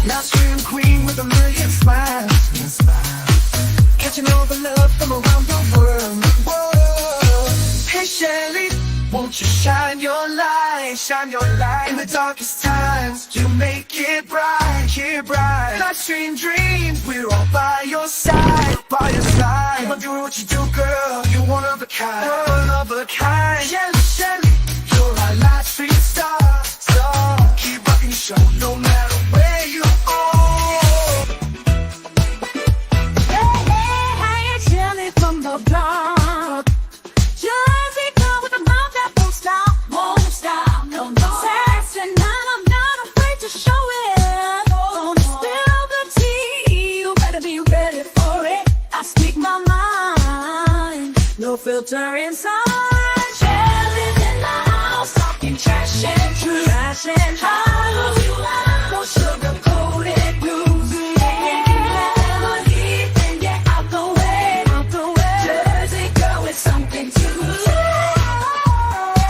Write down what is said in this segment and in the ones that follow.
Now scream queen with a million smiles. Catching all the love from around the world. Whoa. Hey Shelly, won't you shine your light? Shine your light in the darkest times. You make it bright, bright. Live stream dreams, we're all by your side, by your side. I'm doing what you do, girl. You're one of a kind, one of a kind. Shelly, Shelly, you're our live stream star. Keep rocking your show, no matter where you are. Hey, hey, hey, it's Shelly from the block. Jersey girl with a mouth that won't stop, no, no. Sexy, and I'm not afraid to show it. Gonna spill the tea, you better be ready for it. I speak my mind, no filter inside. Shelly's in the house, talking trash and truth. Trash and truth. No sugar-coated blues. Melody, then get out the way. Jersey girl with something to lose.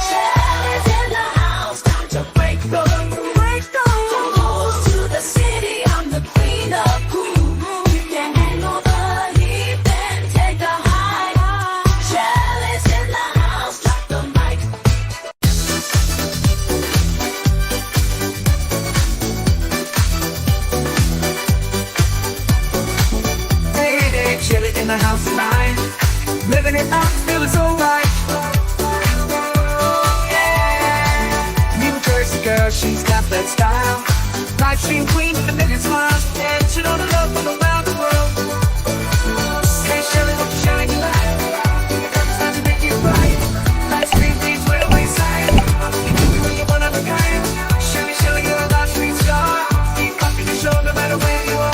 Shelly's in the house, time to break the rules. From halls to the city, I'm the queen of cool. You can handle the heat, then take the high. Shelly's in the house, drop the mic. Hey, Shelly in the house tonight. Living it up, feeling so right. Yeah. New Jersey girl, she's got that style. Live stream queen with a million smiles. And she know the love from around the world. Hey Shelly, won't you shine your light? It's time to make it right. Live stream queens with a wayside. You're one of a kind. Shelly, Shelly, you're a live stream star. Keep rocking the show no matter where you are.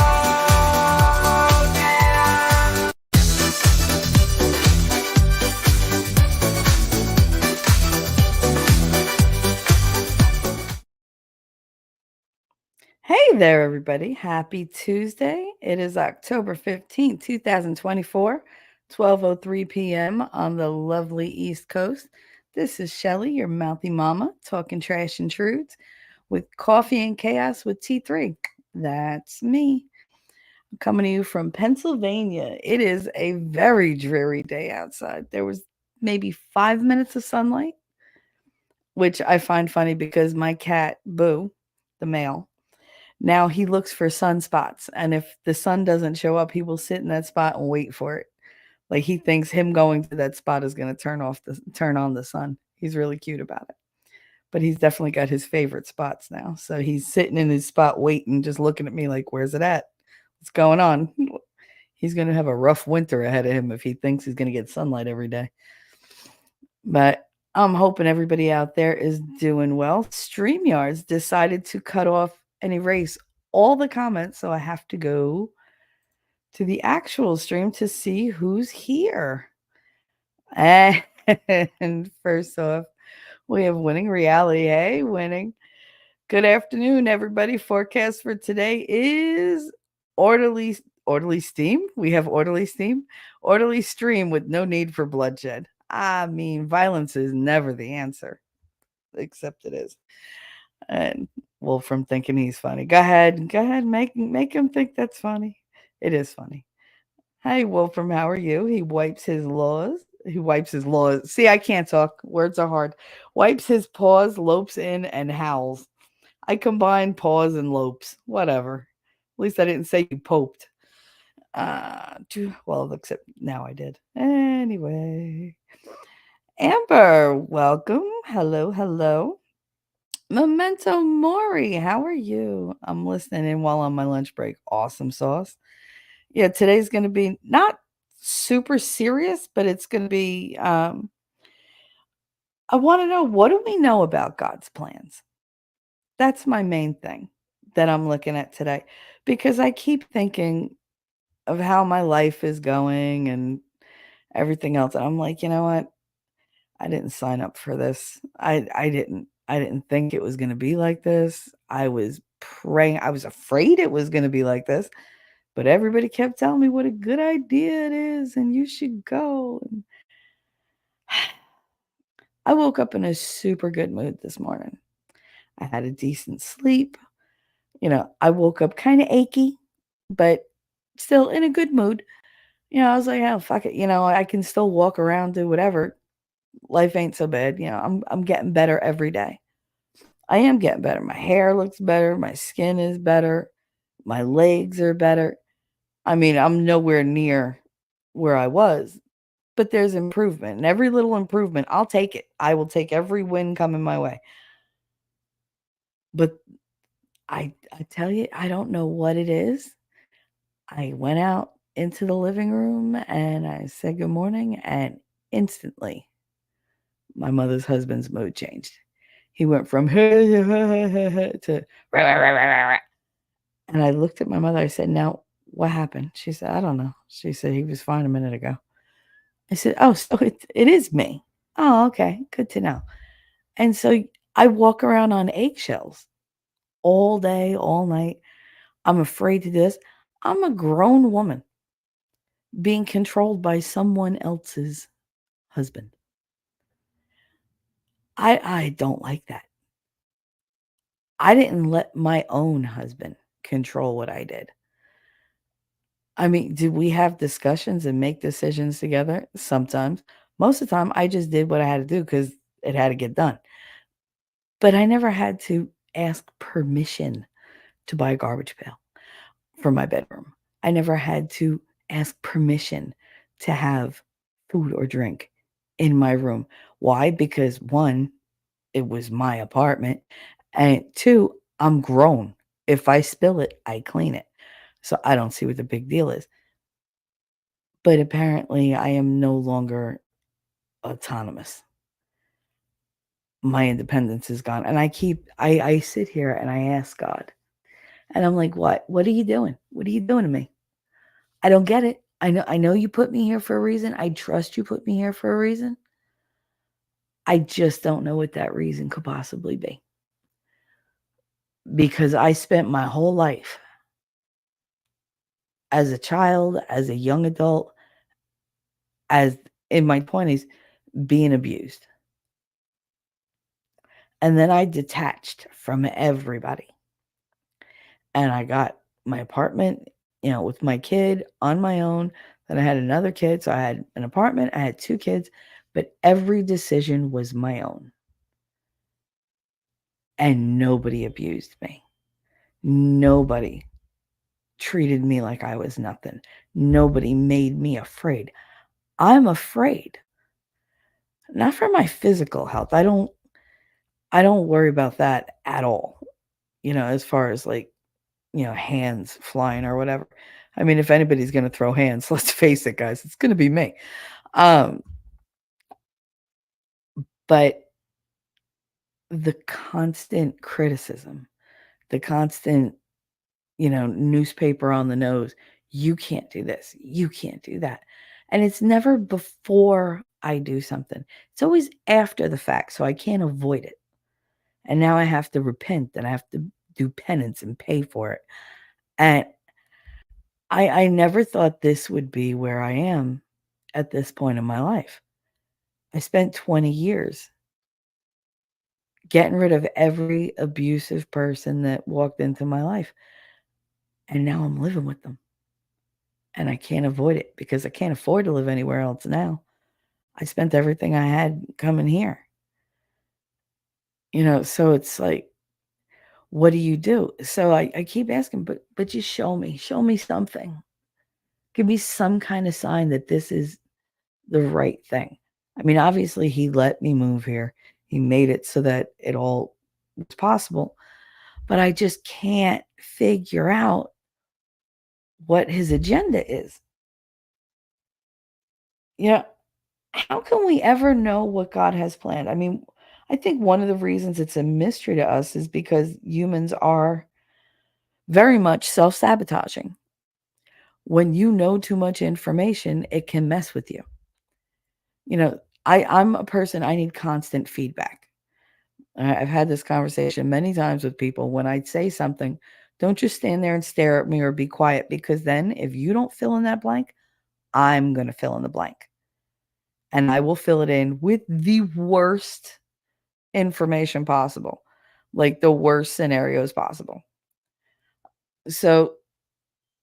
Yeah. Hey there, everybody. Happy Tuesday. It is October 15th, 2024, 12:03 p.m. on the lovely East Coast. This is Shelly, your mouthy mama, talking trash and truths with coffee and chaos with T3. That's me. I'm coming to you from Pennsylvania. It is a very dreary day outside. There was maybe 5 minutes of sunlight, which I find funny because my cat, Boo, the male, now he looks for sunspots, and if the sun doesn't show up, he will sit in that spot and wait for it. Like he thinks him going to that spot is going to turn on the sun. He's really cute about it. But he's definitely got his favorite spots now. So he's sitting in his spot waiting, just looking at me like, "Where's it at? What's going on?" He's going to have a rough winter ahead of him if he thinks he's going to get sunlight every day. But I'm hoping everybody out there is doing well. StreamYards decided to cut off and erase all the comments, so I have to go to the actual stream to see who's here. And first off, we have Winning Reality. Hey, Winning. Good afternoon, everybody. Forecast for today is orderly steam. We have orderly steam, orderly stream with no need for bloodshed. I mean, violence is never the answer, except it is. And Wolfram thinking he's funny. Go ahead, make him think that's funny. It is funny. Hey, Wolfram, how are you? He wipes his laws. He wipes his laws. See, I can't talk. Words are hard. Wipes his paws, lopes in, and howls. I combine paws and lopes. Whatever. At least I didn't say you poped. Well, except now I did. Anyway. Amber, welcome. Hello, hello. Memento Mori, how are you? I'm listening in while on my lunch break. Awesome sauce. Yeah, today's going to be not super serious, but it's going to be I want to know, what do we know about God's plans? That's my main thing that I'm looking at today, because I keep thinking of how my life is going and everything else, and I'm like, you know what? I didn't sign up for this. I didn't think it was gonna be like this. I was praying. I was afraid it was gonna be like this, but everybody kept telling me what a good idea it is and you should go. And I woke up in a super good mood this morning. I had a decent sleep. I woke up kind of achy, but still in a good mood. I was like, oh, fuck it. I can still walk around, do whatever. Life ain't so bad. I'm getting better every day. I am getting better. My hair looks better. My skin is better. My legs are better. I mean, I'm nowhere near where I was, but there's improvement. And every little improvement, I'll take it. I will take every win coming my way. But I tell you, I don't know what it is. I went out into the living room and I said good morning, and instantly my mother's husband's mood changed. He went from to rah, rah, rah, rah, rah. And I looked at my mother. I said, "Now, what happened?" She said, "I don't know." She said, "He was fine a minute ago." I said, "Oh, so it is me." "Oh, okay. Good to know." And so I walk around on eggshells all day, all night. I'm afraid to do this. I'm a grown woman being controlled by someone else's husband. I don't like that. I didn't let my own husband control what I did. I mean, did we have discussions and make decisions together? Sometimes. Most of the time, I just did what I had to do because it had to get done. But I never had to ask permission to buy a garbage pail for my bedroom. I never had to ask permission to have food or drink in my room. Why? Because one, it was my apartment, and two, I'm grown. If I spill it, I clean it. So I don't see what the big deal is. But apparently, I am no longer autonomous. My independence is gone. And I sit here and I ask God, and I'm like, what? What are you doing? What are you doing to me? I don't get it. I know you put me here for a reason. I trust you put me here for a reason. I just don't know what that reason could possibly be. Because I spent my whole life as a child, as a young adult, as in my 20s, being abused. And then I detached from everybody. And I got my apartment, with my kid on my own. Then I had another kid. So I had an apartment, I had 2 kids, but every decision was my own. And nobody abused me. Nobody treated me like I was nothing. Nobody made me afraid. I'm afraid. Not for my physical health. I don't worry about that at all. As far as like, hands flying or whatever. I mean, if anybody's gonna throw hands, let's face it, guys, it's gonna be me. Um, but the constant criticism, the constant, newspaper on the nose, you can't do this, you can't do that. And it's never before I do something. It's always after the fact, so I can't avoid it. And now I have to repent and I have to do penance and pay for it. And I never thought this would be where I am at this point in my life. I spent 20 years getting rid of every abusive person that walked into my life. And now I'm living with them. And I can't avoid it because I can't afford to live anywhere else now. I spent everything I had coming here. So it's like, what do you do? So I keep asking, but just show me something. Give me some kind of sign that this is the right thing. I mean, obviously, he let me move here. He made it so that it all was possible, but I just can't figure out what his agenda is. Yeah, how can we ever know what God has planned? I mean, I think one of the reasons it's a mystery to us is because humans are very much self-sabotaging. When you know too much information, it can mess with you. I'm a person, I need constant feedback. I've had this conversation many times with people. When I say something, don't just stand there and stare at me or be quiet, because then if you don't fill in that blank, I'm going to fill in the blank. And I will fill it in with the worst information possible, like the worst scenarios possible. So,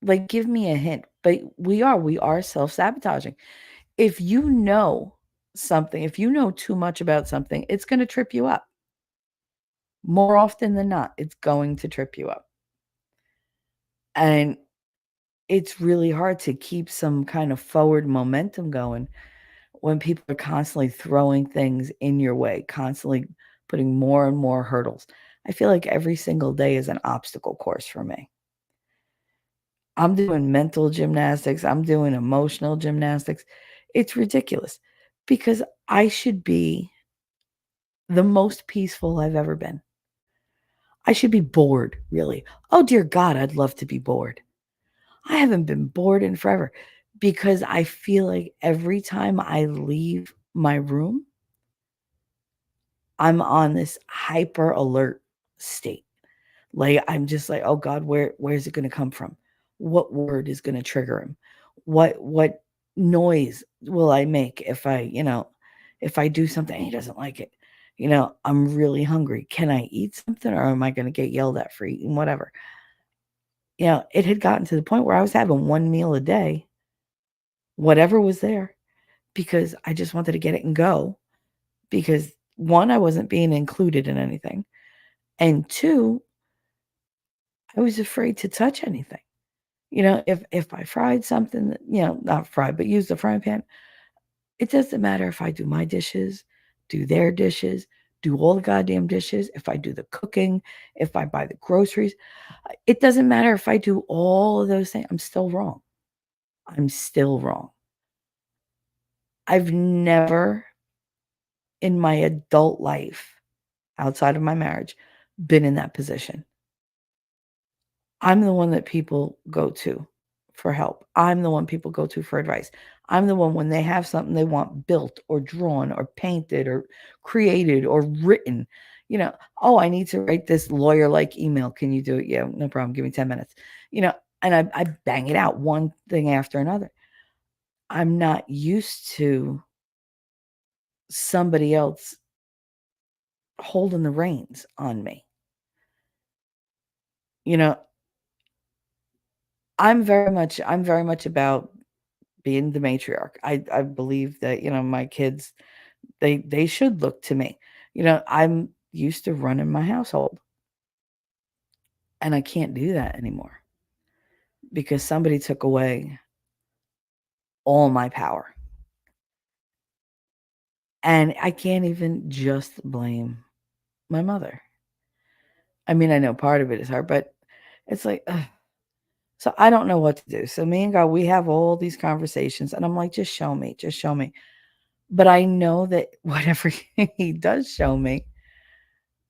like, give me a hint. But we are self-sabotaging. If you know something, if you know too much about something, it's gonna trip you up. More often than not, it's going to trip you up. And it's really hard to keep some kind of forward momentum going when people are constantly throwing things in your way, constantly putting more and more hurdles. I feel like every single day is an obstacle course for me. I'm doing mental gymnastics, I'm doing emotional gymnastics. It's ridiculous because I should be the most peaceful I've ever been. I should be bored, really. Oh, dear God, I'd love to be bored. I haven't been bored in forever because I feel like every time I leave my room, I'm on this hyper alert state. Like, I'm just like, "Oh God, where's it gonna come from? What word is gonna trigger him? What noise will I make if if I do something and he doesn't like it? I'm really hungry. Can I eat something or am I gonna get yelled at for eating whatever?" It had gotten to the point where I was having 1 meal a day, whatever was there, because I just wanted to get it and go because 1, I wasn't being included in anything, and 2, I was afraid to touch anything. If I fried something that, not fried, but use the frying pan, it doesn't matter if I do my dishes, do their dishes, do all the goddamn dishes, if I do the cooking, if I buy the groceries. It doesn't matter if I do all of those things. I'm still wrong. I'm still wrong. I've never in my adult life, outside of my marriage, been in that position. I'm the one that people go to for help. I'm the one people go to for advice. I'm the one when they have something they want built or drawn or painted or created or written, "Oh, I need to write this lawyer-like email. Can you do it?" "Yeah, no problem. Give me 10 minutes." You know, and I bang it out one thing after another. I'm not used to somebody else holding the reins on me. You know, I'm very much about being the matriarch. I believe that, my kids, they should look to me. I'm used to running my household, and I can't do that anymore because somebody took away all my power. And I can't even just blame my mother. I mean, I know part of it is her, but it's like, ugh. So I don't know what to do. So me and God, we have all these conversations, and I'm like, just show me, just show me. But I know that whatever he does show me,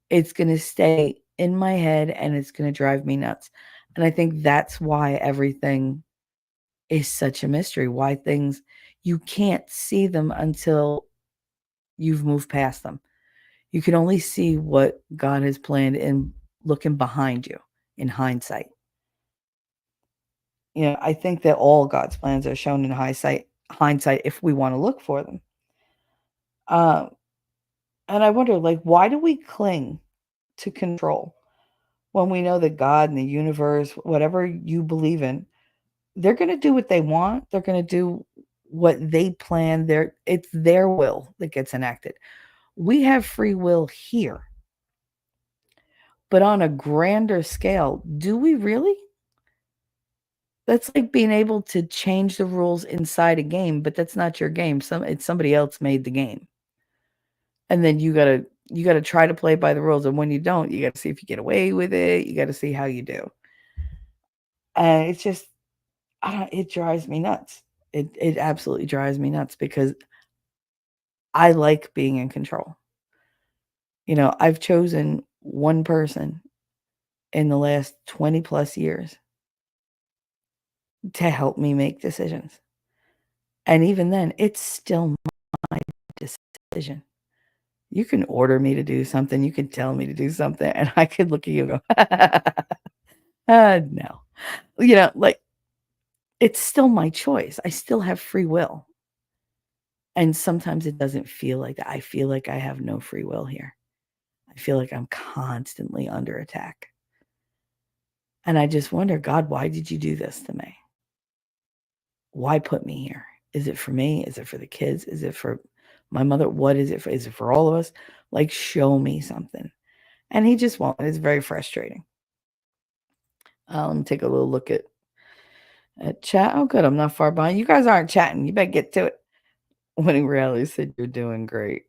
it's gonna stay in my head and it's gonna drive me nuts. And I think that's why everything is such a mystery, why things you can't see them until you've moved past them. You can only see what God has planned in looking behind you in hindsight. I think that all God's plans are shown in hindsight if we want to look for them. Um, and I wonder, like, why do we cling to control when we know that God and the universe, whatever you believe in, they're going to do what they want. They're going to do what they plan. It's their will that gets enacted. We have free will here, but on a grander scale, do we really? That's like being able to change the rules inside a game, but that's not your game. It's somebody else made the game. And then you gotta try to play by the rules. And when you don't, you gotta see if you get away with it. You gotta see how you do. And it's just it drives me nuts. It absolutely drives me nuts because I like being in control. I've chosen one person in the last 20 plus years to help me make decisions. And even then, it's still my decision. You can order me to do something, you can tell me to do something, and I could look at you and go, no." Like, it's still my choice. I still have free will. And sometimes it doesn't feel like that. I feel like I have no free will here. I feel like I'm constantly under attack. And I just wonder, God, why did you do this to me? Why put me here? Is it for me? Is it for the kids? Is it for my mother? What is it for? Is it for all of us? Like, show me something. And he just won't. It's very frustrating. Let me take a little look at chat. Oh, good. I'm not far behind. You guys aren't chatting. You better get to it. Winning Rally said you're doing great.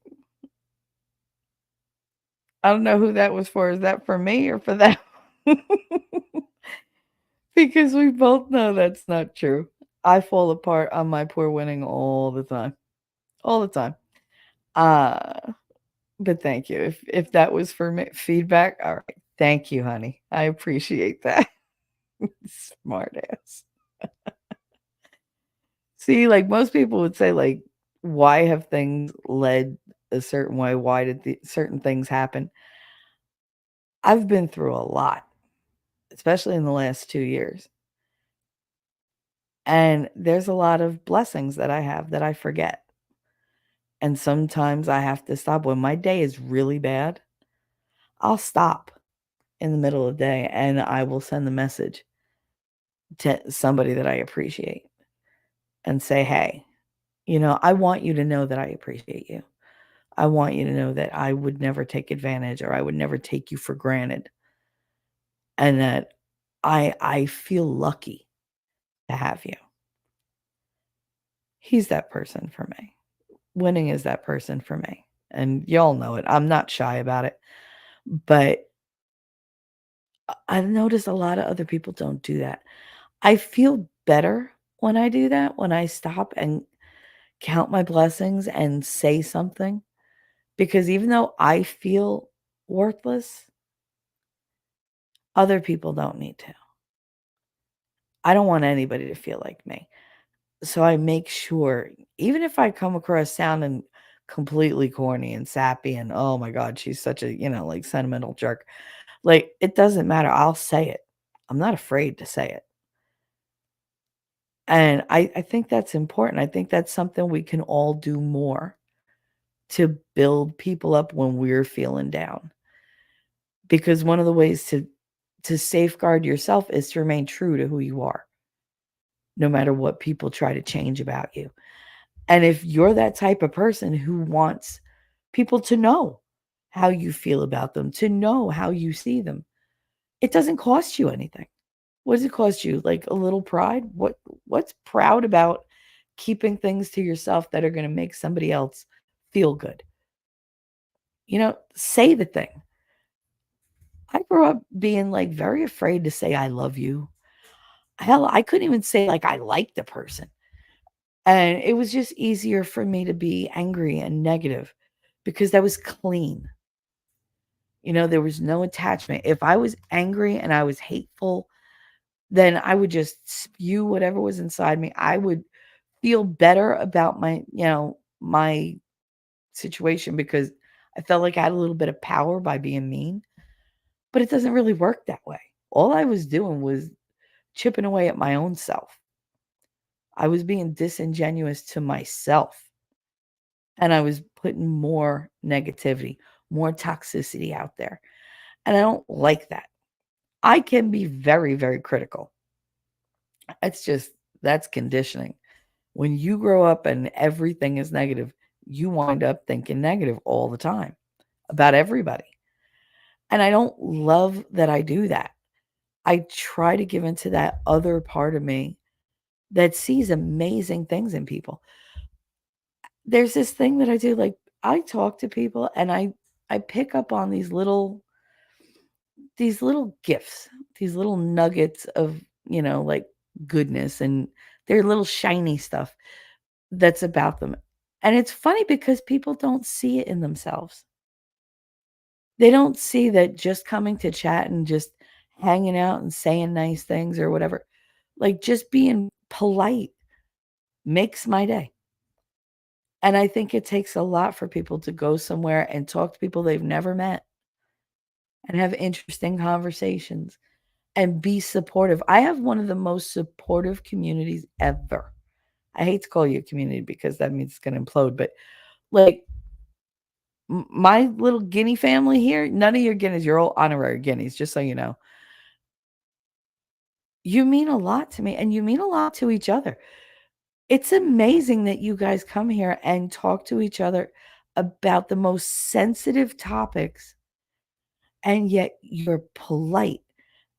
I don't know who that was for. Is that for me or for them? Because we both know that's not true. I fall apart on my poor winning all the time. All the time. But thank you. If that was for me, feedback, all right. Thank you, honey. I appreciate that. Smart ass. See, like most people would say, like, why have things led a certain way? Why did certain things happen? I've been through a lot, especially in the last 2 years. And there's a lot of blessings that I have that I forget. And sometimes I have to stop. When my day is really bad, I'll stop in the middle of the day and I will send the message to somebody that I appreciate and say, hey, I want you to know that I appreciate you. I want you to know that I would never take advantage or I would never take you for granted. And that I feel lucky to have you. He's that person for me. Winning is that person for me. And y'all know it. I'm not shy about it. But I've noticed a lot of other people don't do that. I feel better when I do that, when I stop and count my blessings and say something. Because even though I feel worthless, other people don't need to. I don't want anybody to feel like me. So I make sure, even if I come across sounding completely corny and sappy and, oh my God, she's such a, like sentimental jerk. Like, it doesn't matter. I'll say it. I'm not afraid to say it. And I think that's important. I think that's something we can all do more to build people up when we're feeling down. Because one of the ways to safeguard yourself is to remain true to who you are, no matter what people try to change about you. And if you're that type of person who wants people to know how you feel about them, to know how you see them, it doesn't cost you anything. What does it cost you? Like a little pride? What's proud about keeping things to yourself that are going to make somebody else feel good? Say the thing. I grew up being like very afraid to say I love you. Hell, I couldn't even say like I like the person. And it was just easier for me to be angry and negative because that was clean. There was no attachment. If I was angry and I was hateful, then I would just spew whatever was inside me. I would feel better about my situation because I felt like I had a little bit of power by being mean. But it doesn't really work that way. All I was doing was chipping away at my own self. I was being disingenuous to myself. And I was putting more negativity, more toxicity out there. And I don't like that. I can be very, very critical. That's conditioning. When you grow up and everything is negative, you wind up thinking negative all the time about everybody. And I don't love that I do that. I try to give into that other part of me that sees amazing things in people. There's this thing that I do, like I talk to people and I pick up on these little gifts, these little nuggets of, like goodness, and they're little shiny stuff that's about them. And it's funny because people don't see it in themselves. They don't see that just coming to chat and just hanging out and saying nice things or whatever, like just being polite makes my day. And I think it takes a lot for people to go somewhere and talk to people they've never met and have interesting conversations and be supportive. I have one of the most supportive communities ever. I hate to call you a community because that means it's going to implode, but like my little guinea family here, none of your guineas, you're all honorary guineas, just so you know. You mean a lot to me, and you mean a lot to each other. It's amazing that you guys come here and talk to each other about the most sensitive topics, and yet you're polite.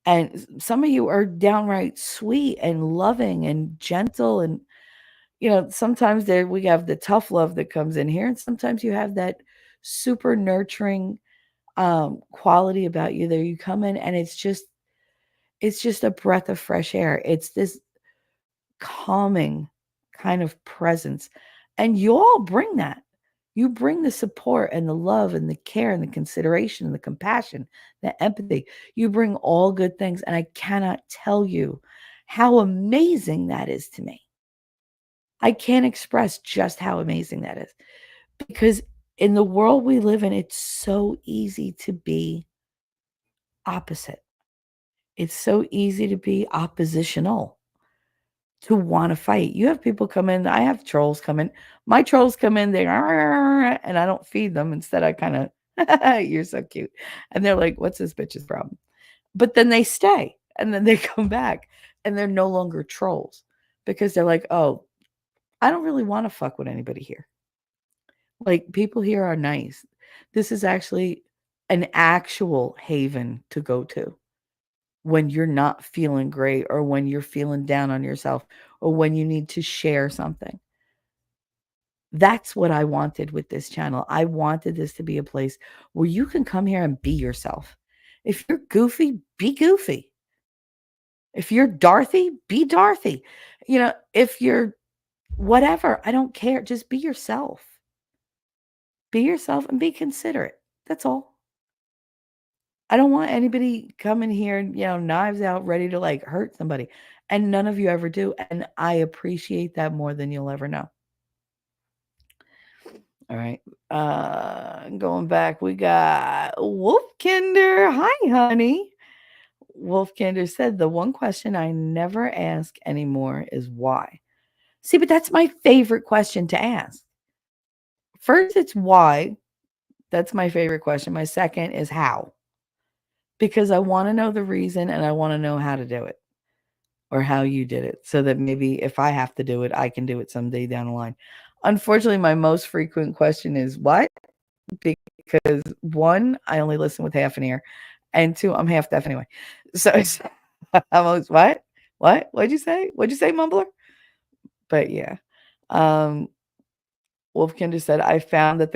And some of you are downright sweet and loving and gentle. And, sometimes we have the tough love that comes in here. And sometimes you have that super nurturing quality about you there. You come in and it's just a breath of fresh air. It's this calming kind of presence. And you all bring that. You bring the support and the love and the care and the consideration and the compassion, the empathy. You bring all good things. And I cannot tell you how amazing that is to me. I can't express just how amazing that is, because in the world we live in, it's so easy to be opposite. It's so easy to be oppositional, to want to fight. You have people come in. I have trolls come in. My trolls come in, and I don't feed them. Instead, I kind of, you're so cute. And they're like, what's this bitch's problem? But then they stay and then they come back and they're no longer trolls, because they're like, oh, I don't really want to fuck with anybody here. Like, people here are nice. This is actually an actual haven to go to when you're not feeling great, or when you're feeling down on yourself, or when you need to share something. That's what I wanted with this channel. I wanted this to be a place where you can come here and be yourself. If you're goofy, be goofy. If you're Dorothy, be Dorothy. If you're whatever, I don't care. Just be yourself. Be yourself and be considerate. That's all. I don't want anybody coming here, knives out, ready to like hurt somebody. And none of you ever do. And I appreciate that more than you'll ever know. All right. Going back, we got Wolfkinder. Hi, honey. Wolfkinder said, the one question I never ask anymore is why. See, but that's my favorite question to ask. First, it's why. That's my favorite question. My second is how. Because I want to know the reason, and I want to know how to do it, or how you did it, so that maybe if I have to do it, I can do it someday down the line. Unfortunately, my most frequent question is what? Because one, I only listen with half an ear, and two, I'm half deaf anyway. So I'm always, what? What'd you say? What'd you say, mumbler? But yeah. Wolfkinder said, I found that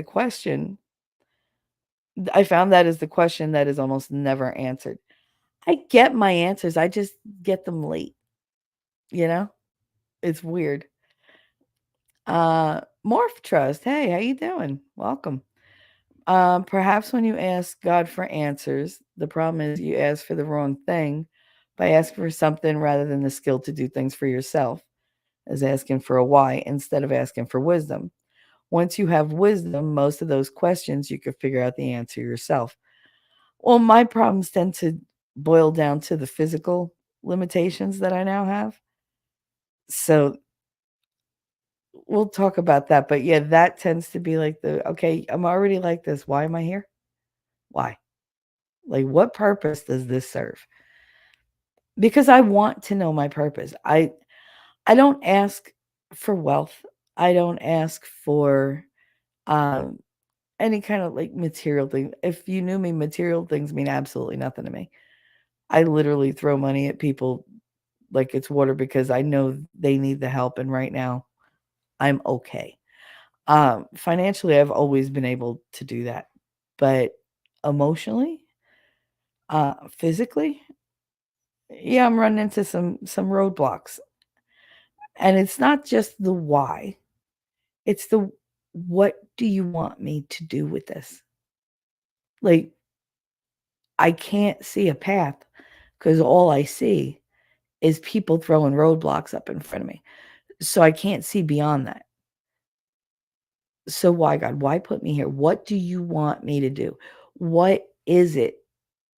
is the question that is almost never answered. I get my answers. I just get them late. It's weird. Morph Trust. Hey, how you doing? Welcome. Perhaps when you ask God for answers, the problem is you ask for the wrong thing by asking for something rather than the skill to do things for yourself, as asking for a why instead of asking for wisdom. Once you have wisdom, most of those questions you could figure out the answer yourself. Well, my problems tend to boil down to the physical limitations that I now have. So we'll talk about that. But yeah, that tends to be like okay, I'm already like this. Why am I here? Why? Like, what purpose does this serve? Because I want to know my purpose. I don't ask for wealth. I don't ask for any kind of like material thing. If you knew me, material things mean absolutely nothing to me. I literally throw money at people like it's water, because I know they need the help, and right now I'm okay. Financially, I've always been able to do that, but emotionally, physically, yeah, I'm running into some roadblocks. And it's not just the why, it's the what do you want me to do with this? Like, I can't see a path, because all I see is people throwing roadblocks up in front of me. So I can't see beyond that. So why, God? Why put me here? What do you want me to do? What is it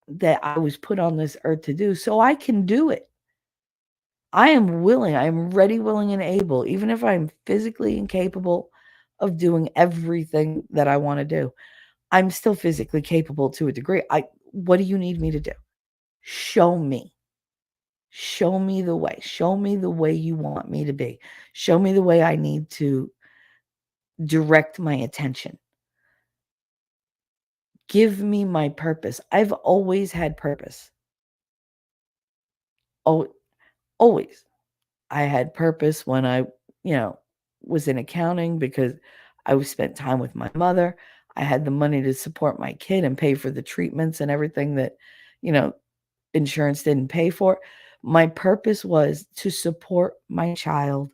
that I was put on this earth to do, so I can do it? I am willing. I am ready, willing, and able, even if I'm physically incapable of doing everything that I want to do. I'm still physically capable to a degree. What do you need me to do? Show me. Show me the way. Show me the way you want me to be. Show me the way I need to direct my attention. Give me my purpose. I've always had purpose. Oh, always. I had purpose when I, was in accounting because I was spent time with my mother. I had the money to support my kid and pay for the treatments and everything that, you know, insurance didn't pay for. My purpose was to support my child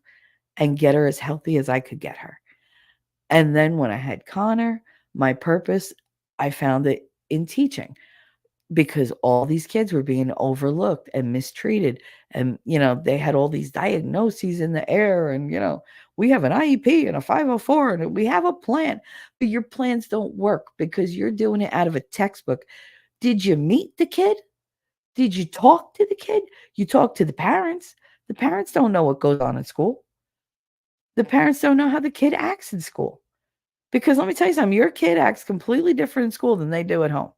and get her as healthy as I could get her. And then when I had Connor, my purpose, I found it in teaching because all these kids were being overlooked and mistreated. And, they had all these diagnoses in the air. And, we have an IEP and a 504 and we have a plan, but your plans don't work because you're doing it out of a textbook. Did you meet the kid? Did you talk to the kid? You talk to the parents. The parents don't know what goes on in school. The parents don't know how the kid acts in school. Because let me tell you something, your kid acts completely different in school than they do at home.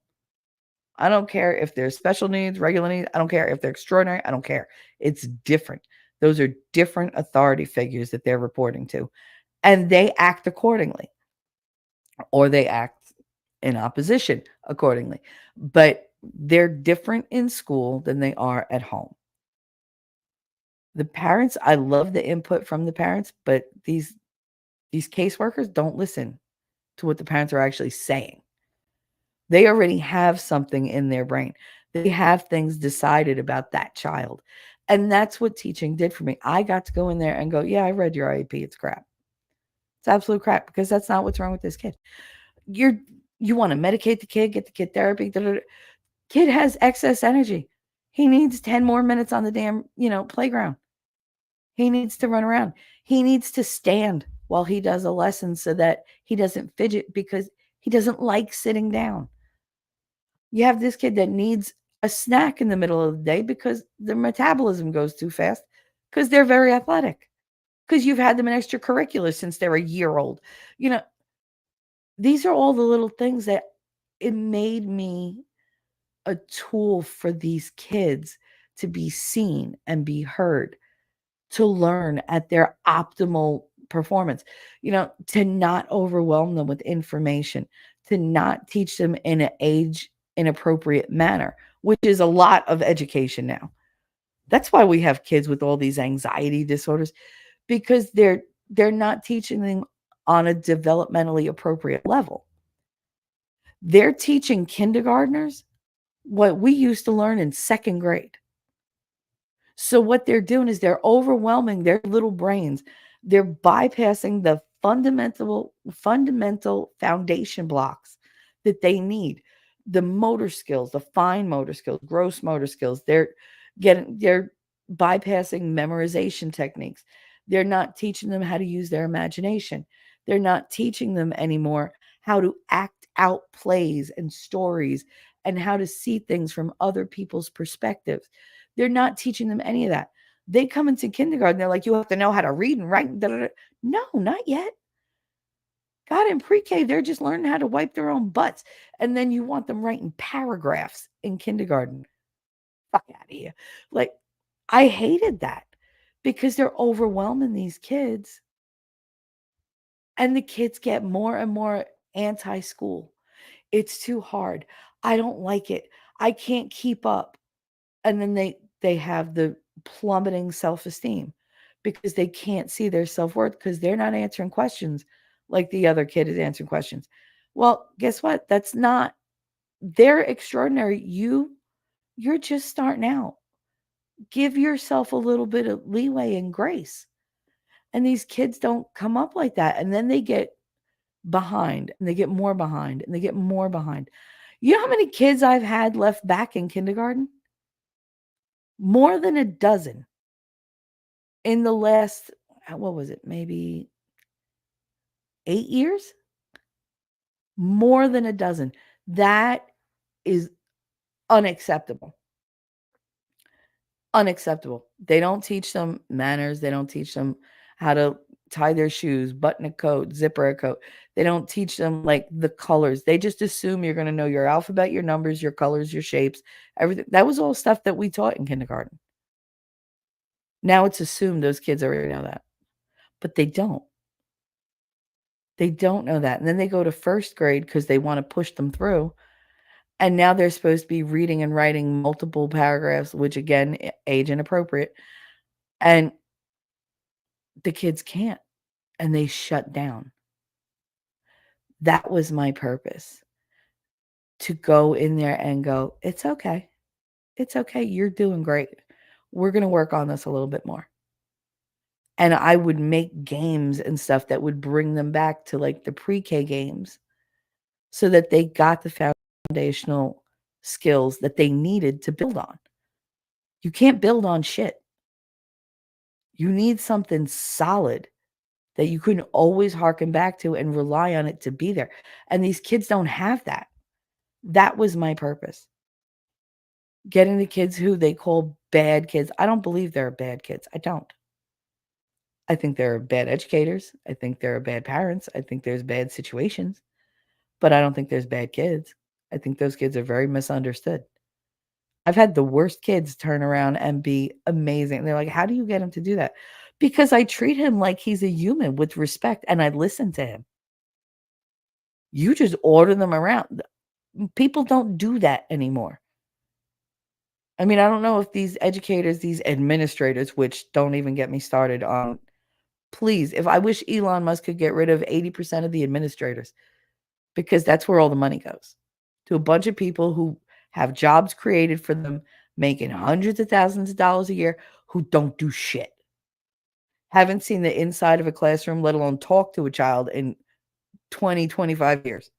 I don't care if they're special needs, regular needs. I don't care if they're extraordinary. I don't care. It's different. Those are different authority figures that they're reporting to, and they act accordingly, or they act in opposition accordingly. But they're different in school than they are at home. The parents, I love the input from the parents, but these caseworkers don't listen to what the parents are actually saying. They already have something in their brain. They have things decided about that child. And that's what teaching did for me. I got to go in there and go, yeah, I read your IEP. It's crap. It's absolute crap because that's not what's wrong with this kid. You want to medicate the kid, get the kid therapy. Kid has excess energy. He needs 10 more minutes on the damn, playground. He needs to run around. He needs to stand while he does a lesson so that he doesn't fidget because he doesn't like sitting down. You have this kid that needs a snack in the middle of the day because their metabolism goes too fast because they're very athletic, because you've had them in extracurriculars since they're a year old. These are all the little things that it made me a tool for these kids to be seen and be heard, to learn at their optimal performance, to not overwhelm them with information, to not teach them in an age inappropriate manner, which is a lot of education now. That's why we have kids with all these anxiety disorders, because they're not teaching them on a developmentally appropriate level. They're teaching kindergartners what we used to learn in second grade. So what they're doing is they're overwhelming their little brains. They're bypassing the fundamental foundation blocks that they need. The motor skills, the fine motor skills, gross motor skills. They're bypassing memorization techniques. They're not teaching them how to use their imagination. They're not teaching them anymore how to act out plays and stories and how to see things from other people's perspectives. They're not teaching them any of that. They come into kindergarten, they're like, you have to know how to read and write. No, not yet. God, in pre-K, they're just learning how to wipe their own butts. And then you want them writing paragraphs in kindergarten. Fuck out of here. Like, I hated that because they're overwhelming these kids. And the kids get more and more anti-school. It's too hard. I don't like it. I can't keep up. And then they have the plummeting self-esteem because they can't see their self-worth because they're not answering questions like the other kid is answering questions. Well, guess what? That's not, they're extraordinary. You're just starting out. Give yourself a little bit of leeway and grace. And these kids don't come up like that. And then they get behind and they get more behind and they get more behind. You know how many kids I've had left back in kindergarten? More than a dozen in the last, what was it, maybe 8 years? More than a dozen. That is unacceptable. Unacceptable. They don't teach them manners. They don't teach them how to tie their shoes, button a coat, zipper a coat. They don't teach them like the colors. They just assume you're going to know your alphabet, your numbers, your colors, your shapes, everything. That was all stuff that we taught in kindergarten. Now it's assumed those kids already know that, but they don't. They don't know that. And then they go to first grade because they want to push them through. And now they're supposed to be reading and writing multiple paragraphs, which again, age inappropriate. And the kids can't, and they shut down. That was my purpose, to go in there and go, it's okay. It's okay. You're doing great. We're going to work on this a little bit more. And I would make games and stuff that would bring them back to like the pre-K games so that they got the foundational skills that they needed to build on. You can't build on shit. You need something solid that you can always harken back to and rely on it to be there. And these kids don't have that. That was my purpose. Getting the kids who they call bad kids. I don't believe there are bad kids. I don't. I think there are bad educators. I think there are bad parents. I think there's bad situations. But I don't think there's bad kids. I think those kids are very misunderstood. I've had the worst kids turn around and be amazing. They're like, how do you get him to do that? Because I treat him like he's a human with respect and I listen to him. You just order them around. People don't do that anymore. I mean, I don't know if these educators, these administrators, which don't even get me started on, please, if I wish Elon Musk could get rid of 80% of the administrators, because that's where all the money goes, to a bunch of people who have jobs created for them, making hundreds of thousands of dollars a year, who don't do shit. Haven't seen the inside of a classroom, let alone talk to a child in 20, 25 years.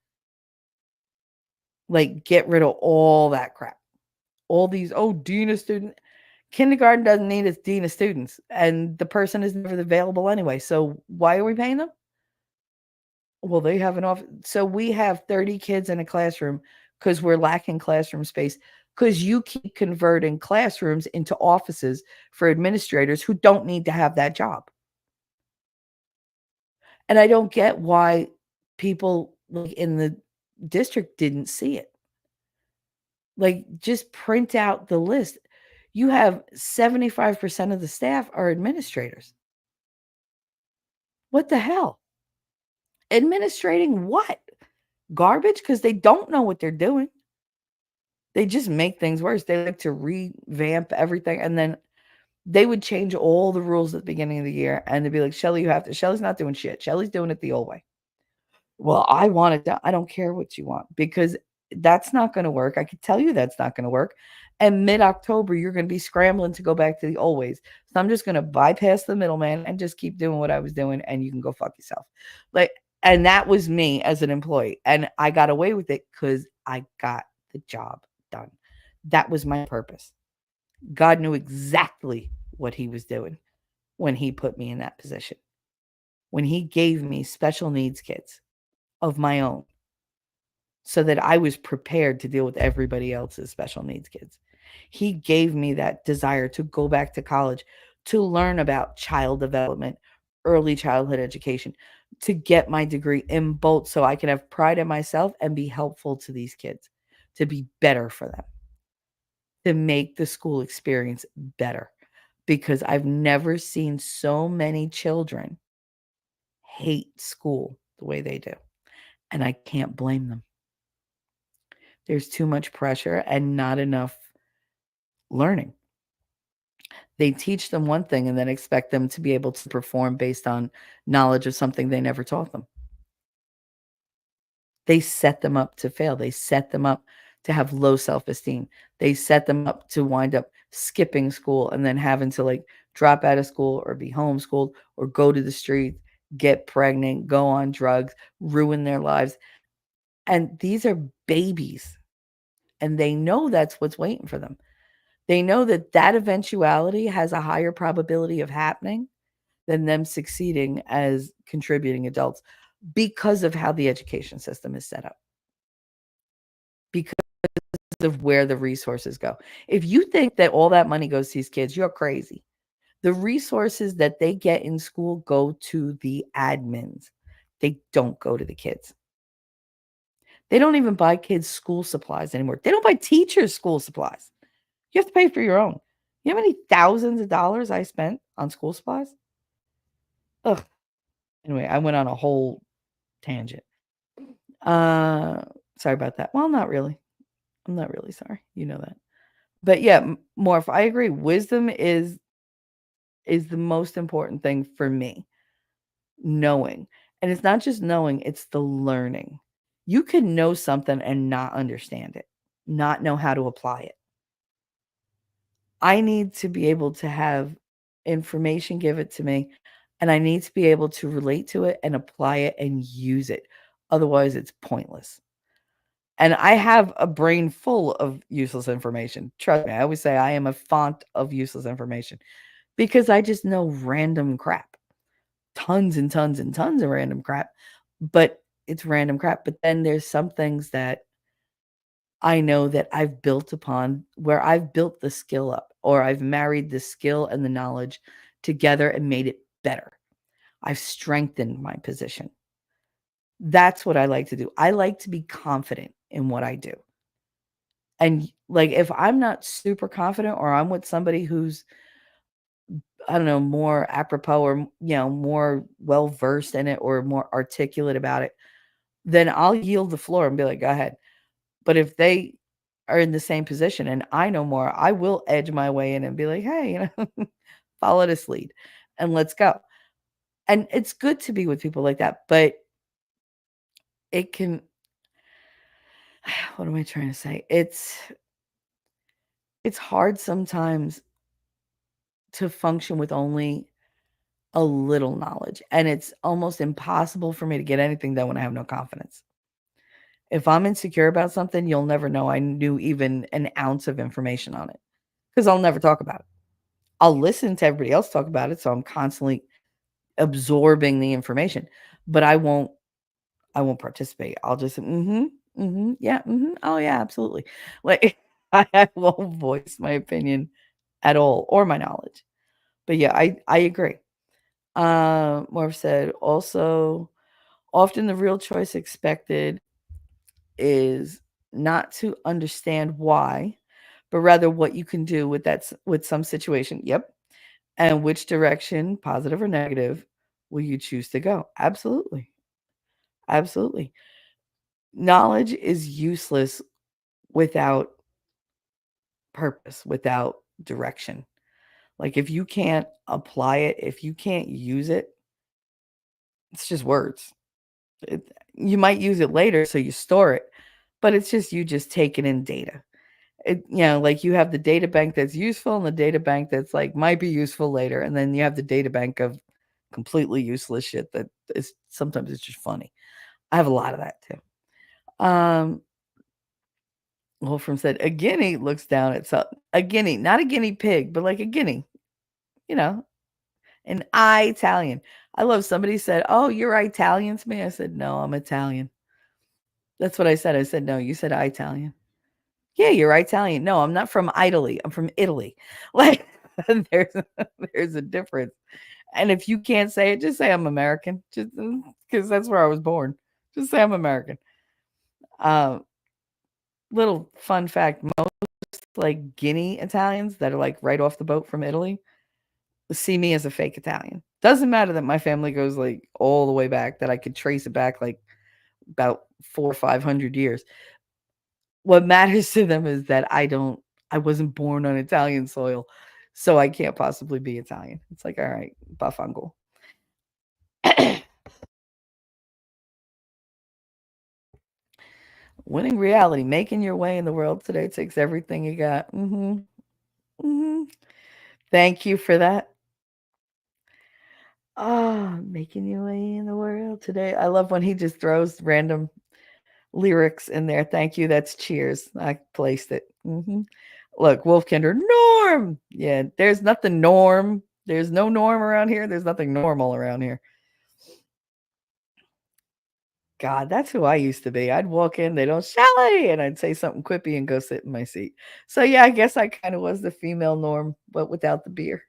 Like, get rid of all that crap. All these, dean of student. Kindergarten doesn't need a dean of students, and the person is never available anyway. So why are we paying them? Well, they have an office. So we have 30 kids in a classroom because we're lacking classroom space, because you keep converting classrooms into offices for administrators who don't need to have that job. And I don't get why people like in the district didn't see it. Like, just print out the list. You have 75% of the staff are administrators. What the hell? Administrating what? Garbage? Because they don't know what they're doing. They just make things worse. They like to revamp everything. And then they would change all the rules at the beginning of the year. And they'd be like, Shelly, you have to. Shelly's not doing shit. Shelly's doing it the old way. Well, I want it to. I don't care what you want, because that's not going to work. I can tell you that's not going to work. And mid-October, you're going to be scrambling to go back to the old ways. So I'm just going to bypass the middleman and just keep doing what I was doing, and you can go fuck yourself. And that was me as an employee. And I got away with it because I got the job done. That was my purpose. God knew exactly what he was doing when he put me in that position. When he gave me special needs kids of my own, so that I was prepared to deal with everybody else's special needs kids. He gave me that desire to go back to college, to learn about child development, early childhood education, to get my degree in both so I can have pride in myself and be helpful to these kids, to be better for them, to make the school experience better. Because I've never seen so many children hate school the way they do. And I can't blame them. There's too much pressure and not enough learning. They teach them one thing and then expect them to be able to perform based on knowledge of something they never taught them. They set them up to fail. They set them up to have low self-esteem. They set them up to wind up skipping school and then having to like drop out of school or be homeschooled or go to the streets, get pregnant, go on drugs, ruin their lives. And these are babies. And they know that's what's waiting for them. They know that that eventuality has a higher probability of happening than them succeeding as contributing adults because of how the education system is set up, because of where the resources go. If you think that all that money goes to these kids, you're crazy. The resources that they get in school go to the admins. They don't go to the kids. They don't even buy kids school supplies anymore. They don't buy teachers school supplies. You have to pay for your own. You know how many thousands of dollars I spent on school supplies? Ugh. Anyway, I went on a whole tangent. Sorry about that. Well, not really. I'm not really sorry. You know that. But yeah, Morph, I agree. Wisdom is the most important thing for me. Knowing. And it's not just knowing, it's the learning. You can know something and not understand it, not know how to apply it. I need to be able to have information give it to me, and I need to be able to relate to it and apply it and use it. Otherwise, it's pointless. And I have a brain full of useless information. Trust me, I always say I am a font of useless information because I just know random crap. Tons and tons and tons of random crap, but it's random crap. But then there's some things that I know that I've built upon where I've built the skill up or I've married the skill and the knowledge together and made it better. I've strengthened my position. That's what I like to do. I like to be confident in what I do. And like if I'm not super confident or I'm with somebody who's I don't know, more apropos or more well versed in it or more articulate about it, then I'll yield the floor and be like, "Go ahead." But if they are in the same position and I know more, I will edge my way in and be like, "Hey, follow this lead and let's go." And it's good to be with people like that, but it can what am I trying to say? It's hard sometimes to function with only a little knowledge, and it's almost impossible for me to get anything done when I have no confidence. If I'm insecure about something, you'll never know I knew even an ounce of information on it because I'll never talk about it. I'll listen to everybody else talk about it, so I'm constantly absorbing the information, but I won't participate. I'll just, "Mhm, mhm, yeah, mhm, oh, yeah, absolutely." Like, I won't voice my opinion at all or my knowledge. But, yeah, I agree. Morph said, "Also, often the real choice expected is not to understand why, but rather what you can do with with some situation." Yep. "And which direction, positive or negative, will you choose to go?" Absolutely. Absolutely. Knowledge is useless without purpose, without direction. Like if you can't apply it, if you can't use it, it's just words. You might use it later, so you store it, but it's just you just taking in data. Like you have the data bank that's useful and the data bank that's like might be useful later, and then you have the data bank of completely useless shit that is sometimes it's just funny. I have a lot of that too. Wolfram said a guinea looks down at a guinea, not a guinea pig, but like a guinea, you know, an Italian. I love somebody said, "Oh, you're Italian to me." I said, "No, I'm Italian." That's what I said. I said, "No, you said Italian." "Yeah, you're Italian." "No, I'm not from Italy. I'm from Italy." Like there's there's a difference. And if you can't say it, just say I'm American. Just because that's where I was born. Just say I'm American. Uh, little fun fact: most like Guinea Italians that are like right off the boat from Italy see me as a fake Italian. Doesn't matter that my family goes like all the way back, that I could trace it back like about 400 or 500 years. What matters to them is that I wasn't born on Italian soil, so I can't possibly be Italian. It's like, all right, bafango. Winning reality, making your way in the world today takes everything you got. Thank you for that. Oh, making your way in the world today. I love when he just throws random lyrics in there. Thank you. That's cheers. I placed it. Look, Wolfkinder, Norm. Yeah, there's nothing norm. There's no norm around here. There's nothing normal around here. God, that's who I used to be. I'd walk in, they don't Shelly, and I'd say something quippy and go sit in my seat. So yeah, I guess I kind of was the female norm, but without the beer.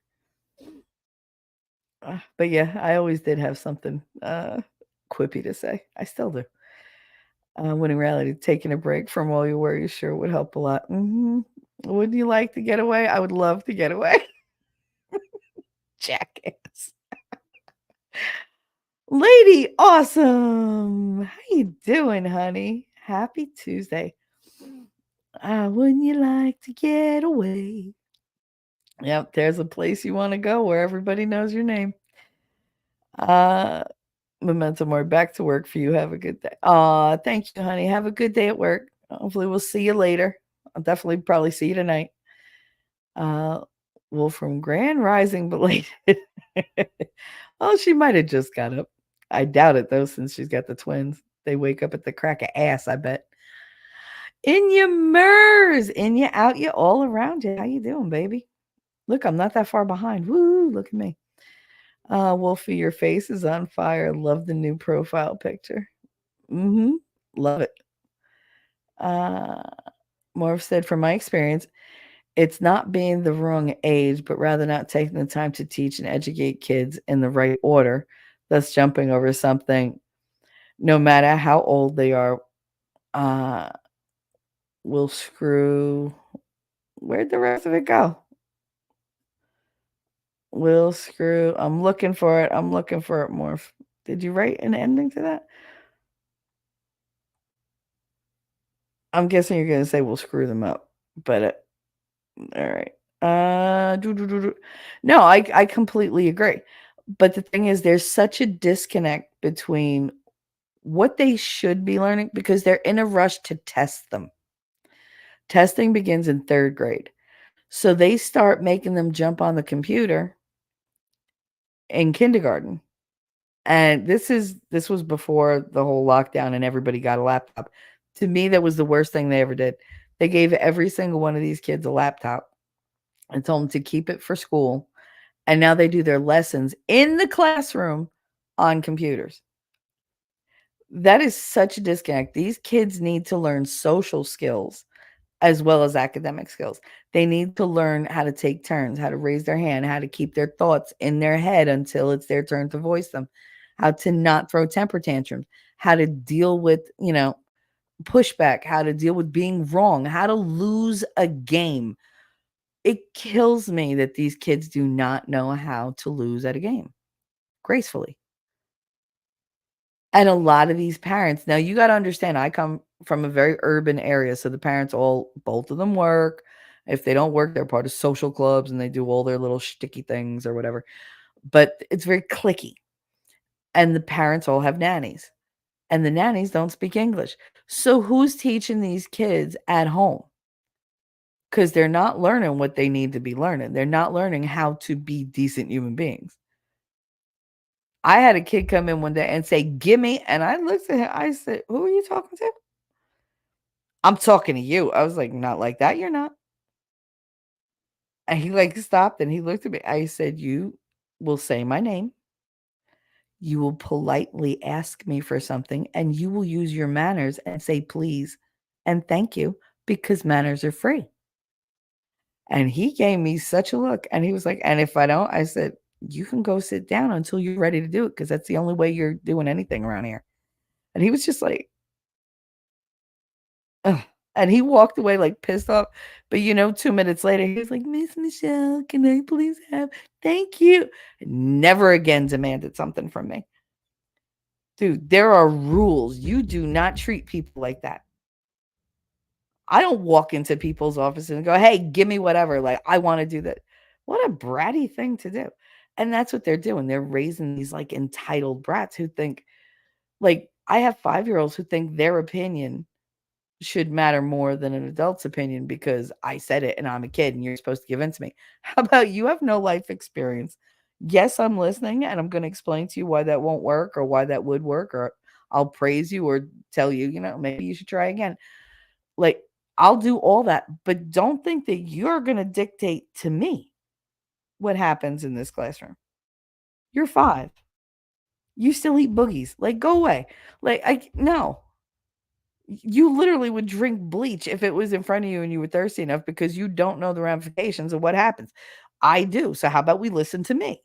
But yeah, I always did have something quippy to say. I still do. When in reality, taking a break from all you worries sure would help a lot. Wouldn't you like to get away? I would love to get away. Jackass. Lady Awesome. How you doing, honey? Happy Tuesday. Wouldn't you like to get away? Yep, there's a place you want to go where everybody knows your name. Memento Mori, back to work for you. Have a good day. Thank you, honey. Have a good day at work. Hopefully we'll see you later. I'll definitely probably see you tonight. Well, from Grand Rising belated. Oh, she might have just got up. I doubt it though, since she's got the twins. They wake up at the crack of ass, I bet. In your MERS, in you, out you, all around you. How you doing, baby? Look, I'm not that far behind. Woo, look at me. Wolfie, your face is on fire. Love the new profile picture. Love it. Morph said, from my experience, it's not being the wrong age, but rather not taking the time to teach and educate kids in the right order, thus jumping over something, no matter how old they are, will screw. Where'd the rest of it go? Will screw. I'm looking for it. Morph. Did you write an ending to that? I'm guessing you're going to say we'll screw them up, but all right. No, I completely agree. But the thing is, there's such a disconnect between what they should be learning because they're in a rush to test them. Testing begins in 3rd grade. So they start making them jump on the computer in kindergarten. And this was before the whole lockdown and everybody got a laptop. To me, that was the worst thing they ever did. They gave every single one of these kids a laptop and told them to keep it for school. And now they do their lessons in the classroom on computers. That is such a disconnect. These kids need to learn social skills as well as academic skills. They need to learn how to take turns, how to raise their hand, how to keep their thoughts in their head until it's their turn to voice them, how to not throw temper tantrums, how to deal with, pushback, how to deal with being wrong, how to lose a game. It kills me that these kids do not know how to lose at a game gracefully. And a lot of these parents, now you got to understand, I come from a very urban area. So the parents both of them work. If they don't work, they're part of social clubs and they do all their little sticky things or whatever. But it's very cliquey. And the parents all have nannies. And the nannies don't speak English. So who's teaching these kids at home? Because they're not learning what they need to be learning. They're not learning how to be decent human beings. I had a kid come in one day and say, "Gimme," and I looked at him. I said, "Who are you talking to?" "I'm talking to you." I was like, "Not like that, you're not." And he stopped and he looked at me. I said, "You will say my name. You will politely ask me for something, and you will use your manners and say please and thank you because manners are free." And he gave me such a look, and he was like, "And if I don't," I said, "You can go sit down until you're ready to do it because that's the only way you're doing anything around here." And he was just like, ugh. And he walked away, pissed off. But, 2 minutes later, he was like, "Miss Michelle, can I please have thank you." Never again demanded something from me. Dude, there are rules. You do not treat people like that. I don't walk into people's offices and go, "Hey, give me whatever. I want to do that." What a bratty thing to do. And that's what they're doing. They're raising these entitled brats who think I have 5-year-olds who think their opinion should matter more than an adult's opinion because I said it and I'm a kid and you're supposed to give in to me. How about you have no life experience? Yes, I'm listening and I'm going to explain to you why that won't work or why that would work, or I'll praise you or tell you, maybe you should try again. I'll do all that, but don't think that you're going to dictate to me what happens in this classroom. You're 5. You still eat boogies. Go away. No. You literally would drink bleach if it was in front of you and you were thirsty enough because you don't know the ramifications of what happens. I do. So how about we listen to me?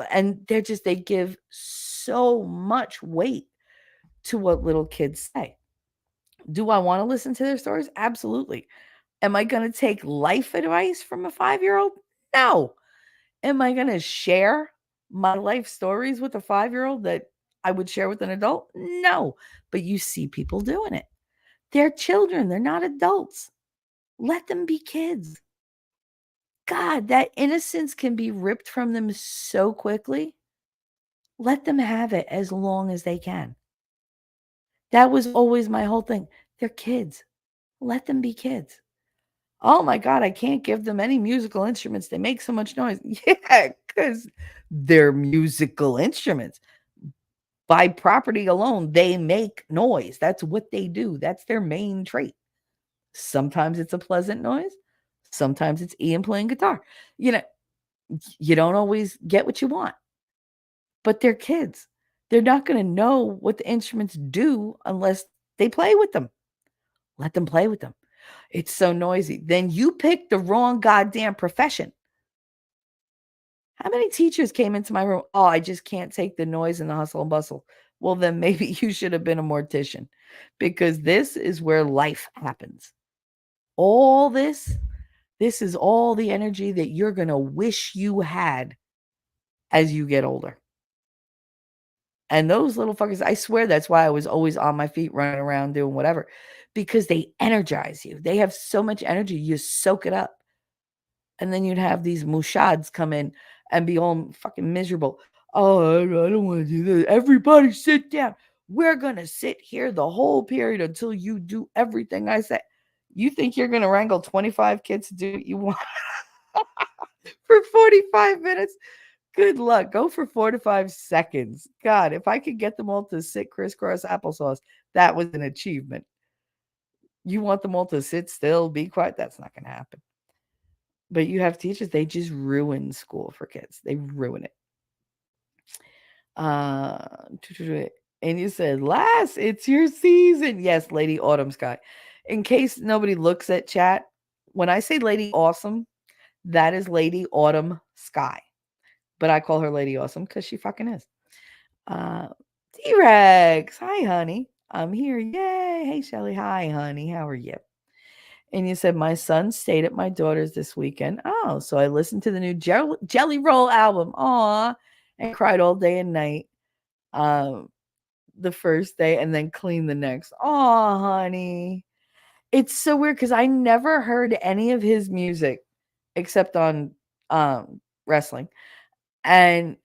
And they give so much weight to what little kids say. Do I want to listen to their stories? Absolutely. Am I going to take life advice from a 5-year-old? No. Am I going to share my life stories with a 5-year-old that I would share with an adult? No. But you see people doing it. They're children, they're not adults. Let them be kids. God, that innocence can be ripped from them so quickly. Let them have it as long as they can. That was always my whole thing. They're kids. Let them be kids. Oh my God, I can't give them any musical instruments. They make so much noise. Yeah, because they're musical instruments. By property alone, they make noise. That's what they do. That's their main trait. Sometimes it's a pleasant noise. Sometimes it's Ian playing guitar. You know, you don't always get what you want, but they're kids. They're not going to know what the instruments do unless they play with them. Let them play with them. It's so noisy. Then you pick the wrong goddamn profession. How many teachers came into my room? Oh, I just can't take the noise and the hustle and bustle. Well, then maybe you should have been a mortician, because this is where life happens. All this is all the energy that you're going to wish you had as you get older. And those little fuckers, I swear that's why I was always on my feet running around doing whatever, because they energize you. They have so much energy, you soak it up. And then you'd have these mushads come in and be all fucking miserable. Oh, I don't want to do this. Everybody sit down. We're going to sit here the whole period until you do everything I say. You think you're going to wrangle 25 kids to do what you want for 45 minutes? Good luck. Go for 4 to 5 seconds. God, if I could get them all to sit crisscross applesauce, that was an achievement. You want them all to sit still, be quiet? That's not going to happen. But you have teachers, they just ruin school for kids. They ruin it. And you said, Lass, it's your season. Yes, Lady Autumn Sky. In case nobody looks at chat, when I say Lady Awesome, that is Lady Autumn Sky. But I call her Lady Awesome because she fucking is. T-Rex, hi, honey. I'm here. Yay. Hey, Shelly. Hi, honey. How are you? And you said, my son stayed at my daughter's this weekend. Oh, so I listened to the new Jelly Roll album. Aw. And cried all day and night. The first day and then cleaned the next. Aw, honey. It's so weird because I never heard any of his music except on wrestling. And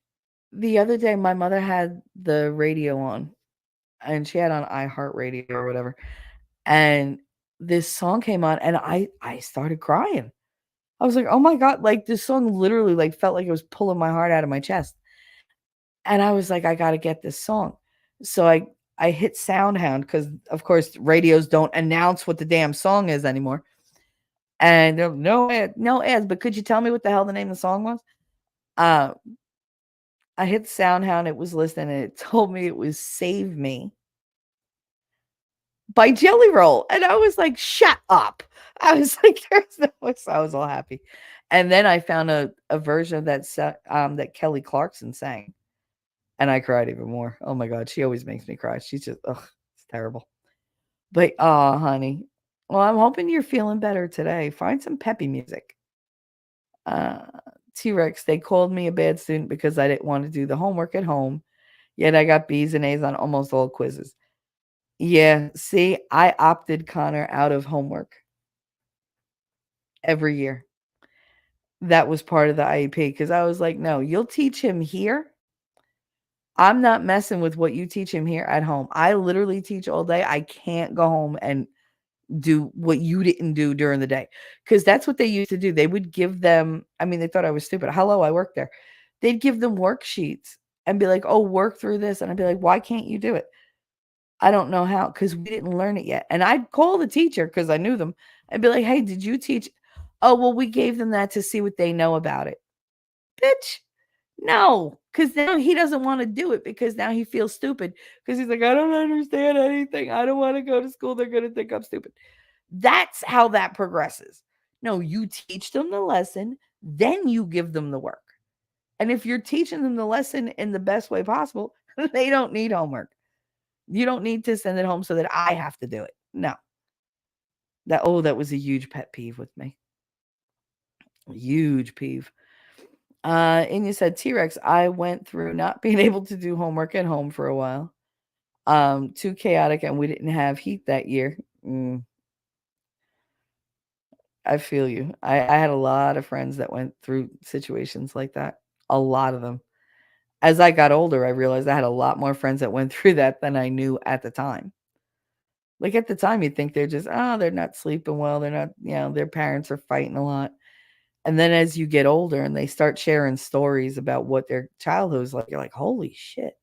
the other day, my mother had the radio on, and she had on iHeartRadio or whatever. And this song came on, and I started crying. I was like, oh my God, like this song literally like felt like it was pulling my heart out of my chest. And I was like, I got to get this song. So I hit SoundHound because, of course, radios don't announce what the damn song is anymore. And no ads, but could you tell me what the hell the name of the song was? I hit SoundHound, it was listening, and it told me it was Save Me by Jelly Roll. And I was like, shut up. I was like, there's no way. So I was all happy. And then I found a version of that Kelly Clarkson sang. And I cried even more. Oh my God, she always makes me cry. She's just, it's terrible. But, honey. Well, I'm hoping you're feeling better today. Find some peppy music. T-Rex, they called me a bad student because I didn't want to do the homework at home. Yet I got B's and A's on almost all quizzes. Yeah, see, I opted Connor out of homework every year. That was part of the IEP because I was like, no, you'll teach him here. I'm not messing with what you teach him here at home. I literally teach all day. I can't go home and do what you didn't do during the day. Because that's what they used to do. They would give them, I mean, they thought I was stupid. Hello, I worked there. They'd give them worksheets and be like, oh, work through this. And I'd be like, why can't you do it? I don't know how, because we didn't learn it yet. And I'd call the teacher because I knew them. I'd be like, hey, did you teach? Oh, well, we gave them that to see what they know about it. Bitch. No, because now he doesn't want to do it because now he feels stupid because he's like, I don't understand anything. I don't want to go to school. They're going to think I'm stupid. That's how that progresses. No, you teach them the lesson, then you give them the work. And if you're teaching them the lesson in the best way possible, they don't need homework. You don't need to send it home so that I have to do it. No. That was a huge pet peeve with me. Huge peeve. And you said T-Rex, I went through not being able to do homework at home for a while. Too chaotic, and we didn't have heat that year. I feel you. I had a lot of friends that went through situations like that. A lot of them. As I got older, I realized I had a lot more friends that went through that than I knew at the time. Like at the time, you think they're just, they're not sleeping well. They're not, their parents are fighting a lot. And then as you get older and they start sharing stories about what their childhood was like, you're like, holy shit.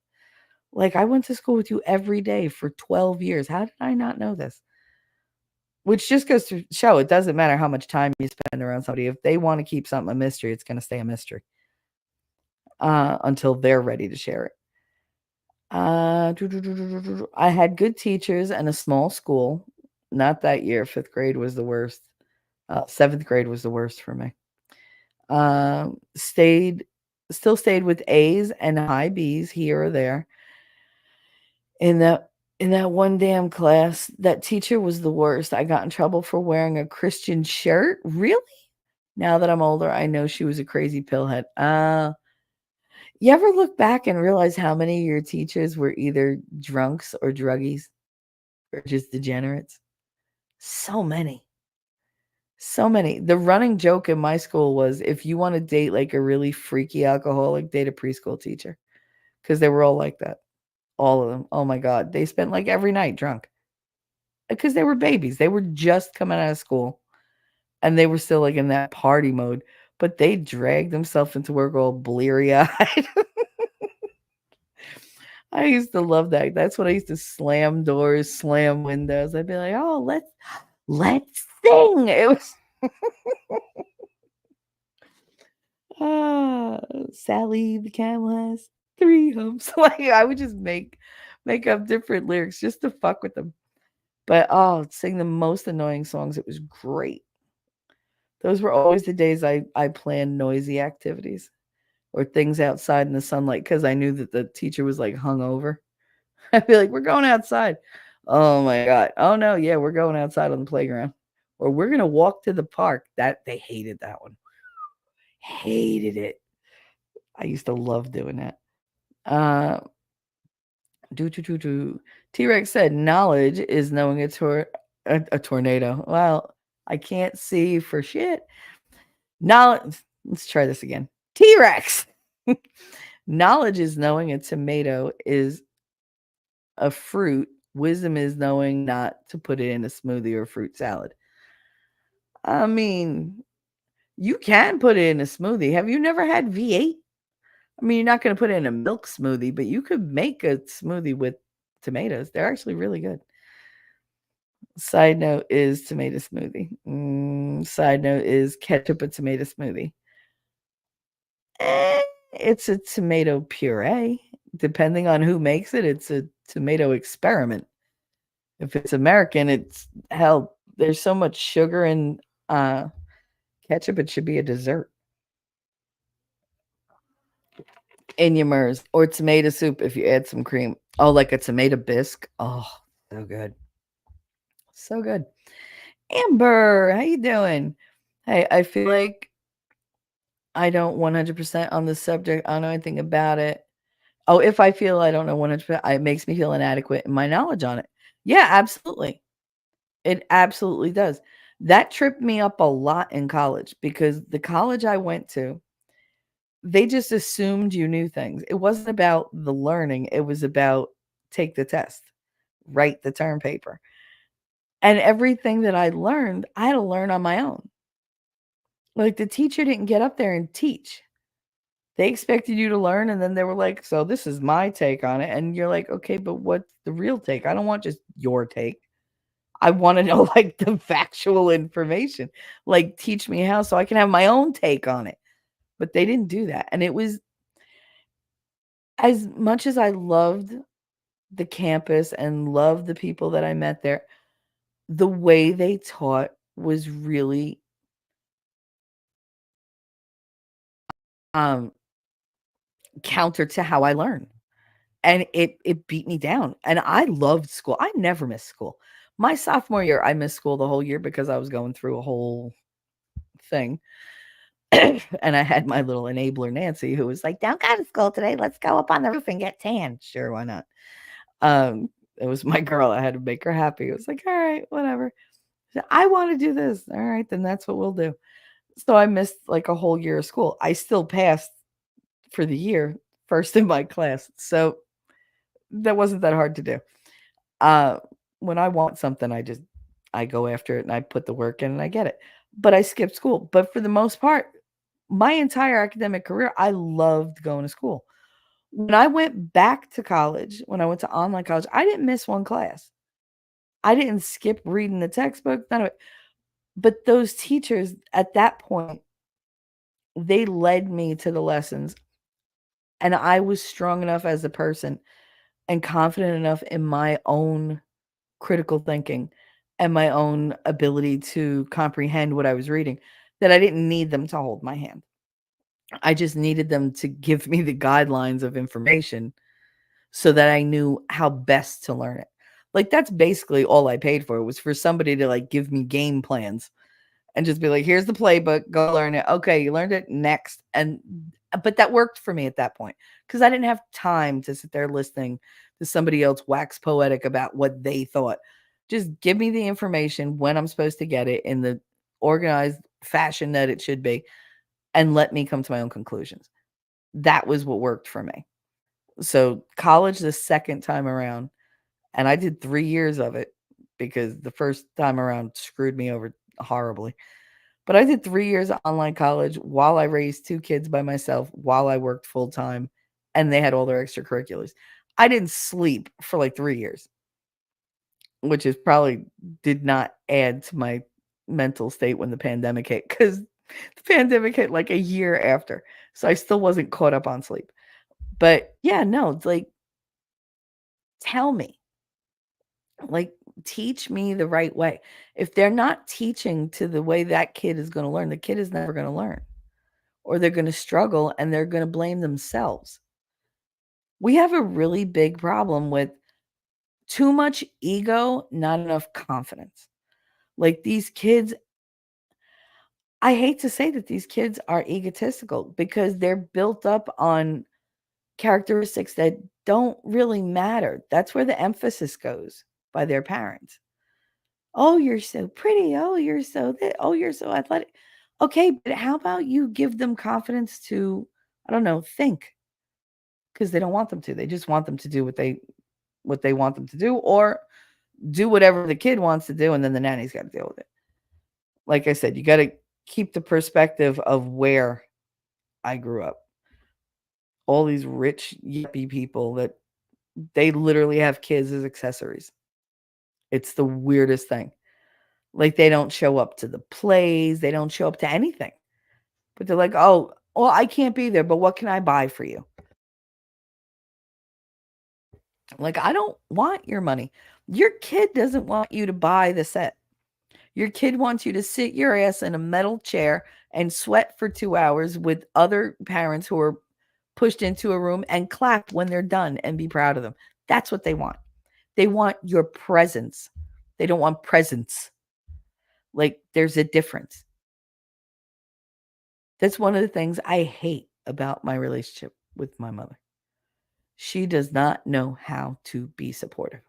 Like I went to school with you every day for 12 years. How did I not know this? Which just goes to show it doesn't matter how much time you spend around somebody. If they want to keep something a mystery, it's going to stay a mystery until they're ready to share it. I had good teachers and a small school. Not that year. 5th grade was the worst. 7th grade was the worst for me. Still stayed with A's and high B's here or there. In that one damn class, that teacher was the worst. I got in trouble for wearing a Christian shirt. Really? Now that I'm older, I know she was a crazy pillhead. You ever look back and realize how many of your teachers were either drunks or druggies or just degenerates? So many. So many. The running joke in my school was if you want to date like a really freaky alcoholic, date a preschool teacher. Because they were all like that. All of them. Oh my God. They spent like every night drunk. Because they were babies. They were just coming out of school. And they were still like in that party mode. But they dragged themselves into work all bleary-eyed. I used to love that. That's what I used to slam doors, slam windows. I'd be like, "Oh, let's sing." It was Sally the camel has 3 humps. Like I would just make up different lyrics just to fuck with them. But sing the most annoying songs. It was great. Those were always the days I planned noisy activities or things outside in the sunlight because I knew that the teacher was like hungover. I'd be like, "We're going outside." Oh my God. Oh no, yeah, we're going outside on the playground. Or we're gonna walk to the park. That they hated that one. Hated it. I used to love doing that. Uh T-Rex said knowledge is knowing a tornado. Well, I can't see for shit. Knowledge, let's try this again. T-Rex. Knowledge is knowing a tomato is a fruit. Wisdom is knowing not to put it in a smoothie or fruit salad. I mean, you can put it in a smoothie. Have you never had V8? I mean, you're not going to put it in a milk smoothie, but you could make a smoothie with tomatoes. They're actually really good. Side note is tomato smoothie. Side note is ketchup and tomato smoothie. It's a tomato puree. Depending on who makes it, it's a tomato experiment. If it's American, it's hell. There's so much sugar in ketchup, it should be a dessert. In your MERS or tomato soup if you add some cream. Oh, like a tomato bisque. Oh, so good. So good. Amber, how you doing? Hey, I feel like I don't 100% on the subject. I don't know anything about it. Oh, if I feel I don't know 100%, it makes me feel inadequate in my knowledge on it. Yeah, absolutely. It absolutely does. That tripped me up a lot in college because the college I went to, they just assumed you knew things. It wasn't about the learning. It was about take the test, write the term paper. And everything that I learned, I had to learn on my own. Like the teacher didn't get up there and teach. They expected you to learn, and then they were like, "So this is my take on it." And you're like, "Okay, but what's the real take? I don't want just your take. I want to know like the factual information. Like teach me how so I can have my own take on it." But they didn't do that. And it was as much as I loved the campus and loved the people that I met there, the way they taught was really counter to how I learned. And it beat me down. And I loved school. I never missed school. My sophomore year, I missed school the whole year because I was going through a whole thing. And I had my little enabler, Nancy, who was like, "Don't go to school today. Let's go up on the roof and get tan." Sure, why not? It was my girl. I had to make her happy. It was like, all right, whatever. I want to do this. All right, then that's what we'll do. So I missed like a whole year of school. I still passed for the year, first in my class. So that wasn't that hard to do. Uh, when I want something, I go after it and I put the work in and I get it. But I skipped school. But for the most part, my entire academic career, I loved going to school. When I went back to college, when I went to online college, I didn't miss one class. I didn't skip reading the textbook, none of it. But those teachers at that point, they led me to the lessons. And I was strong enough as a person and confident enough in my own critical thinking and my own ability to comprehend what I was reading that I didn't need them to hold my hand. I just needed them to give me the guidelines of information so that I knew how best to learn it. Like, that's basically all I paid for, was for somebody to, like, give me game plans and just be like, "Here's the playbook, go learn it. Okay, you learned it, next." But that worked for me at that point because I didn't have time to sit there listening to somebody else wax poetic about what they thought. Just give me the information when I'm supposed to get it in the organized fashion that it should be, and let me come to my own conclusions. That was what worked for me. So college the second time around, and I did 3 years of it because the first time around screwed me over horribly. But I did 3 years of online college while I raised 2 kids by myself, while I worked full time, and they had all their extracurriculars. I didn't sleep for like 3 years, which is probably did not add to my mental state when the pandemic hit, because the pandemic hit like a year after. So I still wasn't caught up on sleep. But yeah, no, it's like, tell me, like, teach me the right way. If they're not teaching to the way that kid is going to learn, the kid is never going to learn, or they're going to struggle and they're going to blame themselves. We have a really big problem with too much ego, not enough confidence. Like, these kids, I hate to say that these kids are egotistical because they're built up on characteristics that don't really matter. That's where the emphasis goes by their parents. "Oh, you're so pretty. Oh, you're so oh, you're so athletic." Okay, but how about you give them confidence to, I don't know, think, because they don't want them to. They just want them to do what they want them to do, or do whatever the kid wants to do, and then the nanny's got to deal with it. Like I said, you got to keep the perspective of where I grew up. All these rich yuppie people that they literally have kids as accessories. It's the weirdest thing. Like, they don't show up to the plays, they don't show up to anything. But they're like, "Oh, well, I can't be there, but what can I buy for you?" Like, I don't want your money. Your kid doesn't want you to buy the set. Your kid wants you to sit your ass in a metal chair and sweat for 2 hours with other parents who are pushed into a room and clap when they're done and be proud of them. That's what they want. They want your presence. They don't want presents. Like, there's a difference. That's one of the things I hate about my relationship with my mother. She does not know how to be supportive.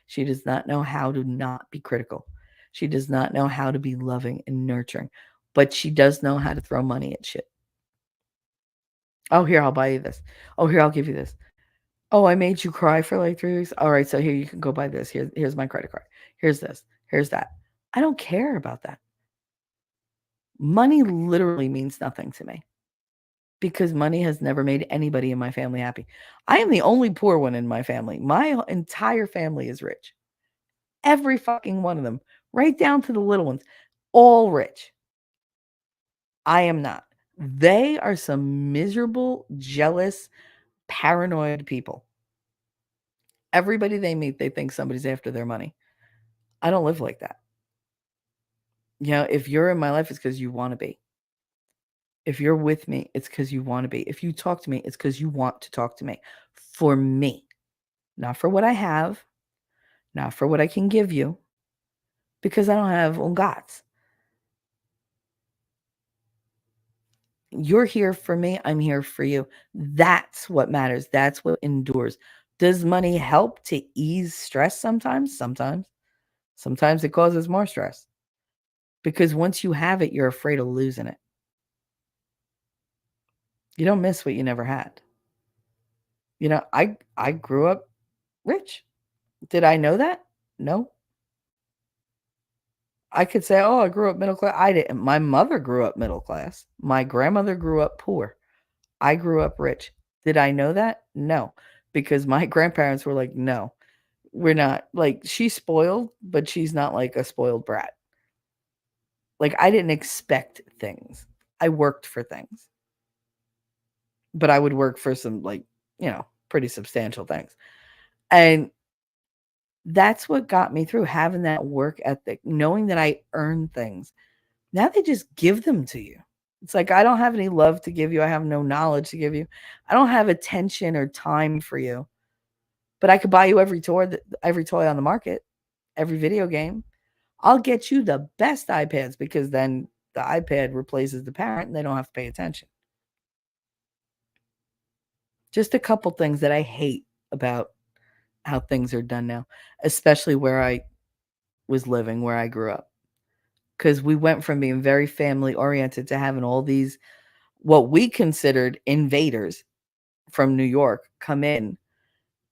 She does not know how to not be critical. She does not know how to be loving and nurturing, but she does know how to throw money at shit. "Oh, here, I'll buy you this. Oh, here, I'll give you this. Oh, I made you cry for like 3 weeks. All right, so here, you can go buy this. Here's my credit card. Here's this. Here's that." I don't care about that. Money literally means nothing to me because money has never made anybody in my family happy. I am the only poor one in my family. My entire family is rich. Every fucking one of them, right down to the little ones, all rich. I am not. They are some miserable, jealous, paranoid people. Everybody they meet, they think somebody's after their money. I don't live like that. You know, if you're in my life, it's because you want to be. If you're with me, it's because you want to be. If you talk to me, it's because you want to talk to me. For me, not for what I have, not for what I can give you, because I don't have ungats. You're here for me. I'm here for you. That's what matters. That's what endures. Does money help to ease stress sometimes? Sometimes. Sometimes it causes more stress because once you have it, you're afraid of losing it. You don't miss what you never had. I grew up rich. Did I know that? No. I could say, "Oh, I grew up middle class." I didn't. My mother grew up middle class. My grandmother grew up poor. I grew up rich. Did I know that? No, because my grandparents were like, "No, we're not." Like, she's spoiled, but she's not like a spoiled brat. Like, I didn't expect things. I worked for things. But I would work for some, like, pretty substantial things. And that's what got me through, having that work ethic, knowing that I earn things. Now they just give them to you. It's like, I don't have any love to give you. I have no knowledge to give you. I don't have attention or time for you. But I could buy you every toy on the market, every video game. I'll get you the best iPads because then the iPad replaces the parent and they don't have to pay attention. Just a couple things that I hate about how things are done now, especially where I was living, where I grew up. Because we went from being very family oriented to having all these, what we considered invaders from New York, come in,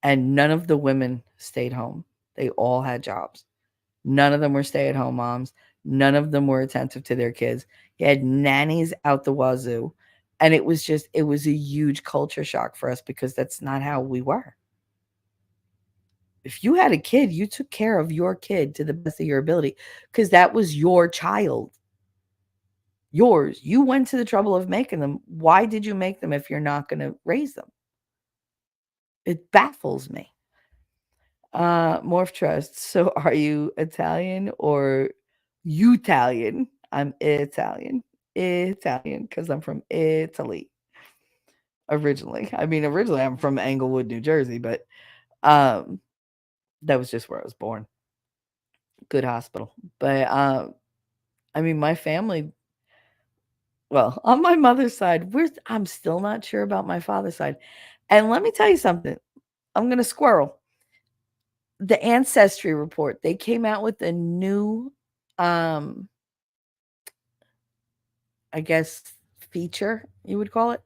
and none of the women stayed home. They all had jobs. None of them were stay at home moms. None of them were attentive to their kids. You had nannies out the wazoo. And it was a huge culture shock for us because that's not how we were. If you had a kid, you took care of your kid to the best of your ability because that was your child. Yours. You went to the trouble of making them. Why did you make them if you're not going to raise them? It baffles me. Morph Trust. So are you Italian or Utalian? I'm Italian. Italian because I'm from Italy originally. I mean, originally I'm from Englewood, New Jersey, but that was just where I was born. Good hospital. But I mean, my family, well, on my mother's side, I'm still not sure about my father's side. And let me tell you something. I'm going to squirrel. The Ancestry Report, they came out with a new I guess feature, you would call it,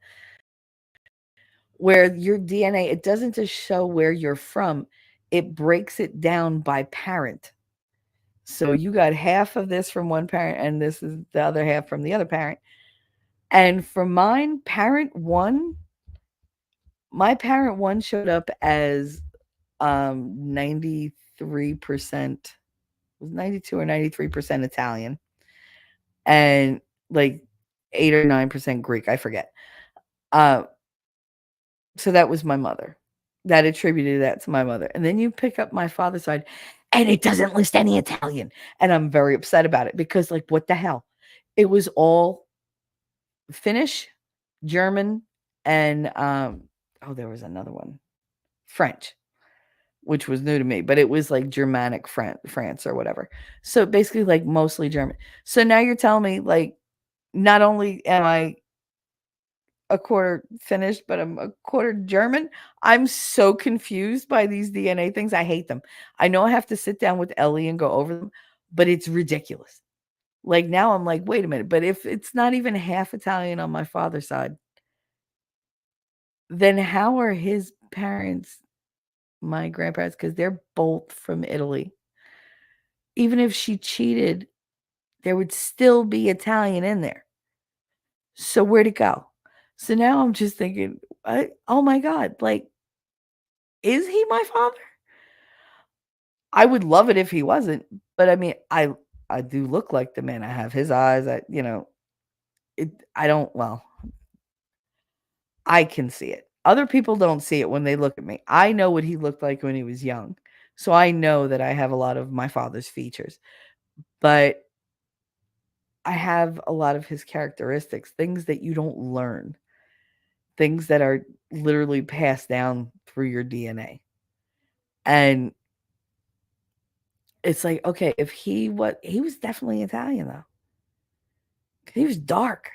where your DNA, it doesn't just show where you're from, it breaks it down by parent. So you got half of this from one parent and this is the other half from the other parent. And for mine, my parent one showed up as 93%, was 92 or 93% Italian and like 8 or 9% Greek, I forget. So that was my mother. That attributed that to my mother. And then you pick up my father's side and it doesn't list any Italian. And I'm very upset about it because, like, what the hell? It was all Finnish, German, and there was another one, French, which was new to me, but it was like Germanic France or whatever. So basically, like, mostly German. So now you're telling me, like, not only am I a quarter Finnish, but I'm a quarter German. I'm so confused by these DNA things. I hate them. I know I have to sit down with Ellie and go over them, but it's ridiculous. Like, now I'm like, wait a minute, but if it's not even half Italian on my father's side, then how are his parents my grandparents? Because they're both from Italy. Even if she cheated, there would still be Italian in there. So where'd it go? So now I'm just thinking, oh my God, like, is he my father? I would love it if he wasn't, but I mean, I do look like the man. I have his eyes. I don't, well, I can see it. Other people don't see it when they look at me. I know what he looked like when he was young. So I know that I have a lot of my father's features, but I have a lot of his characteristics, things that you don't learn, things that are literally passed down through your DNA. And It's like, okay, if he was definitely Italian though. He was dark.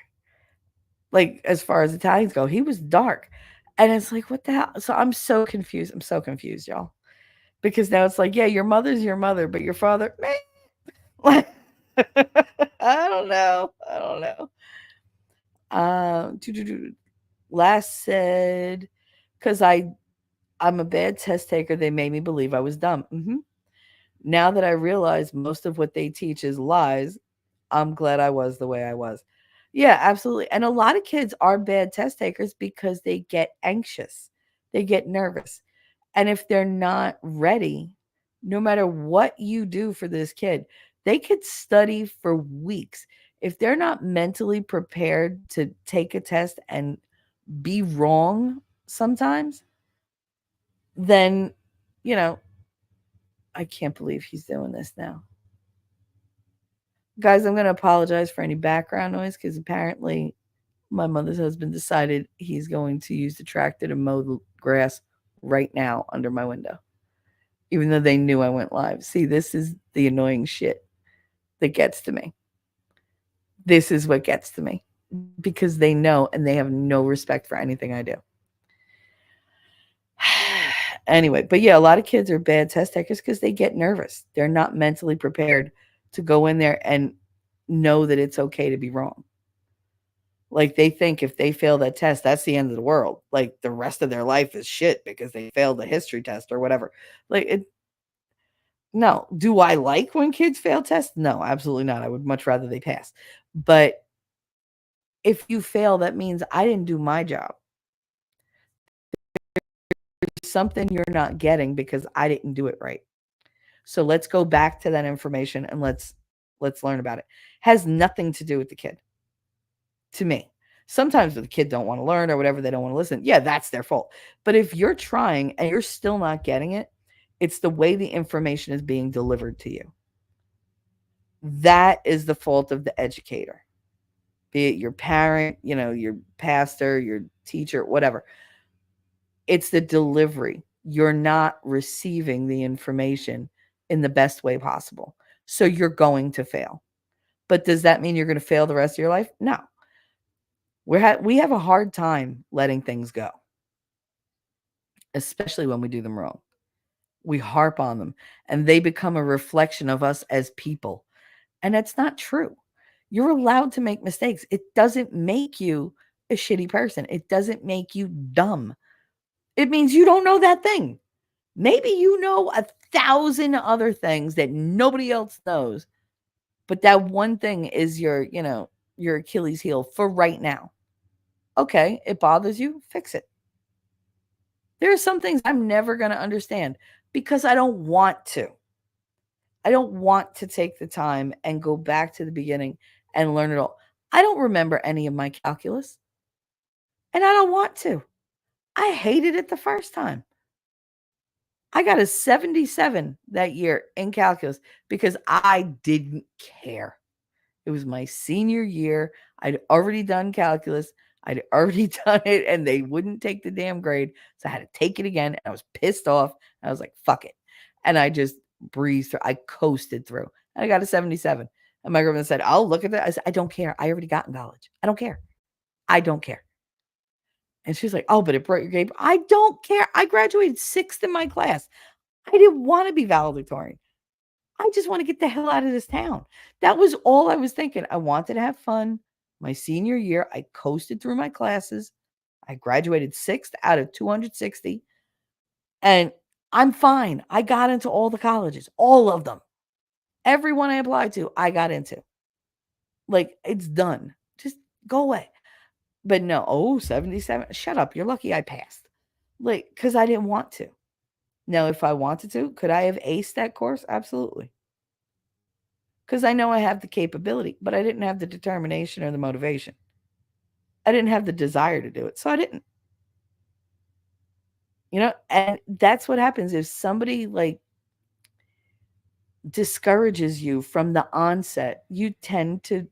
Like, as far as Italians go, he was dark. And it's like, what the hell? So I'm so confused. I'm so confused, y'all. Because now it's like, yeah, your mother's your mother, but your father, man, like, I don't know. I don't know. Last said, because I'm a bad test taker, they made me believe I was dumb. Now that I realize most of what they teach is lies, I'm glad I was the way I was. Yeah, absolutely. And a lot of kids are bad test takers because they get anxious, they get nervous. And if they're not ready, no matter what you do for this kid, they could study for weeks. If they're not mentally prepared to take a test and be wrong sometimes, then, you know, I can't believe he's doing this now. Guys, I'm going to apologize for any background noise because apparently my mother's husband decided he's going to use the tractor to mow the grass right now under my window, even though they knew I went live. See, this is the annoying shit that gets to me. This is what gets to me because they know and they have no respect for anything I do. Anyway, but yeah, a lot of kids are bad test takers because they get nervous. They're not mentally prepared to go in there and know that it's okay to be wrong. Like they think if they fail that test, that's the end of the world. Like the rest of their life is shit because they failed the history test or whatever. Like it. No. Do I like when kids fail tests? No, absolutely not. I would much rather they pass. But if you fail, that means I didn't do my job. There's something you're not getting because I didn't do it right. So let's go back to that information and let's learn about it. Has nothing to do with the kid. To me. Sometimes the kid don't want to learn or whatever, they don't want to listen. Yeah, that's their fault. But if you're trying and you're still not getting it, it's the way the information is being delivered to you. That is the fault of the educator. Be it your parent, your pastor, your teacher, whatever. It's the delivery. You're not receiving the information in the best way possible. So you're going to fail. But does that mean you're going to fail the rest of your life? No. We have a hard time letting things go, especially when we do them wrong. We harp on them and they become a reflection of us as people. And that's not true. You're allowed to make mistakes. It doesn't make you a shitty person. It doesn't make you dumb. It means you don't know that thing. Maybe you know 1,000 other things that nobody else knows, but that one thing is your Achilles heel for right now. Okay, it bothers you, fix it. There are some things I'm never going to understand because I don't want to. I don't want to take the time and go back to the beginning and learn it all. I don't remember any of my calculus, and I don't want to. I hated it the first time. I got a 77 that year in calculus because I didn't care. It was my senior year. I'd already done calculus. I'd already done it, and they wouldn't take the damn grade. So I had to take it again. And I was pissed off. I was like, fuck it. And I just breezed through. I coasted through. And I got a 77. And my girlfriend said, I'll look at that. I said, I don't care. I already got in college. I don't care. I don't care. And she's like, oh, but it brought your grade. I don't care. I graduated 6th in my class. I didn't want to be valedictorian. I just want to get the hell out of this town. That was all I was thinking. I wanted to have fun. My senior year, I coasted through my classes. I graduated 6th out of 260. And I'm fine. I got into all the colleges, all of them. Everyone I applied to, I got into. Like, it's done. Just go away. But no, 77. Shut up. You're lucky I passed. Like, because I didn't want to. Now, if I wanted to, could I have aced that course? Absolutely. Because I know I have the capability, but I didn't have the determination or the motivation. I didn't have the desire to do it, so I didn't. And that's what happens if somebody like discourages you from the onset. You tend to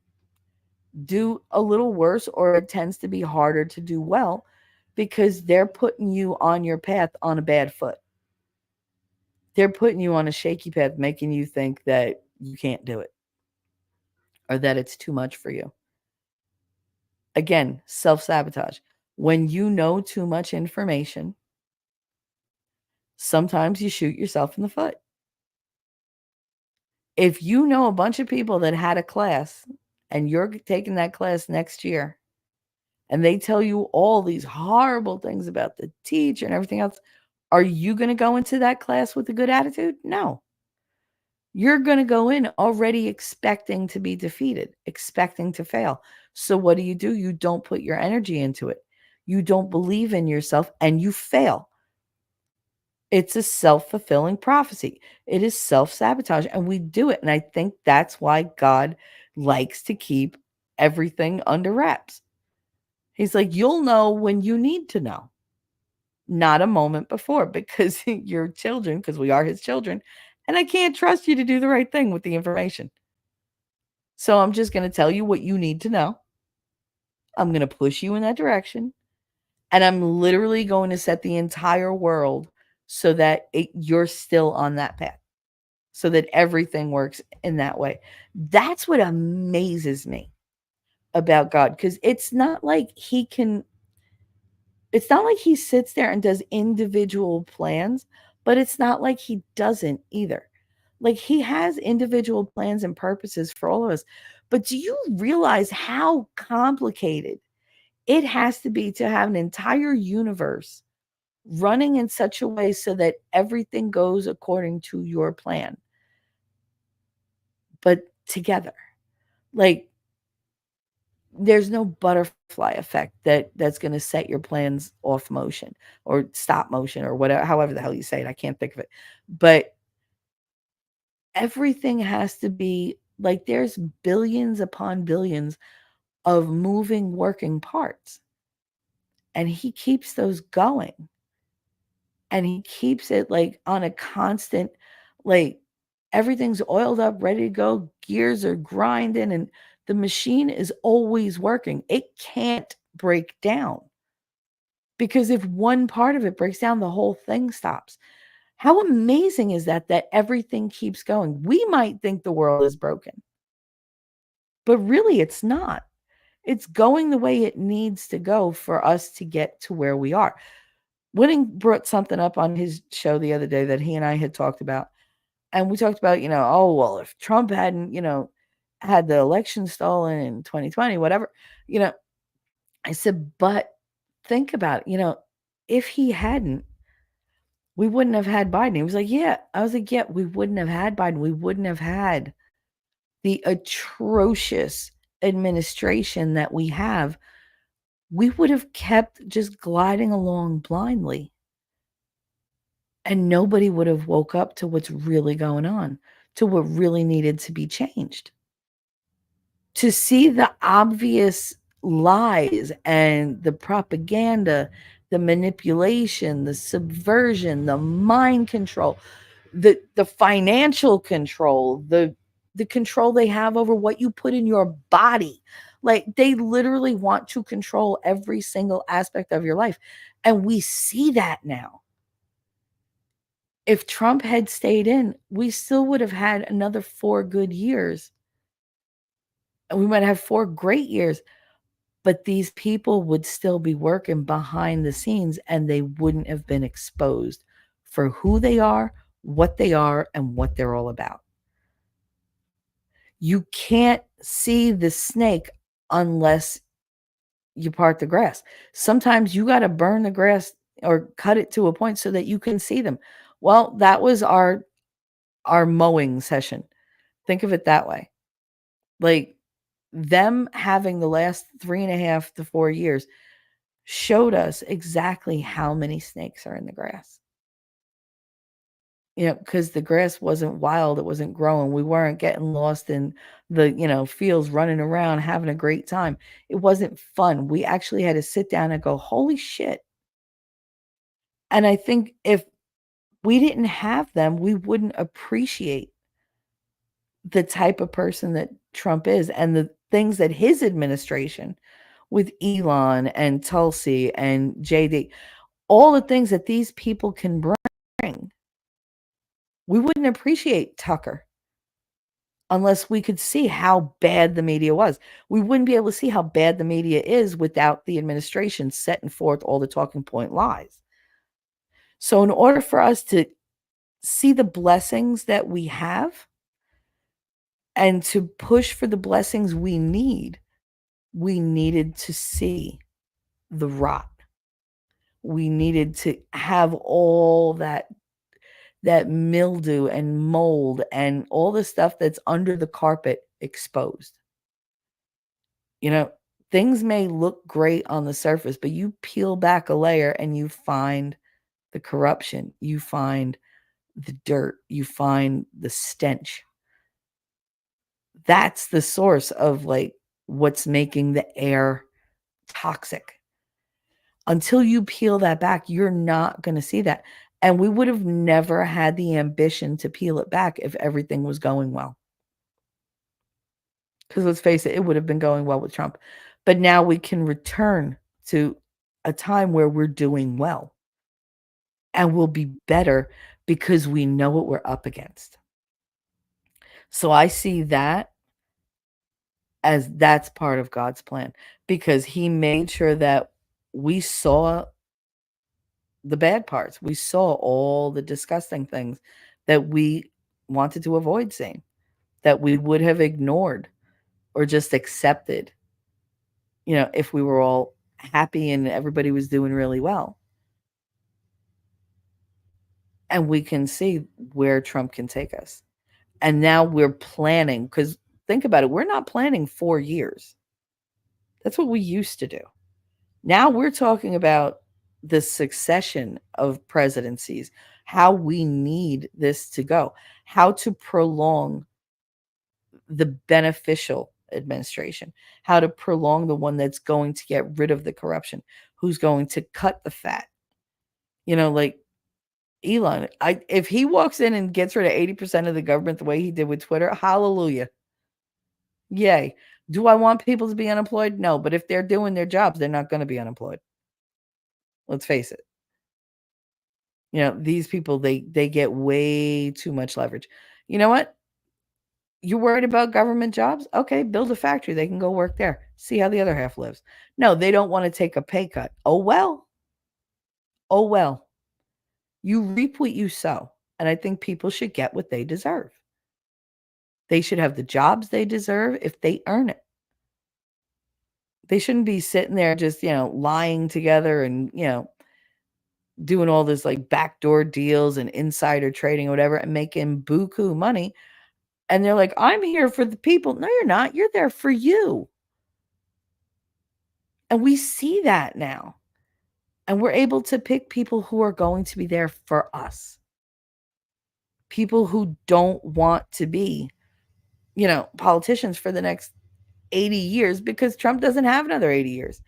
do a little worse, or it tends to be harder to do well because they're putting you on your path on a bad foot. They're putting you on a shaky path, making you think that you can't do it or that it's too much for you. Again, self-sabotage. When you know too much information, sometimes you shoot yourself in the foot. If you know a bunch of people that had a class and you're taking that class next year and they tell you all these horrible things about the teacher and everything else, are you going to go into that class with a good attitude? No. You're going to go in already expecting to be defeated, expecting to fail. So what do? You don't put your energy into it. You don't believe in yourself and you fail. It's a self-fulfilling prophecy. It is self-sabotage and we do it. And I think that's why God likes to keep everything under wraps. He's like, you'll know when you need to know, not a moment before, because you're children, because we are his children, and I can't trust you to do the right thing with the information. So I'm just going to tell you what you need to know. I'm going to push you in that direction. And I'm literally going to set the entire world so that you're still on that path, so that everything works in that way. That's what amazes me about God, because it's not like he sits there and does individual plans, but it's not like he doesn't either. Like he has individual plans and purposes for all of us. But do you realize how complicated it has to be to have an entire universe running in such a way so that everything goes according to your plan, but together? Like there's no butterfly effect that's going to set your plans off motion or stop motion or whatever, however the hell you say it. I can't think of it. But everything has to be like there's billions upon billions of moving, working parts. And he keeps those going. And he keeps it like on a constant, like everything's oiled up, ready to go. Gears are grinding and the machine is always working. It can't break down because if one part of it breaks down, the whole thing stops. How amazing is that everything keeps going? We might think the world is broken, but really it's not. It's going the way it needs to go for us to get to where we are. Winning brought something up on his show the other day that he and I had talked about. And we talked about, oh, well, if Trump hadn't, had the election stolen in 2020, whatever, I said, but think about it, if he hadn't, we wouldn't have had Biden. He was like, yeah. I was like, yeah, we wouldn't have had Biden. We wouldn't have had the atrocious administration that we have. We would have kept just gliding along blindly. And nobody would have woke up to what's really going on, to what really needed to be changed. To see the obvious lies and the propaganda, the manipulation, the subversion, the mind control, the financial control, the control they have over what you put in your body. Like they literally want to control every single aspect of your life. And we see that now. If Trump had stayed in, we still would have had another 4 good years. And we might have 4 great years, but these people would still be working behind the scenes and they wouldn't have been exposed for who they are, and what they're all about. You can't see the snake unless you part the grass. Sometimes you got to burn the grass or cut it to a point so that you can see them. Well, that was our mowing session. Think of it that way. Like them having the last 3.5 to 4 years showed us exactly how many snakes are in the grass. Because the grass wasn't wild, it wasn't growing. We weren't getting lost in the, fields, running around, having a great time. It wasn't fun. We actually had to sit down and go, holy shit. And I think if we didn't have them, we wouldn't appreciate the type of person that Trump is and the things that his administration with Elon and Tulsi and JD, all the things that these people can bring. We wouldn't appreciate Tucker unless we could see how bad the media was. We wouldn't be able to see how bad the media is without the administration setting forth all the talking point lies. So, in order for us to see the blessings that we have and to push for the blessings we needed to see the rot. We needed to have all that mildew and mold and all the stuff that's under the carpet exposed. You know, things may look great on the surface, but you peel back a layer and you find the corruption, you find the dirt, you find the stench. That's the source of like what's making the air toxic. Until you peel that back, you're not going to see that. And we would have never had the ambition to peel it back if everything was going well. Because let's face it would have been going well with Trump. But now we can return to a time where we're doing well. And we'll be better because we know what we're up against. So I see that as that's part of God's plan, because he made sure that we saw the bad parts. We saw all the disgusting things that we wanted to avoid seeing, that we would have ignored or just accepted, if we were all happy and everybody was doing really well. And we can see where Trump can take us. And now we're planning, because think about it, we're not planning 4 years. That's what we used to do. Now we're talking about the succession of presidencies, how we need this to go, how to prolong the beneficial administration, how to prolong the one that's going to get rid of the corruption, who's going to cut the fat. Like Elon, if he walks in and gets rid of 80% of the government the way he did with Twitter, hallelujah. Yay. Do I want people to be unemployed? No, but if they're doing their jobs, they're not going to be unemployed. Let's face it. These people, they get way too much leverage. You know what? You're worried about government jobs? Okay, build a factory. They can go work there. See how the other half lives. No, they don't want to take a pay cut. Oh, well. Oh, well. You reap what you sow. And I think people should get what they deserve. They should have the jobs they deserve if they earn it. They shouldn't be sitting there just, lying together and, doing all this like backdoor deals and insider trading or whatever and making buku money. And they're like, I'm here for the people. No, you're not. You're there for you. And we see that now. And we're able to pick people who are going to be there for us. People who don't want to be, politicians for the next 80 years because Trump doesn't have another 80 years.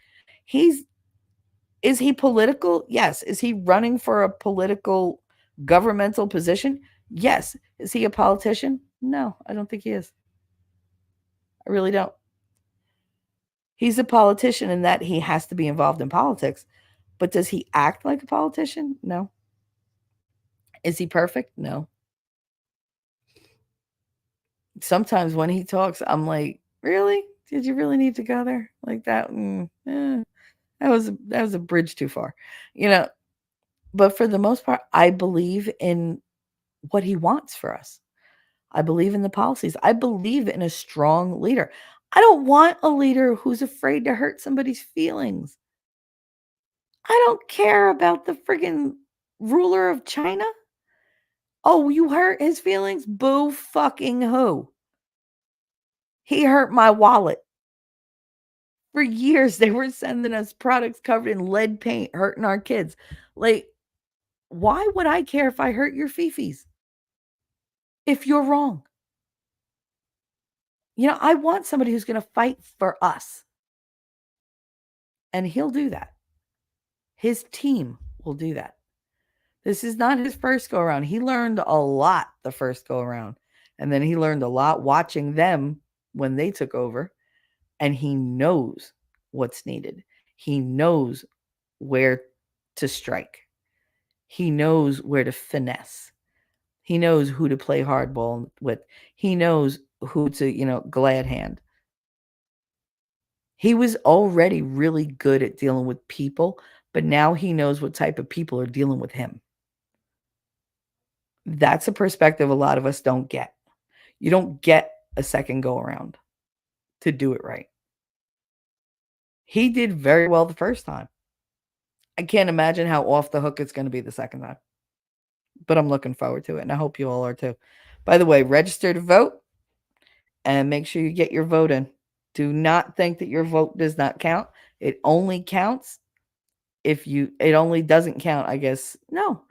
Is he political? Yes. Is he running for a political governmental position? Yes. Is he a politician? No, I don't think he is. I really don't. He's a politician in that he has to be involved in politics, but does he act like a politician? No. Is he perfect? No. Sometimes when he talks, I'm like, really? Did you really need to go there like that? That was a bridge too far, but for the most part, I believe in what he wants for us. I believe in the policies. I believe in a strong leader. I don't want a leader who's afraid to hurt somebody's feelings. I don't care about the friggin' ruler of China. Oh, you hurt his feelings? Boo fucking who? He hurt my wallet. For years, they were sending us products covered in lead paint, hurting our kids. Like, why would I care if I hurt your fifis? If you're wrong. I want somebody who's going to fight for us. And he'll do that. His team will do that. This is not his first go around. He learned a lot the first go around. And then he learned a lot watching them when they took over. And he knows what's needed. He knows where to strike. He knows where to finesse. He knows who to play hardball with. He knows who to, glad hand. He was already really good at dealing with people, but now he knows what type of people are dealing with him. That's a perspective a lot of us don't get. You don't get a second go around to do it right. He did very well the first time. I can't imagine how off the hook it's going to be the second time. But I'm looking forward to it, and I hope you all are too. By the way, register to vote and make sure you get your vote in. Do not think that your vote does not count. It only counts it only doesn't count, I guess. No,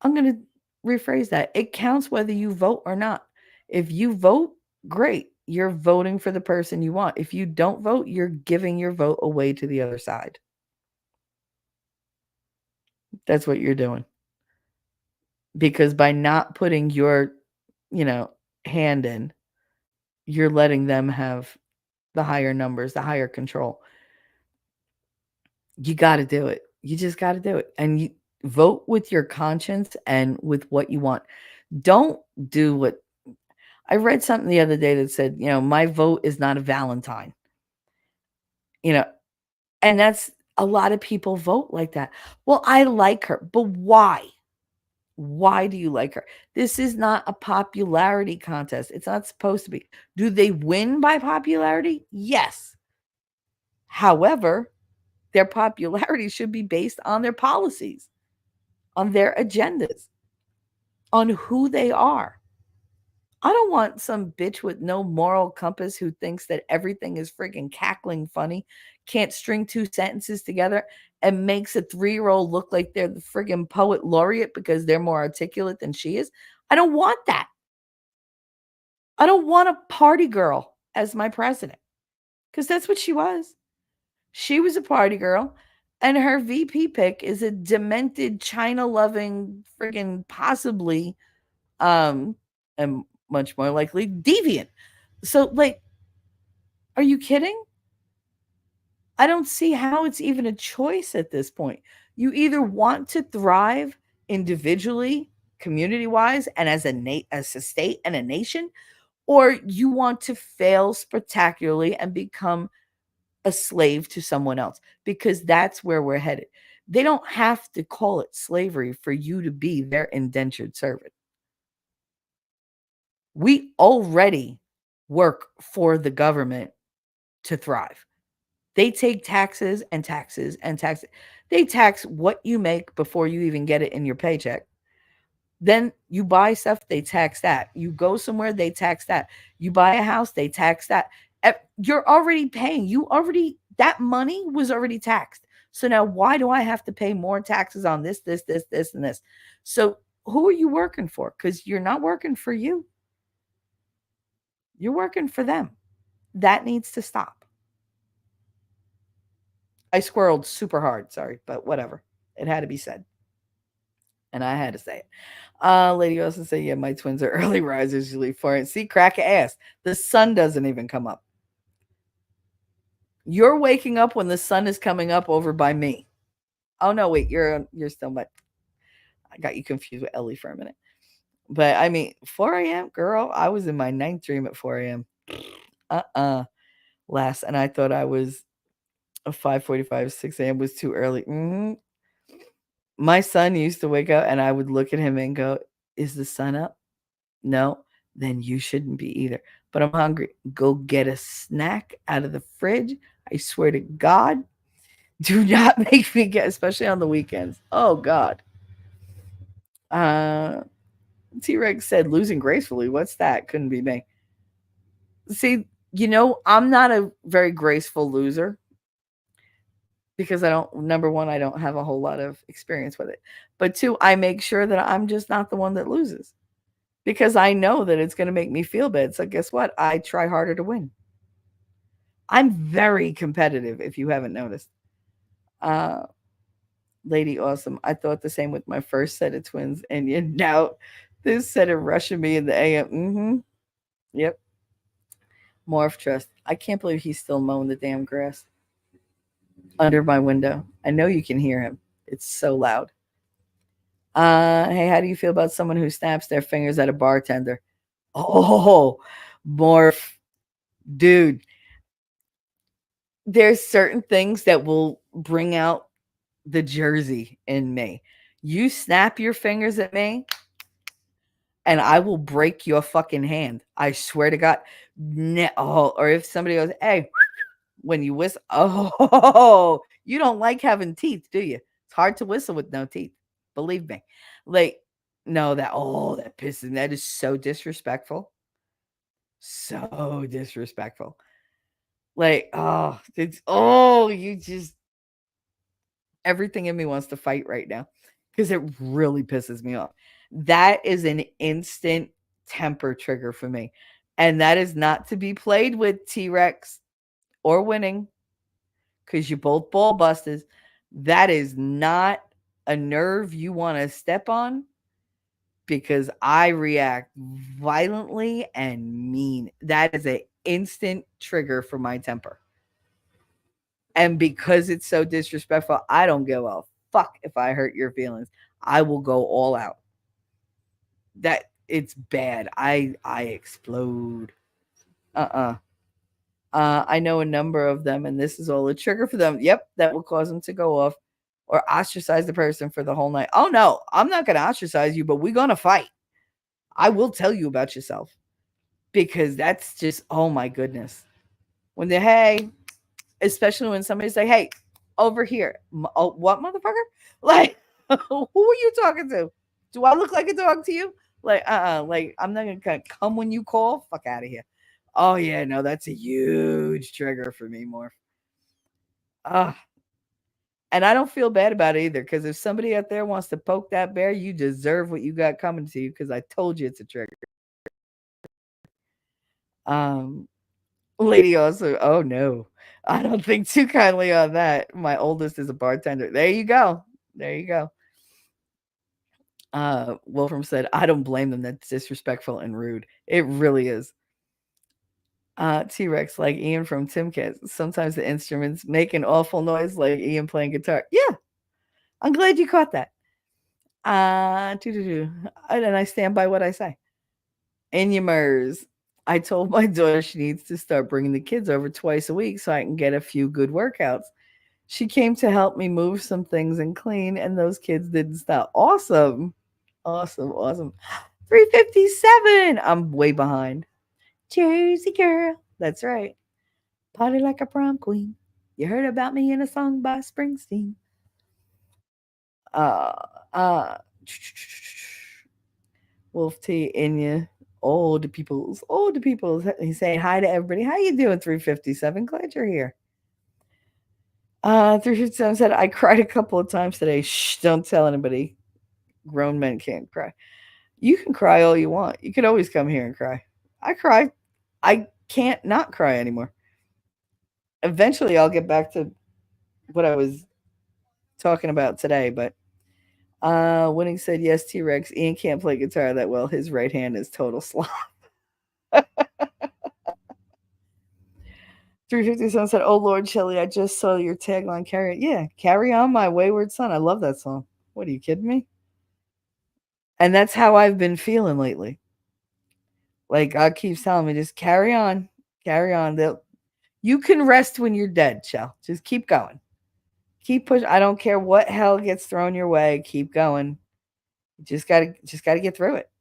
I'm going to rephrase that. It counts whether you vote or not. If you vote, great. You're voting for the person you want. If you don't vote, you're giving your vote away to the other side. That's what you're doing. Because by not putting your, hand in, you're letting them have the higher numbers, the higher control. You got to do it. You just got to do it. And you vote with your conscience and with what you want. Don't do what I read something the other day that said, my vote is not a Valentine. And that's a lot of people vote like that. Well, I like her, but why? Why do you like her? This is not a popularity contest. It's not supposed to be. Do they win by popularity? Yes. However, their popularity should be based on their policies, on their agendas, on who they are. I don't want some bitch with no moral compass who thinks that everything is friggin' cackling funny, can't string two sentences together, and makes a 3-year-old look like they're the friggin' poet laureate because they're more articulate than she is. I don't want that. I don't want a party girl as my president because that's what she was. She was a party girl, and her VP pick is a demented, China-loving, friggin' possibly, and much more likely, deviant. So, are you kidding? I don't see how it's even a choice at this point. You either want to thrive individually, community-wise, and as a state and a nation, or you want to fail spectacularly and become a slave to someone else, because that's where we're headed. They don't have to call it slavery for you to be their indentured servant. We already work for the government to thrive. They take taxes and taxes and taxes. They tax what you make before you even get it in your paycheck. Then you buy stuff, they tax that. You go somewhere, they tax that. You buy a house, they tax that. You're already paying. That money was already taxed. So now why do I have to pay more taxes on this, and this? So who are you working for? Because you're not working for you. You're working for them. That needs to stop. I squirreled super hard, sorry, but whatever. It had to be said. And I had to say it. Lady also said, yeah, my twins are early risers, usually 4 and see, crack ass. The sun doesn't even come up. You're waking up when the sun is coming up over by me. Oh no, wait, you're still my. I got you confused with Ellie for a minute. But I mean, 4 a.m., girl, I was in my ninth dream at 4 a.m. Last, and I thought I was a 5:45, 6 a.m. was too early. Mm-hmm. My son used to wake up and I would look at him and go, is the sun up? No, then you shouldn't be either. But I'm hungry. Go get a snack out of the fridge. I swear to God, do not make me get, especially on the weekends. Oh, God. T-Rex said, losing gracefully. What's that? Couldn't be me. See, I'm not a very graceful loser because number one, I don't have a whole lot of experience with it. But two, I make sure that I'm just not the one that loses because I know that it's going to make me feel bad. So guess what? I try harder to win. I'm very competitive, if you haven't noticed. Lady Awesome. I thought the same with my first set of twins. And now this set of rushing me in the AM. Mm-hmm. Yep. Morph Trust. I can't believe he's still mowing the damn grass under my window. I know you can hear him. It's so loud. Hey, how do you feel about someone who snaps their fingers at a bartender? Oh, Morph, dude. There's certain things that will bring out the Jersey in me. You snap your fingers at me, and I will break your fucking hand. I swear to God. Or if somebody goes, hey, when you whistle, oh, you don't like having teeth, do you? It's hard to whistle with no teeth. Believe me. Like, no, that pisses me. That is so disrespectful. So disrespectful. Like, you just, everything in me wants to fight right now because it really pisses me off. That is an instant temper trigger for me. And that is not to be played with, T-Rex, or Winning, because you both ball busters. That is not a nerve you want to step on, because I react violently and mean. That is an instant trigger for my temper. And because it's so disrespectful, I don't give a fuck if I hurt your feelings. I will go all out. That it's bad. I explode. I know a number of them, and this is all a trigger for them. Yep, that will cause them to go off or ostracize the person for the whole night. Oh no, I'm not going to ostracize you, but we're going to fight. I will tell you about yourself, because that's just, oh my goodness. When they, hey, especially when somebody's like, hey, over here. Oh, what, motherfucker? Like, who are you talking to? Do I look like a dog to you? Like, like, I'm not gonna come when you call. Fuck out of here. Oh yeah, no, that's a huge trigger for me, Morph. And I don't feel bad about it either, because if somebody out there wants to poke that bear, you deserve what you got coming to you, because I told you it's a trigger. Lady also, oh no, I don't think too kindly on that. My oldest is a bartender. There you go. There you go. Wolfram said, I don't blame them. That's disrespectful and rude. It really is. T-Rex, like Ian from Timcast. Sometimes the instruments make an awful noise like Ian playing guitar. Yeah. I'm glad you caught that. And I stand by what I say. Inyamers. I told my daughter she needs to start bringing the kids over twice a week so I can get a few good workouts. She came to help me move some things and clean, and those kids didn't stop. Awesome. Awesome. Awesome. 357. I'm way behind. Jersey girl. That's right. Party like a prom queen. You heard about me in a song by Springsteen. Uh, uh, Wolf T, Inya, old peoples. He's saying hi to everybody. How you doing, 357? Glad you're here. 357 said, I cried a couple of times today. Shh, don't tell anybody. Grown men can't cry. You can cry all you want. You can always come here and cry. I cry. I can't not cry anymore. Eventually, I'll get back to what I was talking about today, but Winning said, yes, T-Rex. Ian can't play guitar that well. His right hand is total slop. 357 said, oh, Lord, Shelly, I just saw your tagline. Carry on, my wayward son. I love that song. What, are you kidding me? And that's how I've been feeling lately. Like, God keeps telling me, just carry on. Carry on. You can rest when you're dead, Shell. Just keep going. Keep pushing. I don't care what hell gets thrown your way. Keep going. You just gotta get through it.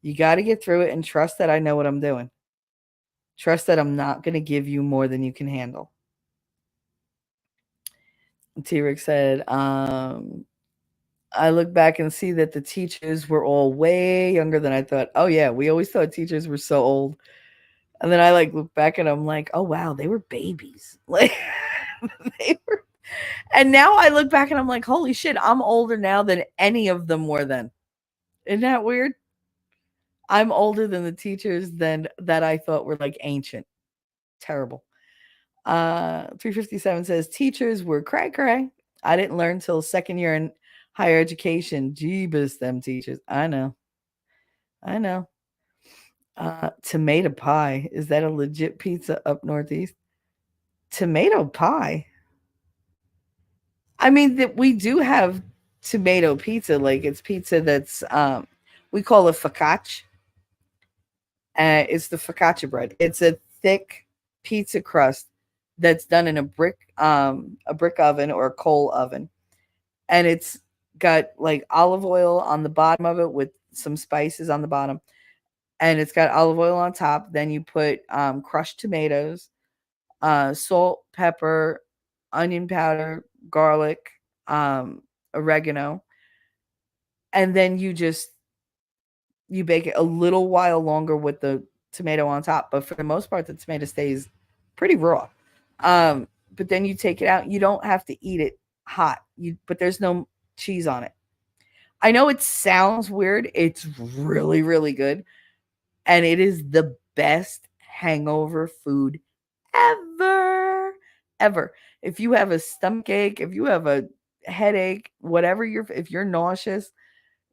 You gotta get through it and trust that I know what I'm doing. Trust that I'm not gonna give you more than you can handle. T-Rex said, I look back and see that the teachers were all way younger than I thought. Oh yeah, we always thought teachers were so old. And then I look back and I'm like, oh wow, they were babies. Like they were. And now I look back and I'm like, holy shit, I'm older now than any of them were then. Isn't that weird? I'm older than the teachers that I thought were like ancient. Terrible. 357 says teachers were cray. I didn't learn till second year in higher education. Jeebus, them teachers. I know. Tomato pie. Is that a legit pizza up northeast? Tomato pie. I mean, that we do have tomato pizza. Like it's pizza that's we call it focaccia. It's the focaccia bread. It's a thick pizza crust that's done in a brick oven or a coal oven, and it's got like olive oil on the bottom of it with some spices on the bottom, and it's got olive oil on top. Then you put crushed tomatoes, salt, pepper, onion powder, garlic, oregano, and then you bake it a little while longer with the tomato on top. But for the most part, the tomato stays pretty raw. But then you take it out. You don't have to eat it hot. But there's no cheese on it. I know it sounds weird. It's really, really good. And it is the best hangover food ever. Ever. If you have a stomach ache, if you have a headache, whatever if you're nauseous,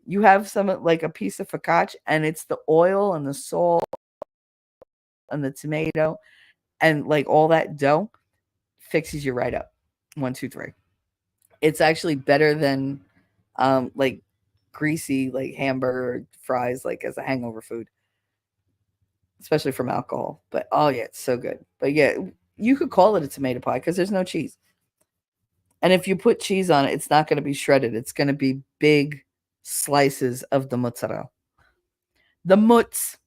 you have some like a piece of focaccia, and it's the oil and the salt and the tomato and like all that dough fixes you right up. 1, 2, 3. It's actually better than like greasy like hamburger fries like as a hangover food, especially from alcohol. But oh yeah, it's so good. But yeah, you could call it a tomato pie because there's no cheese. And if you put cheese on it, it's not going to be shredded. It's going to be big slices of the mozzarella. The mutz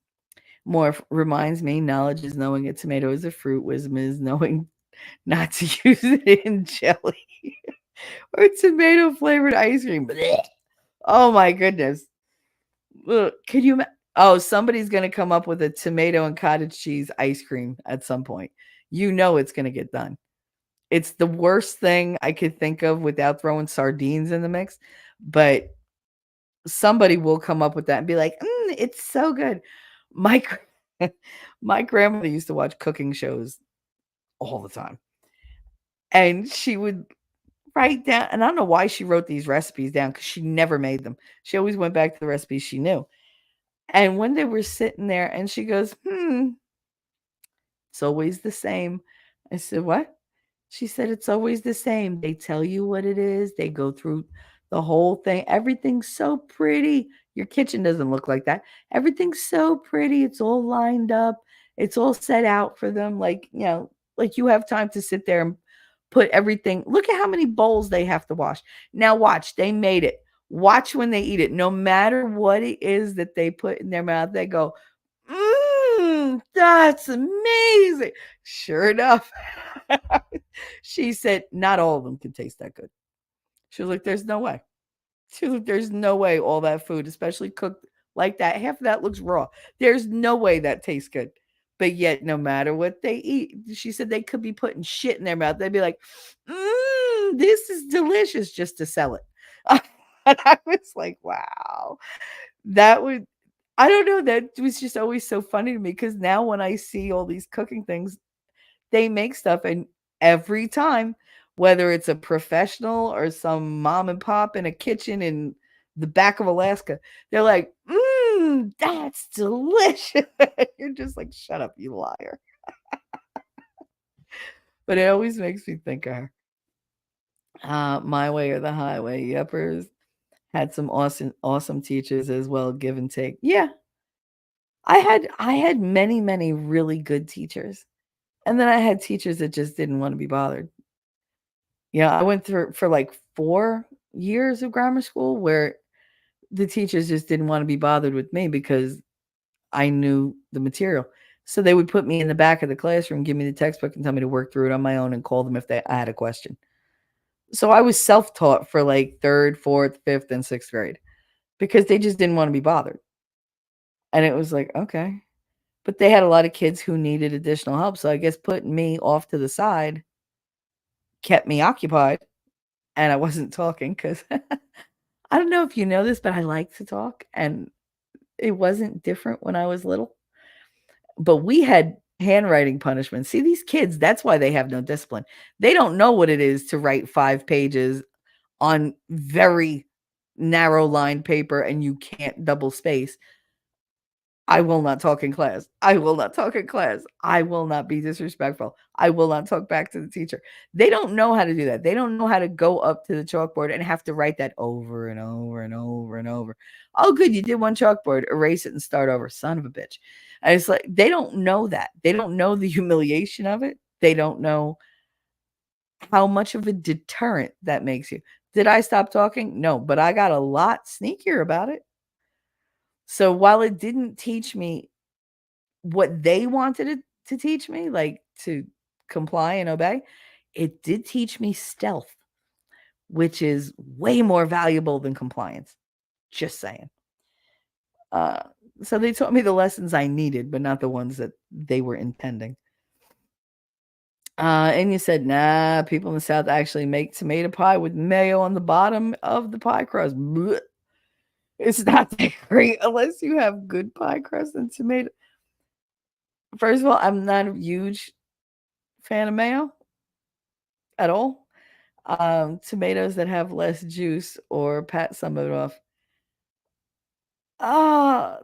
more reminds me knowledge is knowing a tomato is a fruit. Wisdom is knowing not to use it in jelly or tomato flavored ice cream. Blech. Oh my goodness. Ugh, can you? Oh, somebody's going to come up with a tomato and cottage cheese ice cream at some point. You know it's going to get done. It's the worst thing I could think of without throwing sardines in the mix, but somebody will come up with that and be like, it's so good. My my grandmother used to watch cooking shows all the time, and she would write down. And I don't know why she wrote these recipes down because she never made them. She always went back to the recipes she knew. And when they were sitting there, and she goes, it's always the same. I said, what? She said, it's always the same. They tell you what it is. They go through the whole thing. Everything's so pretty. Your kitchen doesn't look like that. Everything's so pretty. It's all lined up. It's all set out for them. Like, like you have time to sit there and put everything. Look at how many bowls they have to wash. Now watch, they made it. Watch when they eat it. No matter what it is that they put in their mouth, they go, that's amazing. Sure enough. She said not all of them can taste that good. She was like, there's no way. She was like, there's no way all that food, especially cooked like that, half of that looks raw. There's no way that tastes good. But yet, no matter what they eat, she said they could be putting shit in their mouth. They'd be like, this is delicious just to sell it. And I was like, wow. That would, I don't know. That was just always so funny to me because now when I see all these cooking things, they make stuff and every time, whether it's a professional or some mom and pop in a kitchen in the back of Alaska, they're like, that's delicious. You're just like, shut up, you liar. But it always makes me think of her. My Way or the Highway. Yuppers had some awesome teachers as well, give and take. Yeah. I had many really good teachers. And then I had teachers that just didn't want to be bothered. Yeah, I went through for like 4 years of grammar school where the teachers just didn't want to be bothered with me because I knew the material. So they would put me in the back of the classroom, give me the textbook and tell me to work through it on my own and call them if I had a question. So I was self-taught for like 3rd, 4th, 5th, and 6th grade because they just didn't want to be bothered. And it was like, okay. But they had a lot of kids who needed additional help. So I guess putting me off to the side kept me occupied. And I wasn't talking because I don't know if you know this, but I like to talk. And it wasn't different when I was little. But we had handwriting punishments. See, these kids, that's why they have no discipline. They don't know what it is to write 5 pages on very narrow line paper and you can't double space. I will not talk in class. I will not talk in class. I will not be disrespectful. I will not talk back to the teacher. They don't know how to do that. They don't know how to go up to the chalkboard and have to write that over and over and over and over. Oh, good. You did one chalkboard, erase it and start over. Son of a bitch. And it's like, they don't know that. They don't know the humiliation of it. They don't know how much of a deterrent that makes you. Did I stop talking? No, but I got a lot sneakier about it. So while it didn't teach me what they wanted it to teach me, like to comply and obey, it did teach me stealth, which is way more valuable than compliance. Just saying. So they taught me the lessons I needed, but not the ones that they were intending. And you said, nah, people in the South actually make tomato pie with mayo on the bottom of the pie crust. Blech. It's not that great unless you have good pie crust and tomato. First of all, I'm not a huge fan of mayo at all. Tomatoes that have less juice or pat some of it off. Ah,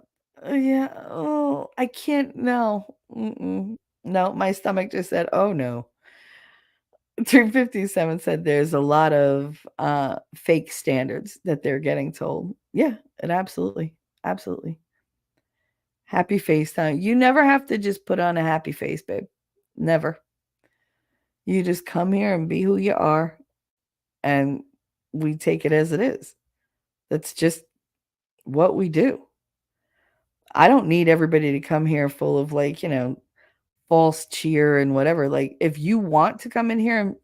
yeah. Oh, I can't. No. Mm-mm. No, my stomach just said, oh no. 357 said there's a lot of fake standards that they're getting told. Yeah, it absolutely. Happy face time. You never have to just put on a happy face, babe. Never. You just come here and be who you are, and we take it as it is. That's just what we do. I don't need everybody to come here full of like, false cheer and whatever. Like if you want to come in here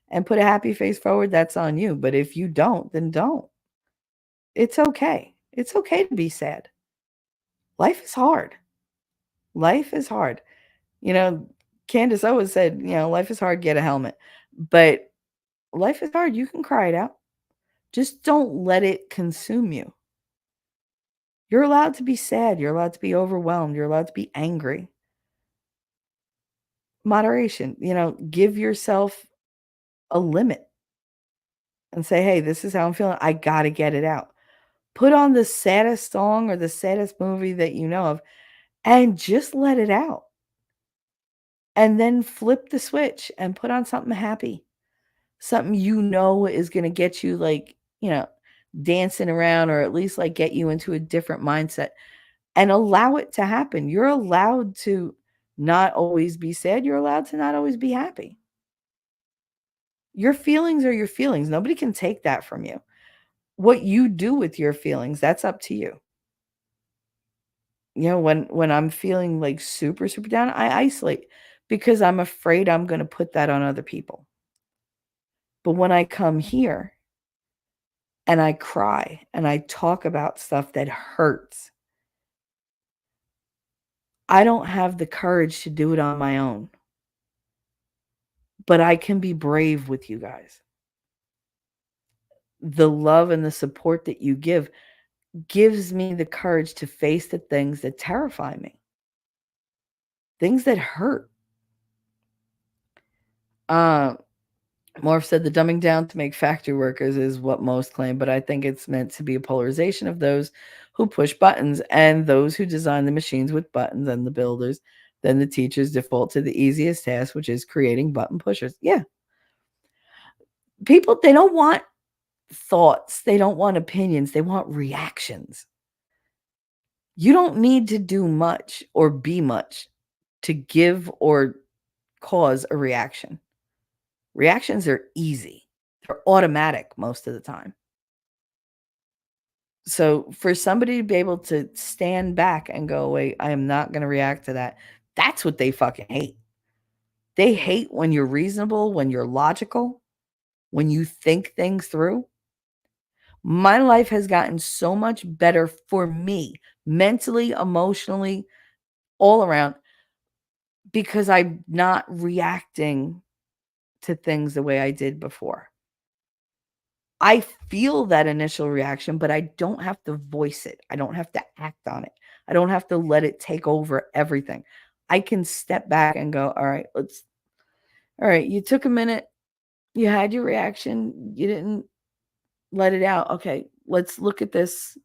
and put a happy face forward, that's on you. But if you don't, then don't. It's okay. It's okay to be sad. Life is hard. Life is hard. Candace always said, life is hard, get a helmet. But life is hard. You can cry it out. Just don't let it consume you. You're allowed to be sad. You're allowed to be overwhelmed. You're allowed to be angry. Moderation, give yourself a limit and say, hey, this is how I'm feeling. I got to get it out. Put on the saddest song or the saddest movie that you know of and just let it out. And then flip the switch and put on something happy. Something is going to get you like, dancing around or at least like get you into a different mindset and allow it to happen. You're allowed to not always be sad. You're allowed to not always be happy. Your feelings are your feelings. Nobody can take that from you. What you do with your feelings, that's up to you. When I'm feeling like super, super down, I isolate because I'm afraid I'm going to put that on other people. But when I come here and I cry and I talk about stuff that hurts, I don't have the courage to do it on my own. But I can be brave with you guys. The love and the support that you give gives me the courage to face the things that terrify me. Things that hurt. Morph said the dumbing down to make factory workers is what most claim, but I think it's meant to be a polarization of those who push buttons and those who design the machines with buttons and the builders. Then the teachers default to the easiest task, which is creating button pushers. Yeah. People, they don't want thoughts. They don't want opinions. They want reactions. You don't need to do much or be much to give or cause a reaction. Reactions are easy. They're automatic most of the time. So for somebody to be able to stand back and go, wait, I am not going to react to that. That's what they fucking hate. They hate when you're reasonable, when you're logical, when you think things through. My life has gotten so much better for me, mentally, emotionally, all around, because I'm not reacting to things the way I did before. I feel that initial reaction, but I don't have to voice it. I don't have to act on it. I don't have to let it take over everything. I can step back and go, all right, you took a minute. You had your reaction. You didn't let it out. Okay, let's look at this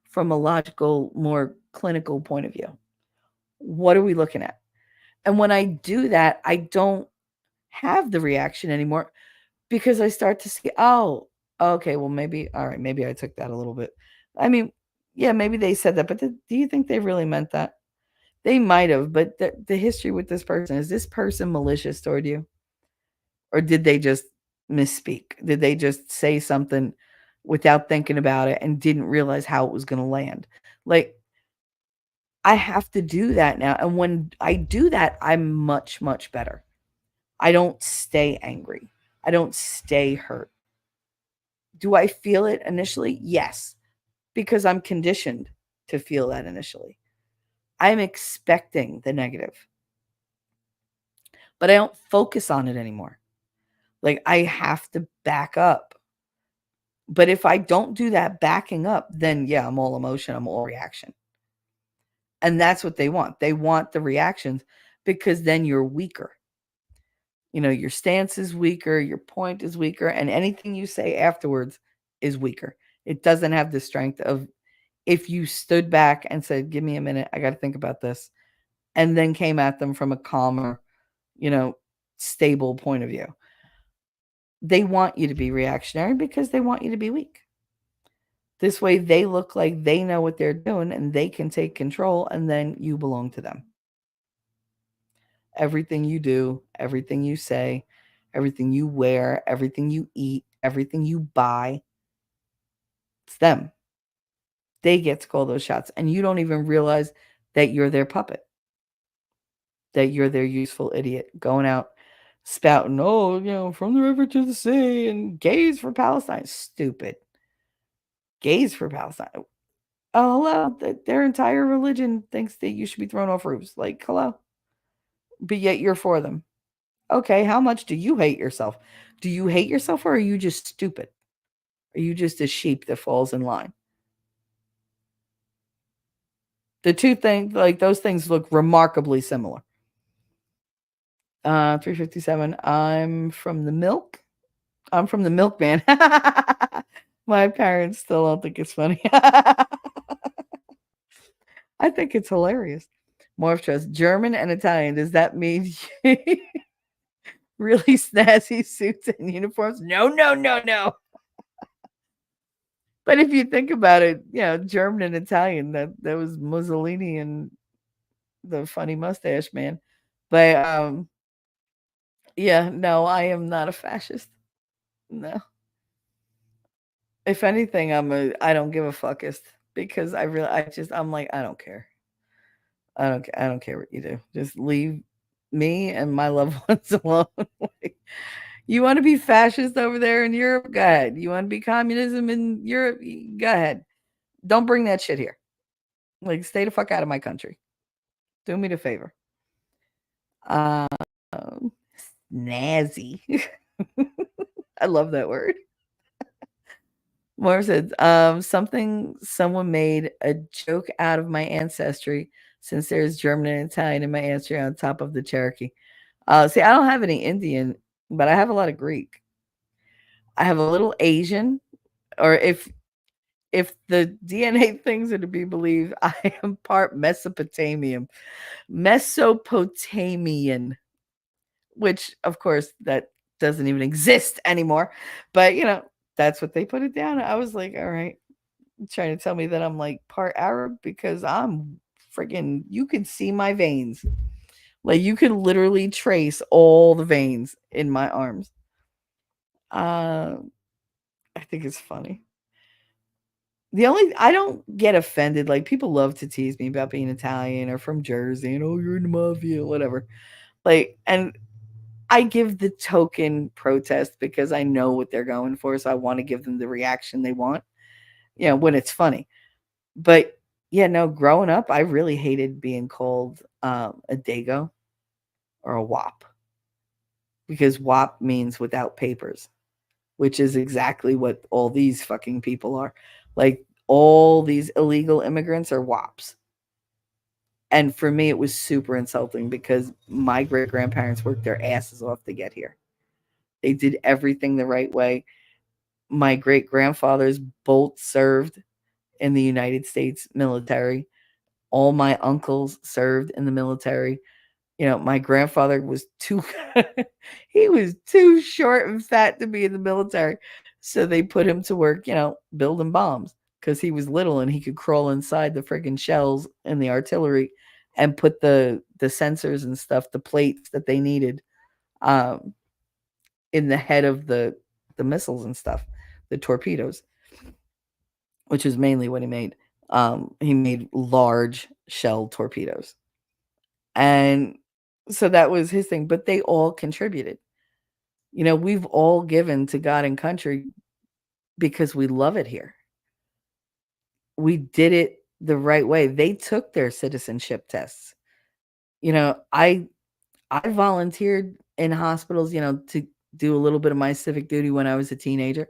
from a logical, more clinical point of view. What are we looking at? And when I do that, I don't have the reaction anymore because I start to see, oh, okay, well, maybe, all right, maybe I took that a little bit. I mean, yeah, maybe they said that, but do you think they really meant that? They might have, but the history with this person, is this person malicious toward you? Or did they just misspeak? Did they just say something without thinking about it and didn't realize how it was going to land? Like, I have to do that now. And when I do that, I'm much, much better. I don't stay angry. I don't stay hurt. Do I feel it initially? Yes, because I'm conditioned to feel that initially. I'm expecting the negative, but I don't focus on it anymore. Like, I have to back up. But if I don't do that backing up, then yeah, I'm all emotion, I'm all reaction. And that's what they want. They want the reactions because then you're weaker. You know, your stance is weaker, your point is weaker, and anything you say afterwards is weaker. It doesn't have the strength of if you stood back and said, "Give me a minute, I got to think about this," and then came at them from a calmer, stable point of view. They want you to be reactionary because they want you to be weak. This way they look like they know what they're doing and they can take control, and then you belong to them. Everything you do, everything you say, everything you wear, everything you eat, everything you buy, it's them. They get to call those shots, and you don't even realize that you're their puppet, that you're their useful idiot going out spouting, oh, from the river to the sea and gays for Palestine. Stupid. Gays for Palestine. Oh, hello. Their entire religion thinks that you should be thrown off roofs. Like, hello. But yet you're for them. Okay, how much do you hate yourself? Do you hate yourself, or are you just stupid? Are you just a sheep that falls in line? The two things, like those things look remarkably similar. 357. I'm from the milk. I'm from the milkman. My parents still don't think it's funny. I think it's hilarious. Morph Trust, German and Italian. Does that mean really snazzy suits and uniforms? No, no, no, no. But if you think about it, German and Italian, that was Mussolini and the funny mustache man. But yeah, no, I am not a fascist. No. If anything, I don't give a fuckist because I'm like, I don't care. I don't care what you do. Just leave me and my loved ones alone. Like, you want to be fascist over there in Europe? Go ahead. You want to be communism in Europe? Go ahead. Don't bring that shit here. Like, stay the fuck out of my country. Do me the favor. Snazzy. I love that word. Morph said, someone made a joke out of my ancestry since there's German and Italian in my ancestry on top of the Cherokee. See, I don't have any Indian, but I have a lot of Greek. I have a little Asian, or if the DNA things are to be believed, I am part Mesopotamian, which of course that doesn't even exist anymore. But that's what they put it down. I was like, all right, trying to tell me that I'm like part Arab because I'm freaking, you can see my veins. Like, you can literally trace all the veins in my arms. I think it's funny. I don't get offended. Like, people love to tease me about being Italian or from Jersey and, oh, you're in the mafia, whatever. Like, and I give the token protest because I know what they're going for. So I want to give them the reaction they want, when it's funny. But yeah, no, growing up, I really hated being called a Dago or a WAP, because WAP means without papers, which is exactly what all these fucking people are. Like, all these illegal immigrants are WAPs. And for me, it was super insulting because my great-grandparents worked their asses off to get here. They did everything the right way. My great-grandfathers both served in the United States military. All my uncles served in the military. My grandfather was too he was too short and fat to be in the military. So they put him to work, building bombs because he was little and he could crawl inside the freaking shells and the artillery and put the sensors and stuff, the plates that they needed, um, in the head of the missiles and stuff, the torpedoes, which is mainly what he made. He made large shell torpedoes. And so that was his thing, but they all contributed. We've all given to God and country because we love it here. We did it the right way. They took their citizenship tests. I volunteered in hospitals, to do a little bit of my civic duty when I was a teenager.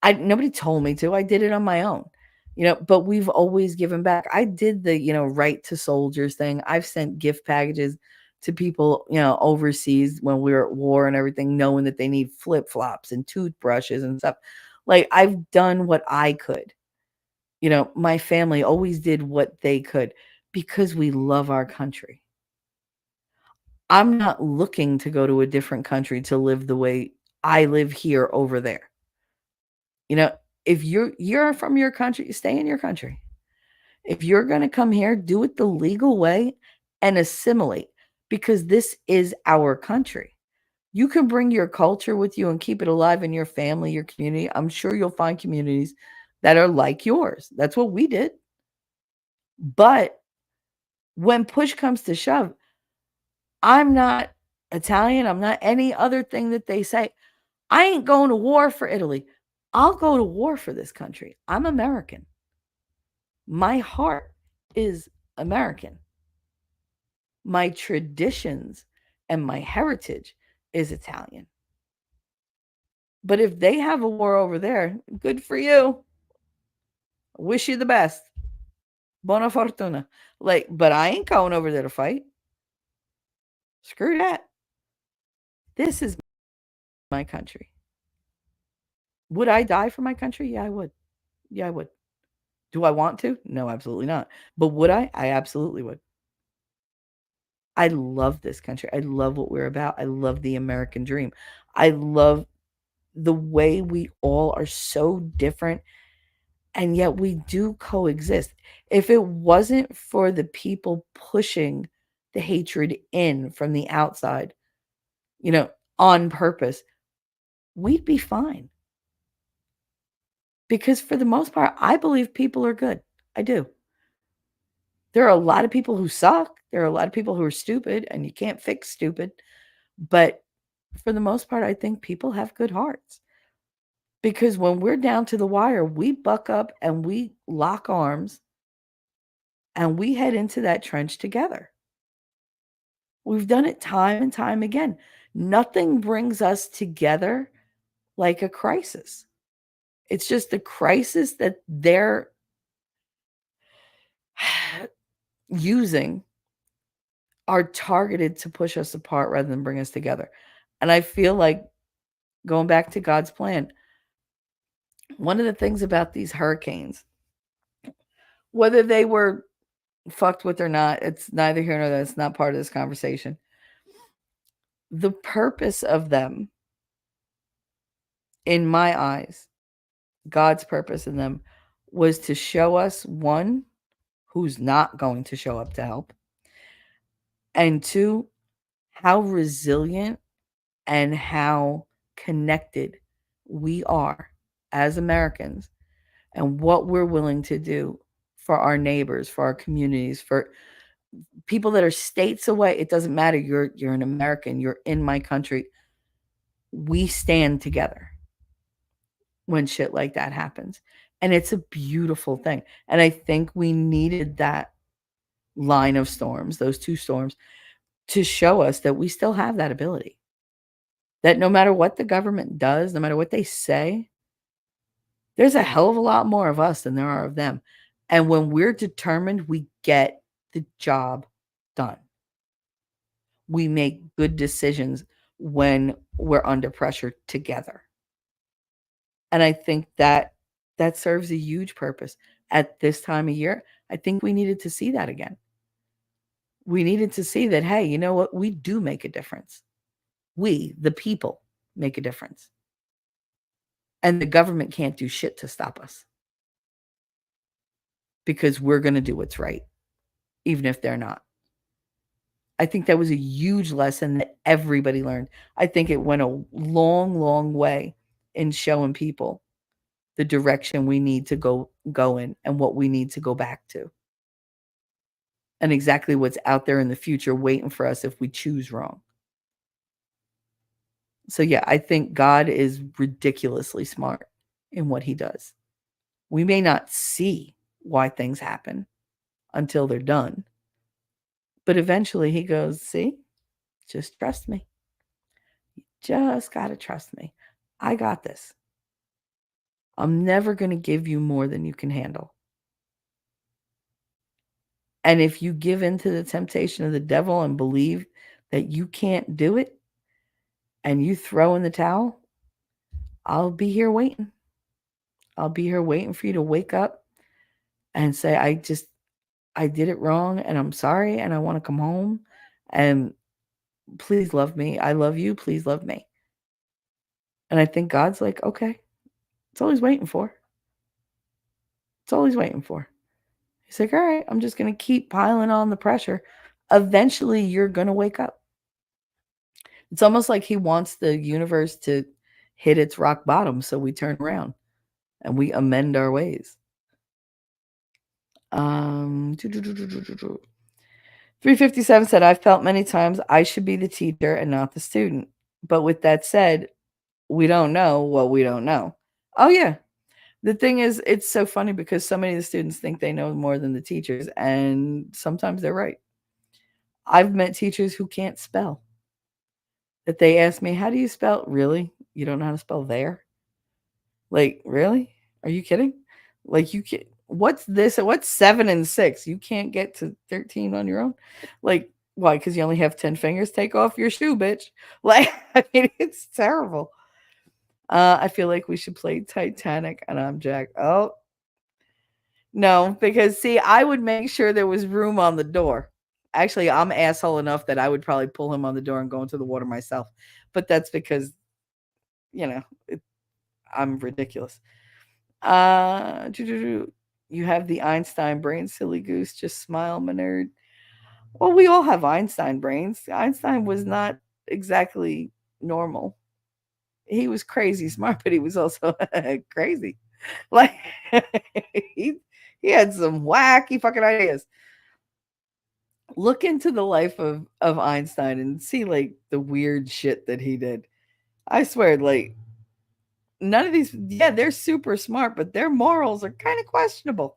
Nobody told me to. I did it on my own. But we've always given back. I did the, right to soldiers thing. I've sent gift packages to people, overseas when we were at war and everything, knowing that they need flip-flops and toothbrushes and stuff. Like, I've done what I could. My family always did what they could because we love our country. I'm not looking to go to a different country to live the way I live here over there. If you're from your country, stay in your country. If you're going to come here, do it the legal way and assimilate, because this is our country. You can bring your culture with you and keep it alive in your family, your community. I'm sure you'll find communities that are like yours. That's what we did. But when push comes to shove, I'm not Italian. I'm not any other thing that they say. I ain't going to war for Italy. I'll go to war for this country. I'm American. My heart is American. My traditions and my heritage is Italian. But if they have a war over there, good for you. Wish you the best. Buona fortuna. But I ain't going over there to fight. Screw that. This is my country. Would I die for my country? Yeah, I would. Yeah, I would. Do I want to? No, absolutely not. But would I? I absolutely would. I love this country. I love what we're about. I love the American dream. I love the way we all are so different, and yet we do coexist. If it wasn't for the people pushing the hatred in from the outside, on purpose, we'd be fine. Because for the most part, I believe people are good. I do. There are a lot of people who suck. There are a lot of people who are stupid, and you can't fix stupid. But for the most part, I think people have good hearts. Because when we're down to the wire, we buck up and we lock arms and we head into that trench together. We've done it time and time again. Nothing brings us together like a crisis. It's just the crisis that they're using are targeted to push us apart rather than bring us together. And I feel like, going back to God's plan, one of the things about these hurricanes, whether they were fucked with or not, it's neither here nor there. It's not part of this conversation. The purpose of them, in my eyes, God's purpose in them, was to show us, one, who's not going to show up to help, and two, how resilient and how connected we are as Americans, and what we're willing to do for our neighbors, for our communities, for people that are states away. It doesn't matter. You're an American. You're in my country. We stand together when shit like that happens. And it's a beautiful thing. And I think we needed that line of storms, those two storms, to show us that we still have that ability. That no matter what the government does, no matter what they say, there's a hell of a lot more of us than there are of them. And when we're determined, we get the job done. We make good decisions when we're under pressure together. And I think that That serves a huge purpose. At this time of year, I think we needed to see that again. We needed to see that, hey, you know what? We do make a difference. We, the people, make a difference. And the government can't do shit to stop us. Because we're going to do what's right, even if they're not. I think that was a huge lesson that everybody learned. I think it went a long, long way in showing people the direction we need to go in and what we need to go back to. And exactly what's out there in the future waiting for us if we choose wrong. So yeah, I think God is ridiculously smart in what he does. We may not see why things happen until they're done. But eventually he goes, see, just trust me. You just got to trust me. I got this. I'm never going to give you more than you can handle. And if you give in to the temptation of the devil and believe that you can't do it and you throw in the towel, I'll be here waiting. I'll be here waiting for you to wake up and say, I did it wrong and I'm sorry and I want to come home and please love me. I love you. Please love me. And I think God's like, okay, it's all he's waiting for. It's all he's waiting for. He's like, all right, I'm just going to keep piling on the pressure. Eventually, you're going to wake up. It's almost like he wants the universe to hit its rock bottom so we turn around and we amend our ways. 357 said, I've felt many times I should be the teacher and not the student. But with that said, we don't know what we don't know. Oh, yeah. The thing is, it's so funny because so many of the students think they know more than the teachers, and sometimes they're right. I've met teachers who can't spell. That they ask me, how do you spell? Really? You don't know how to spell there? Like, really? Are you kidding? Like, you can't. What's this? What's 7 and 6? You can't get to 13 on your own? Like, why? Because you only have 10 fingers? Take off your shoe, bitch. Like, I mean, it's terrible. I feel like we should play Titanic, and I'm Jack. Oh, no, because see, I would make sure there was room on the door. Actually, I'm asshole enough that I would probably pull him on the door and go into the water myself. But that's because, I'm ridiculous. You have the Einstein brain, silly goose. Just smile, my nerd. Well, we all have Einstein brains. Einstein was not exactly normal. He was crazy smart, but he was also crazy. Like he had some wacky fucking ideas. Look into the life of Einstein and see like the weird shit that he did. I swear, like none of these, they're super smart, but their morals are kind of questionable.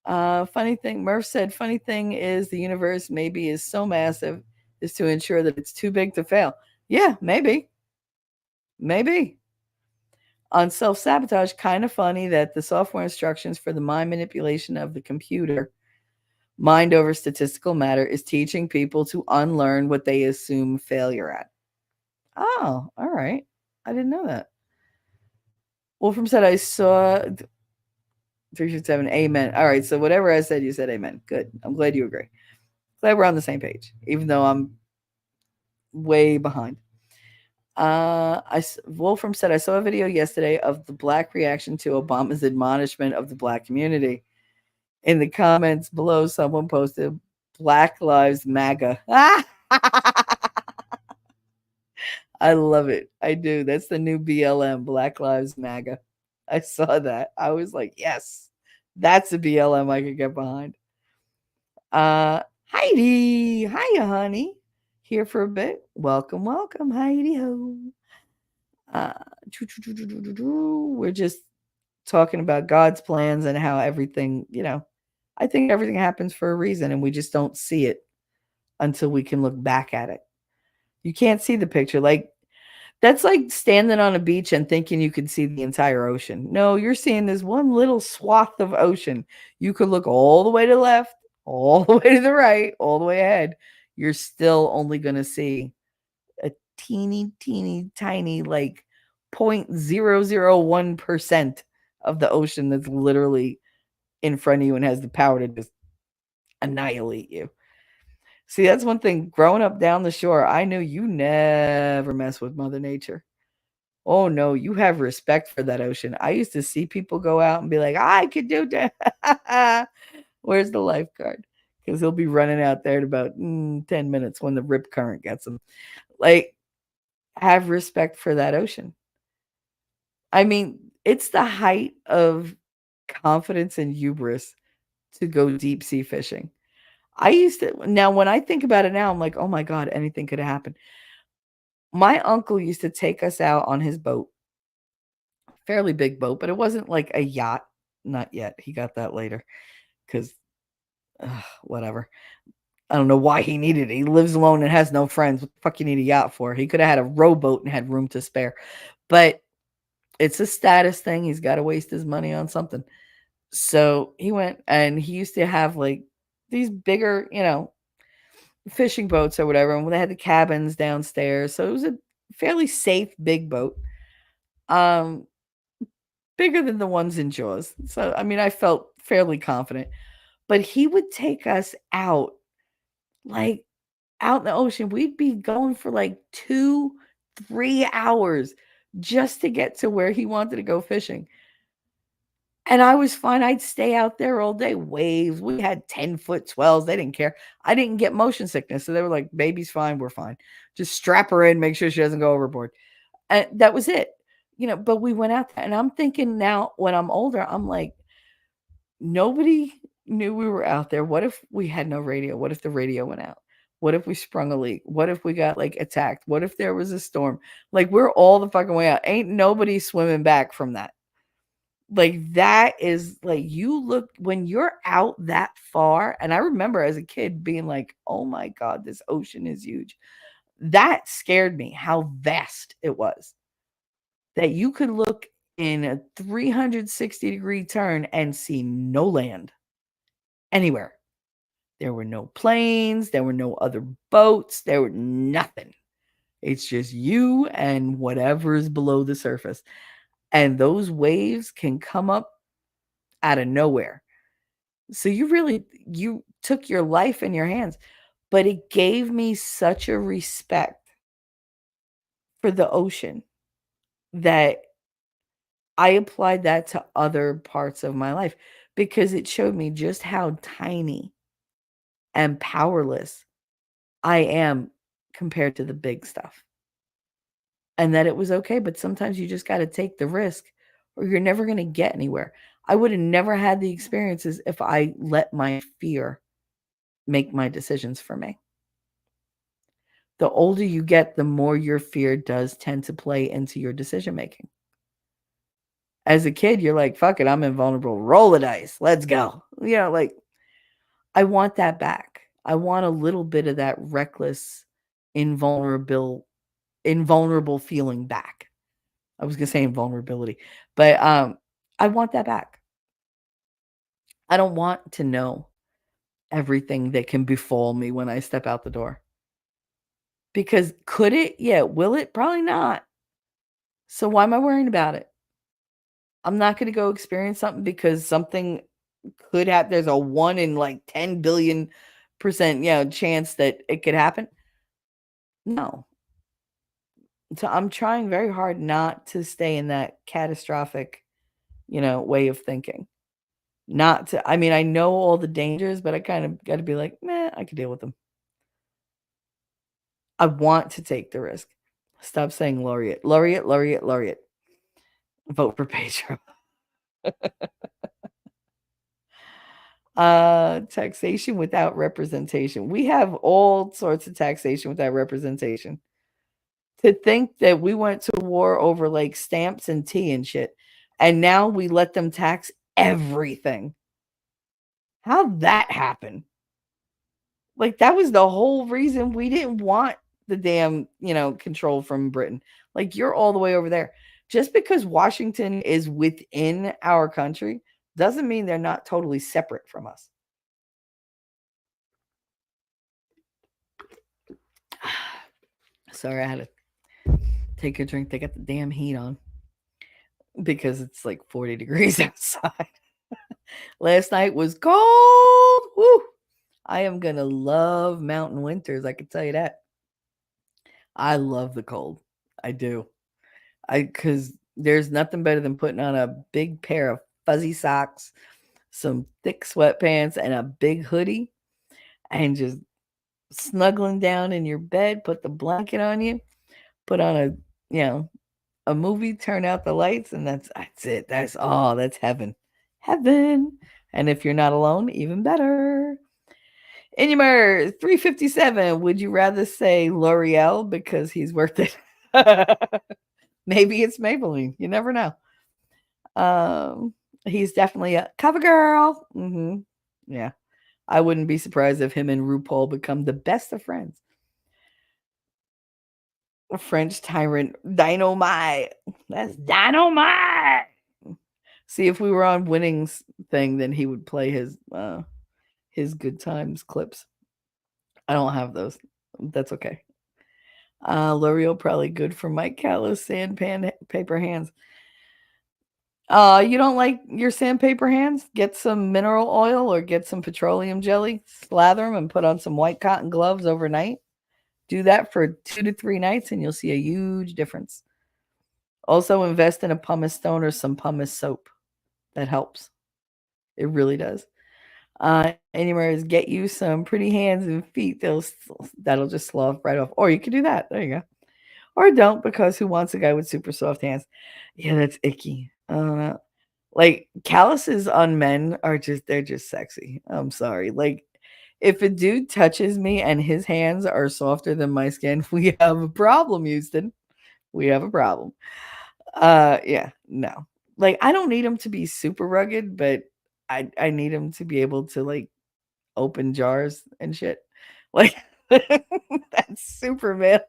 Funny thing, Murph said, funny thing is the universe maybe is so massive is to ensure that it's too big to fail. Yeah, maybe. Maybe. On self-sabotage, kind of funny that the software instructions for the mind manipulation of the computer, mind over statistical matter, is teaching people to unlearn what they assume failure at. Oh, all right. I didn't know that. Wolfram said, I saw 357. Amen. All right. So whatever I said, you said amen. Good. I'm glad you agree. Glad we're on the same page, even though I'm way behind. Wolfram said, I saw a video yesterday of the black reaction to Obama's admonishment of the black community. In the comments below, someone posted Black Lives MAGA. I love it. I do. That's the new BLM, Black Lives MAGA. I saw that. I was like, yes, that's a BLM I could get behind. Heidi. Hiya, honey. Here for a bit. Welcome, welcome, Heidi ho. We're just talking about God's plans and how everything, I think everything happens for a reason and we just don't see it until we can look back at it. You can't see the picture. Like, that's like standing on a beach and thinking you can see the entire ocean. No, you're seeing this one little swath of ocean. You could look all the way to the left, all the way to the right, all the way ahead. You're still only going to see a teeny, teeny, tiny, like 0.001% of the ocean that's literally in front of you and has the power to just annihilate you. See, that's one thing. Growing up down the shore, I knew you never mess with Mother Nature. Oh no, you have respect for that ocean. I used to see people go out and be like, I could do that. Where's the lifeguard? Because he'll be running out there in about 10 minutes when the rip current gets him. Like, have respect for that ocean. I mean, it's the height of confidence and hubris to go deep sea fishing. I used to, now when I think about it now, I'm like, oh my God, anything could have happened. My uncle used to take us out on his boat, fairly big boat, but it wasn't like a yacht. Not yet. He got that later because whatever. I don't know why he needed it. He lives alone and has no friends. What the fuck you need a yacht for? He could have had a rowboat and had room to spare. But it's a status thing. He's got to waste his money on something. So he went and he used to have like these bigger, fishing boats or whatever. And they had the cabins downstairs. So it was a fairly safe big boat. Bigger than the ones in Jaws. So I mean, I felt fairly confident. But he would take us out, like out in the ocean. We'd be going for like 2-3 hours just to get to where he wanted to go fishing. And I was fine. I'd stay out there all day. Waves. We had 10-foot swells. They didn't care. I didn't get motion sickness. So they were like, baby's fine. We're fine. Just strap her in, make sure she doesn't go overboard. And that was it. But we went out there. And I'm thinking now when I'm older, I'm like, nobody knew we were out there. What if we had no radio? What if the radio went out? What if we sprung a leak? What if we got like attacked? What if there was a storm? Like we're all the fucking way out. Ain't nobody swimming back from that. Like that is like you look when you're out that far. And I remember as a kid being like, oh my God, this ocean is huge. That scared me how vast it was. That you could look in a 360-degree turn and see no land anywhere. There were no planes. There were no other boats. There were nothing. It's just you and whatever's below the surface. And those waves can come up out of nowhere. So you took your life in your hands, but it gave me such a respect for the ocean that I applied that to other parts of my life because it showed me just how tiny and powerless I am compared to the big stuff. And that it was okay, but sometimes you just got to take the risk or you're never going to get anywhere. I would have never had the experiences if I let my fear make my decisions for me. The older you get, the more your fear does tend to play into your decision making. As a kid, you're like, fuck it, I'm invulnerable. Roll the dice. Let's go. Like I want that back. I want a little bit of that reckless, invulnerable feeling back. I was going to say invulnerability, but I want that back. I don't want to know everything that can befall me when I step out the door. Because could it? Yeah. Will it? Probably not. So why am I worrying about it? I'm not going to go experience something because something could happen. There's a 1 in like 10 billion %, chance that it could happen. No. So I'm trying very hard not to stay in that catastrophic, way of thinking. Not to, I mean, I know all the dangers, but I kind of got to be like, meh, I could deal with them. I want to take the risk. Stop saying laureate. Laureate, laureate, laureate. Vote for Pedro. Taxation without representation. We have all sorts of taxation without representation. To think that we went to war over like stamps and tea and shit, and now we let them tax everything. How'd that happen? Like that was the whole reason we didn't want the damn, control from Britain. Like you're all the way over there. Just because Washington is within our country doesn't mean they're not totally separate from us. Sorry, I had to take a drink. They got the damn heat on. because it's like 40 degrees outside. Last night was cold. Woo! I am going to love mountain winters, I can tell you that. I love the cold. I do. Cuz there's nothing better than putting on a big pair of fuzzy socks, some thick sweatpants and a big hoodie and just snuggling down in your bed, put the blanket on you, put on a movie, turn out the lights, and that's it. That's heaven. Heaven. And if you're not alone, even better. Inumers 357. Would you rather say L'Oreal because he's worth it? Maybe it's Maybelline. You never know. He's definitely a cover girl. Yeah. I wouldn't be surprised if him and RuPaul become the best of friends. A French tyrant dynamite. That's dynamite. See, if we were on Winning's thing, then he would play his good times clips. I don't have those. That's okay. L'Oreal probably good for Mike Callis sandpaper hands. You don't like your sandpaper hands? Get some mineral oil or get some petroleum jelly, slather them, and put on some white cotton gloves overnight. Do that for 2 to 3 nights, and you'll see a huge difference. Also, invest in a pumice stone or some pumice soap. That helps. It really does. Anyways, get you some pretty hands and feet. That'll just slough right off. Or you could do that. There you go. Or don't, because who wants a guy with super soft hands? Yeah, that's icky. Like calluses on men they're just sexy. I'm sorry. Like if a dude touches me and his hands are softer than my skin, we have a problem, Houston. We have a problem. Yeah, no. Like I don't need him to be super rugged, but I need him to be able to like open jars and shit. Like that's super manly.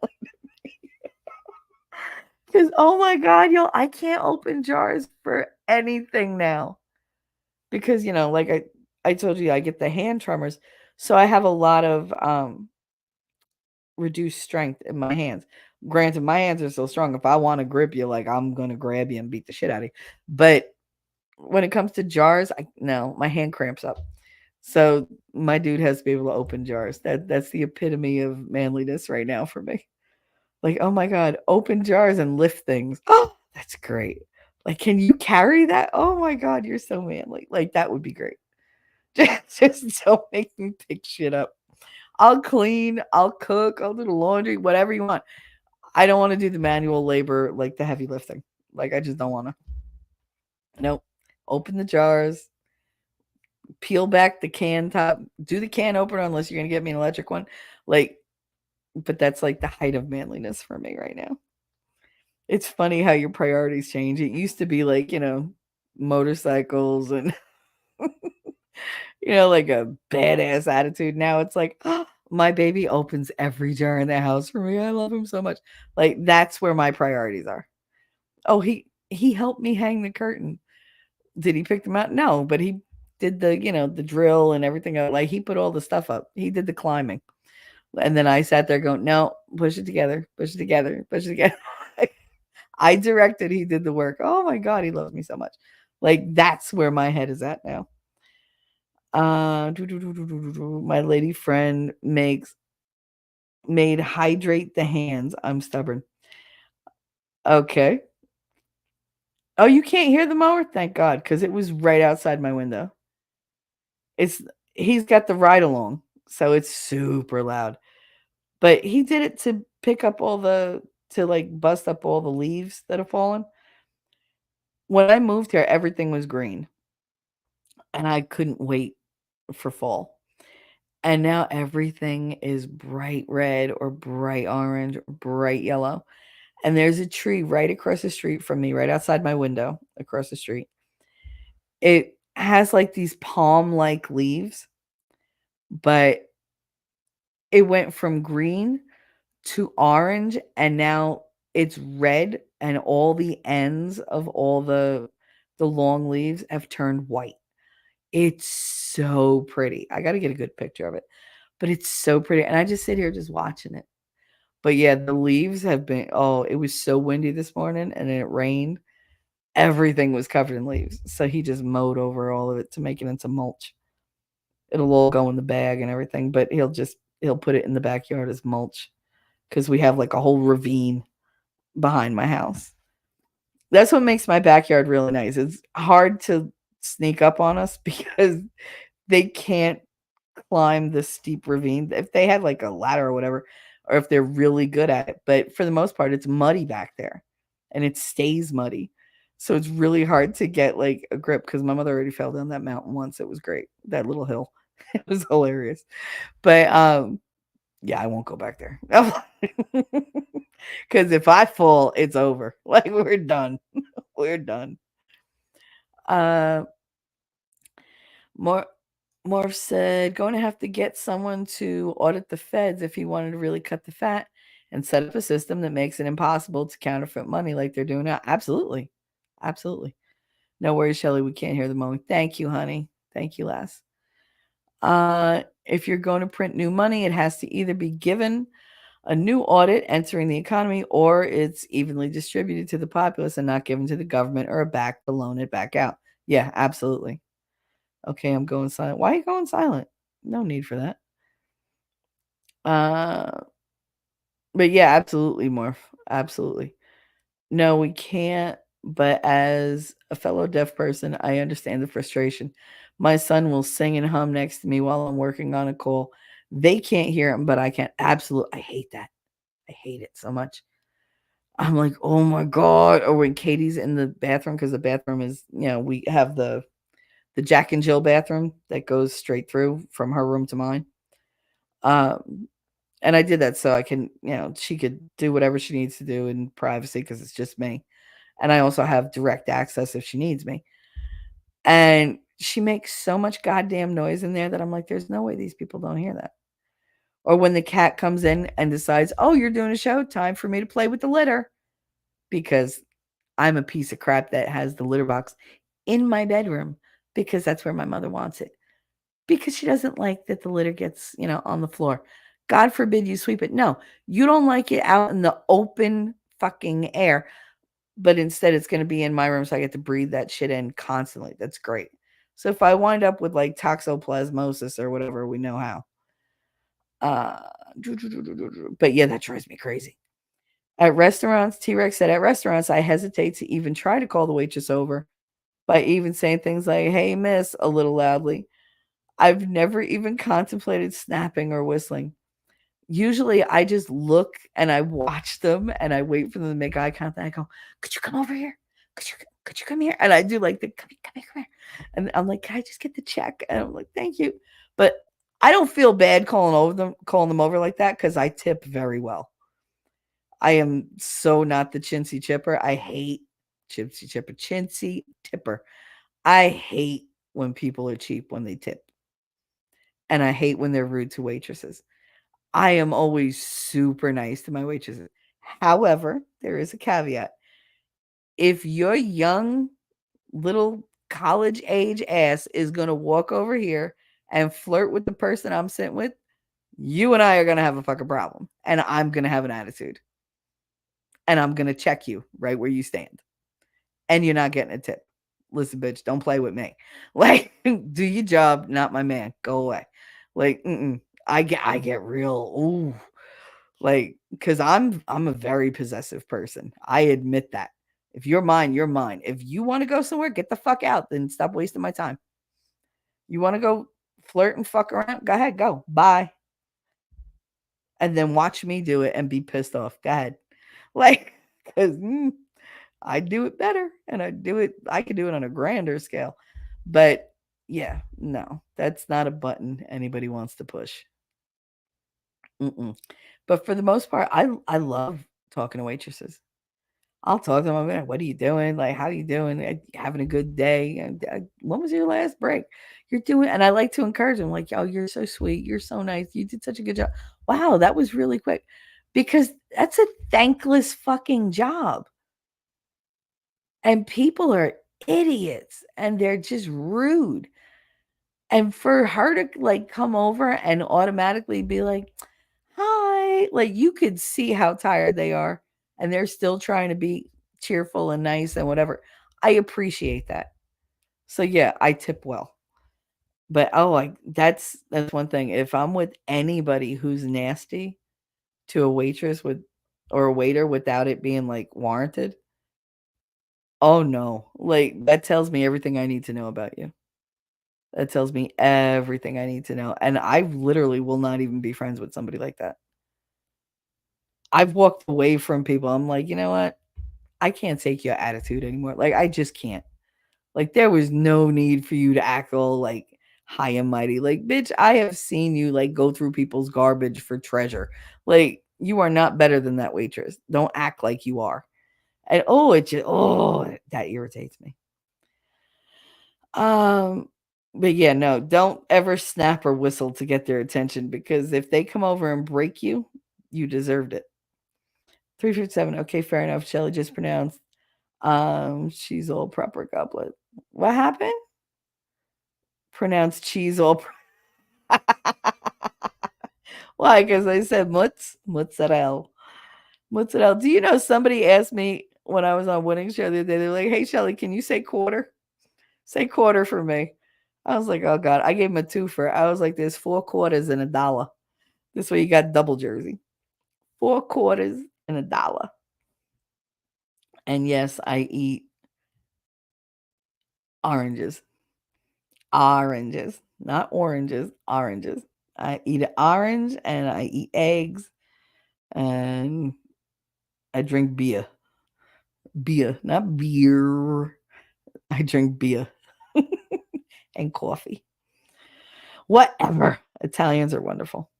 Because oh my god, yo, I can't open jars for anything now. Because like I told you, I get the hand tremors, so I have a lot of reduced strength in my hands. Granted, my hands are so strong. If I want to grip you, like I'm gonna grab you and beat the shit out of you. But when it comes to jars, no, my hand cramps up. So my dude has to be able to open jars. That's the epitome of manliness right now for me. Like, oh my god, open jars and lift things. Oh, that's great. Like, can you carry that? Oh my god, you're so manly. Like, that would be great. Just don't make me pick shit up. I'll clean, I'll cook, I'll do the laundry, whatever you want. I don't want to do the manual labor, like the heavy lifting. Like, I just don't want to. Nope. Open the jars, peel back the can top, do the can opener unless you're going to get me an electric one. Like, but that's like the height of manliness for me right now. It's funny how your priorities change. It used to be like, motorcycles and, like a badass attitude. Now it's like, oh, my baby opens every jar in the house for me. I love him so much. Like, that's where my priorities are. Oh, he helped me hang the curtain. Did he pick them out? No, but he did the drill and everything. Like, he put all the stuff up. He did the climbing. And then I sat there going, no, push it together, push it together, push it together. I directed, he did the work. Oh my God, he loves me so much. Like, that's where my head is at now. My lady friend made hydrate the hands. I'm stubborn. Okay. Oh, you can't hear the mower? Thank God, because it was right outside my window. He's got the ride along, so it's super loud. But he did it to pick up to like bust up all the leaves that have fallen. When I moved here, everything was green. And I couldn't wait for fall. And now everything is bright red or bright orange or bright yellow. And there's a tree right across the street from me, right outside my window, across the street. It has like these palm-like leaves, but it went from green to orange, and now it's red, and all the ends of all the long leaves have turned white. It's so pretty. I got to get a good picture of it, but it's so pretty. And I just sit here just watching it. But yeah, the leaves have been, it was so windy this morning and then it rained. everything was covered in leaves. So he just mowed over all of it to make it into mulch. It'll all go in the bag and everything, but he'll put it in the backyard as mulch because we have like a whole ravine behind my house. That's what makes my backyard really nice. It's hard to sneak up on us because they can't climb the steep ravine. If they had like a ladder or whatever, or if they're really good at it, but for the most part, it's muddy back there and it stays muddy. So it's really hard to get like a grip because my mother already fell down that mountain once. It was great. That little hill. It was hilarious. But yeah, I won't go back there. Because if I fall, it's over. Like we're done. We're done. Uh more Morph said, going to have to get someone to audit the feds if he wanted to really cut the fat and set up a system that makes it impossible to counterfeit money like they're doing now. Absolutely. Absolutely. No worries, Shelly. We can't hear the moan. Thank you, honey. Thank you, lass. If you're going to print new money, it has to either be given a new audit entering the economy or it's evenly distributed to the populace and not given to the government or a back to loan it back out. Yeah, absolutely. Okay, I'm going silent. Why are you going silent? No need for that. But yeah, absolutely, Morph. Absolutely. No, we can't. But as a fellow deaf person, I understand the frustration. My son will sing and hum next to me while I'm working on a call. They can't hear him, but I can. Absolutely. I hate that. I hate it so much. I'm like, oh my God. Or when Katie's in the bathroom, because the bathroom is, we have the Jack and Jill bathroom that goes straight through from her room to mine. And I did that so I can, she could do whatever she needs to do in privacy because it's just me. And I also have direct access if she needs me. And she makes so much goddamn noise in there that I'm like, there's no way these people don't hear that. Or when the cat comes in and decides, oh, you're doing a show, time for me to play with the litter. Because I'm a piece of crap that has the litter box in my bedroom because that's where my mother wants it. Because she doesn't like that the litter gets, on the floor. God forbid you sweep it. No, you don't like it out in the open fucking air. But instead it's going to be in my room so I get to breathe that shit in constantly. That's great. So if I wind up with like toxoplasmosis or whatever, we know how. But yeah, that drives me crazy. At restaurants, T-Rex said, at restaurants, I hesitate to even try to call the waitress over by even saying things like, hey, miss, a little loudly. I've never even contemplated snapping or whistling. Usually I just look and I watch them and I wait for them to make eye contact. I go, could you come over here? Could you come here? And I do like the come here. And I'm like, can I just get the check? And I'm like, thank you. But I don't feel bad calling them over like that because I tip very well. I am so not the chintzy chipper. I hate chintzy tipper. I hate when people are cheap when they tip. And I hate when they're rude to waitresses. I am always super nice to my waitresses. However, there is a caveat. If your young little college age ass is going to walk over here and flirt with the person I'm sitting with, you and I are going to have a fucking problem. And I'm going to have an attitude. And I'm going to check you right where you stand. And you're not getting a tip. Listen, bitch, don't play with me. Like, do your job, not my man. Go away. Like, I get real, ooh, like, because I'm a very possessive person. I admit that. If you're mine, you're mine. If you want to go somewhere, get the fuck out. Then stop wasting my time. You want to go flirt and fuck around? Go ahead, go. Bye. And then watch me do it and be pissed off. Go ahead. Like, because I do it better and I can do it on a grander scale. But yeah, no, that's not a button anybody wants to push. But for the most part, I love talking to waitresses. I'll talk to them. I'm like, what are you doing? Like, how are you doing? Having a good day? And when was your last break? You're doing, and I like to encourage them. Like, oh, you're so sweet. You're so nice. You did such a good job. Wow, that was really quick, because that's a thankless fucking job. And people are idiots, and they're just rude. And for her to like come over and automatically be like, hi, like you could see how tired they are and they're still trying to be cheerful and nice and whatever. I appreciate that. So yeah, I tip well. But like that's one thing. If I'm with anybody who's nasty to a waitress with or a waiter without it being like warranted, oh no. Like that tells me everything I need to know about you. That tells me everything I need to know. And I literally will not even be friends with somebody like that. I've walked away from people. I'm like, you know what? I can't take your attitude anymore. Like I just can't. Like there was no need for you to act all like high and mighty. Like, bitch, I have seen you like go through people's garbage for treasure. Like you are not better than that waitress. Don't act like you are. And that irritates me. But yeah, no, don't ever snap or whistle to get their attention because if they come over and break you, you deserved it. 357. Okay, fair enough. Shelly just pronounced she's all proper goblet. What happened? Pronounced cheese all Why? Because I said mozzarella. Mozzarella. Do you know somebody asked me when I was on Winning Show the other day, they're like, hey Shelly, can you say quarter? Say quarter for me. I was like, oh God. I gave him a twofer. I was like, there's 4 quarters and $1. This way you got double jersey. 4 quarters and $1. And yes, I eat oranges. Oranges. Not oranges, oranges. I eat an orange and I eat eggs and I drink beer. Beer, not beer. I drink beer and coffee. Whatever. Italians are wonderful.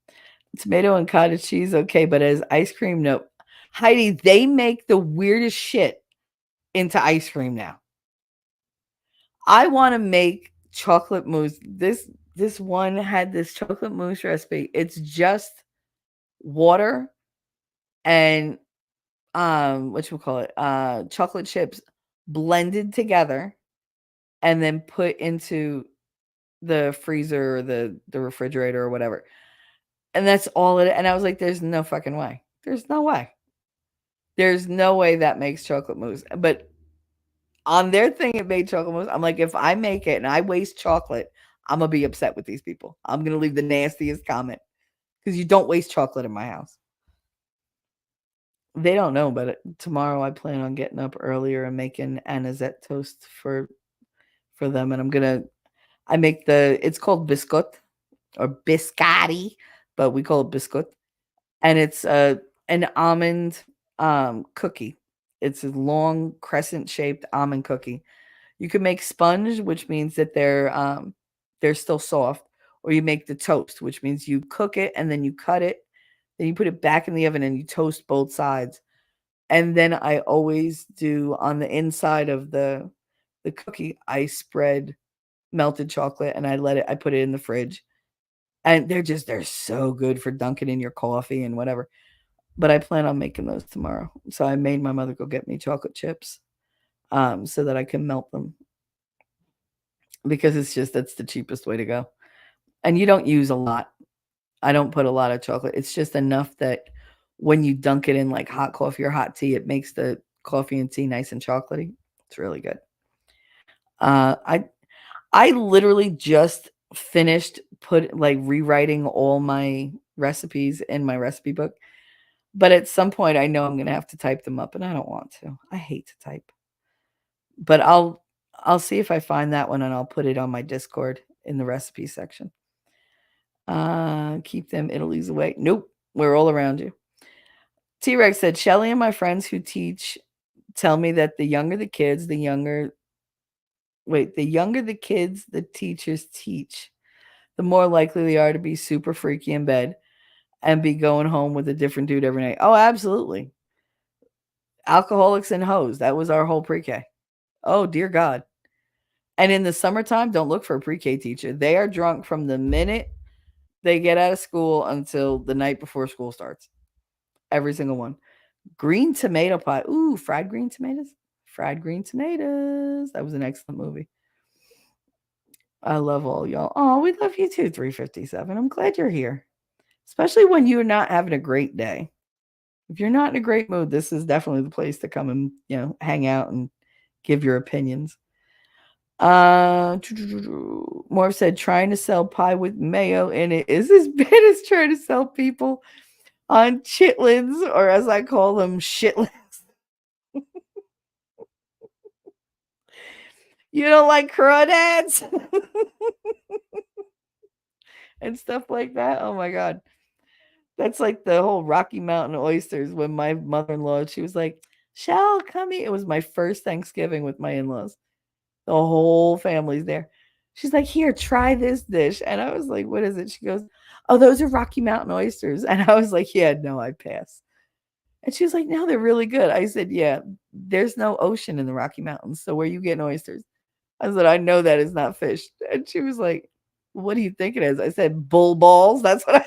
Tomato and cottage cheese, okay, but as ice cream, no. Heidi, they make the weirdest shit into ice cream now. I want to make chocolate mousse. This one had this chocolate mousse recipe. It's just water and chocolate chips blended together and then put into the freezer or the refrigerator or whatever. And that's all it. And I was like, there's no fucking way. There's no way. There's no way that makes chocolate mousse. But on their thing, it made chocolate mousse. I'm like, if I make it and I waste chocolate, I'm gonna be upset with these people. I'm gonna leave the nastiest comment because you don't waste chocolate in my house. They don't know, but tomorrow I plan on getting up earlier and making anisette toast for them, and I make it's called biscuit or biscotti, but we call it biscuit, and it's an almond cookie. It's a long crescent shaped almond cookie. You can make sponge, which means that they're still soft, or you make the toast, which means you cook it and then you cut it, then you put it back in the oven and you toast both sides. And then I always do on the inside of the cookie, I spread melted chocolate and I put it in the fridge. And they're so good for dunking in your coffee and whatever. But I plan on making those tomorrow. So I made my mother go get me chocolate chips so that I can melt them. Because that's the cheapest way to go. And you don't use a lot. I don't put a lot of chocolate. It's just enough that when you dunk it in like hot coffee or hot tea, it makes the coffee and tea nice and chocolatey. It's really good. I literally just finished rewriting all my recipes in my recipe book. But at some point I know I'm going to have to type them up and I don't want to. I hate to type. But I'll see if I find that one and I'll put it on my Discord in the recipe section. Keep them Italy's away. Nope. We're all around you. T-Rex said, Shelly and my friends who teach tell me that the younger the kids, the younger the kids the teachers teach, the more likely they are to be super freaky in bed and be going home with a different dude every night. Oh, absolutely. Alcoholics and hoes. That was our whole pre-K. Oh, dear God. And in the summertime, don't look for a pre-K teacher. They are drunk from the minute they get out of school until the night before school starts. Every single one. Green tomato pie. Ooh, fried green tomatoes. Fried green tomatoes. That was an excellent movie. I love all y'all. Oh, we love you too, 357. I'm glad you're here. Especially when you're not having a great day. If you're not in a great mood, this is definitely the place to come and, hang out and give your opinions. Morph said trying to sell pie with mayo in it is as bad as trying to sell people on chitlins, or as I call them, shitlins. You don't like crawdads and stuff like that? Oh my god. That's like the whole Rocky Mountain oysters when my mother-in-law, she was like, "Shall come eat." It was my first Thanksgiving with my in-laws. The whole family's there. She's like, "Here, try this dish." And I was like, "What is it?" She goes, "Oh, those are Rocky Mountain oysters." And I was like, "Yeah, no, I pass." And she was like, "No, they're really good." I said, "Yeah, there's no ocean in the Rocky Mountains. So where you getting oysters?" I said, "I know that is not fish." And she was like, "What do you think it is?" I said, "Bull balls." That's what I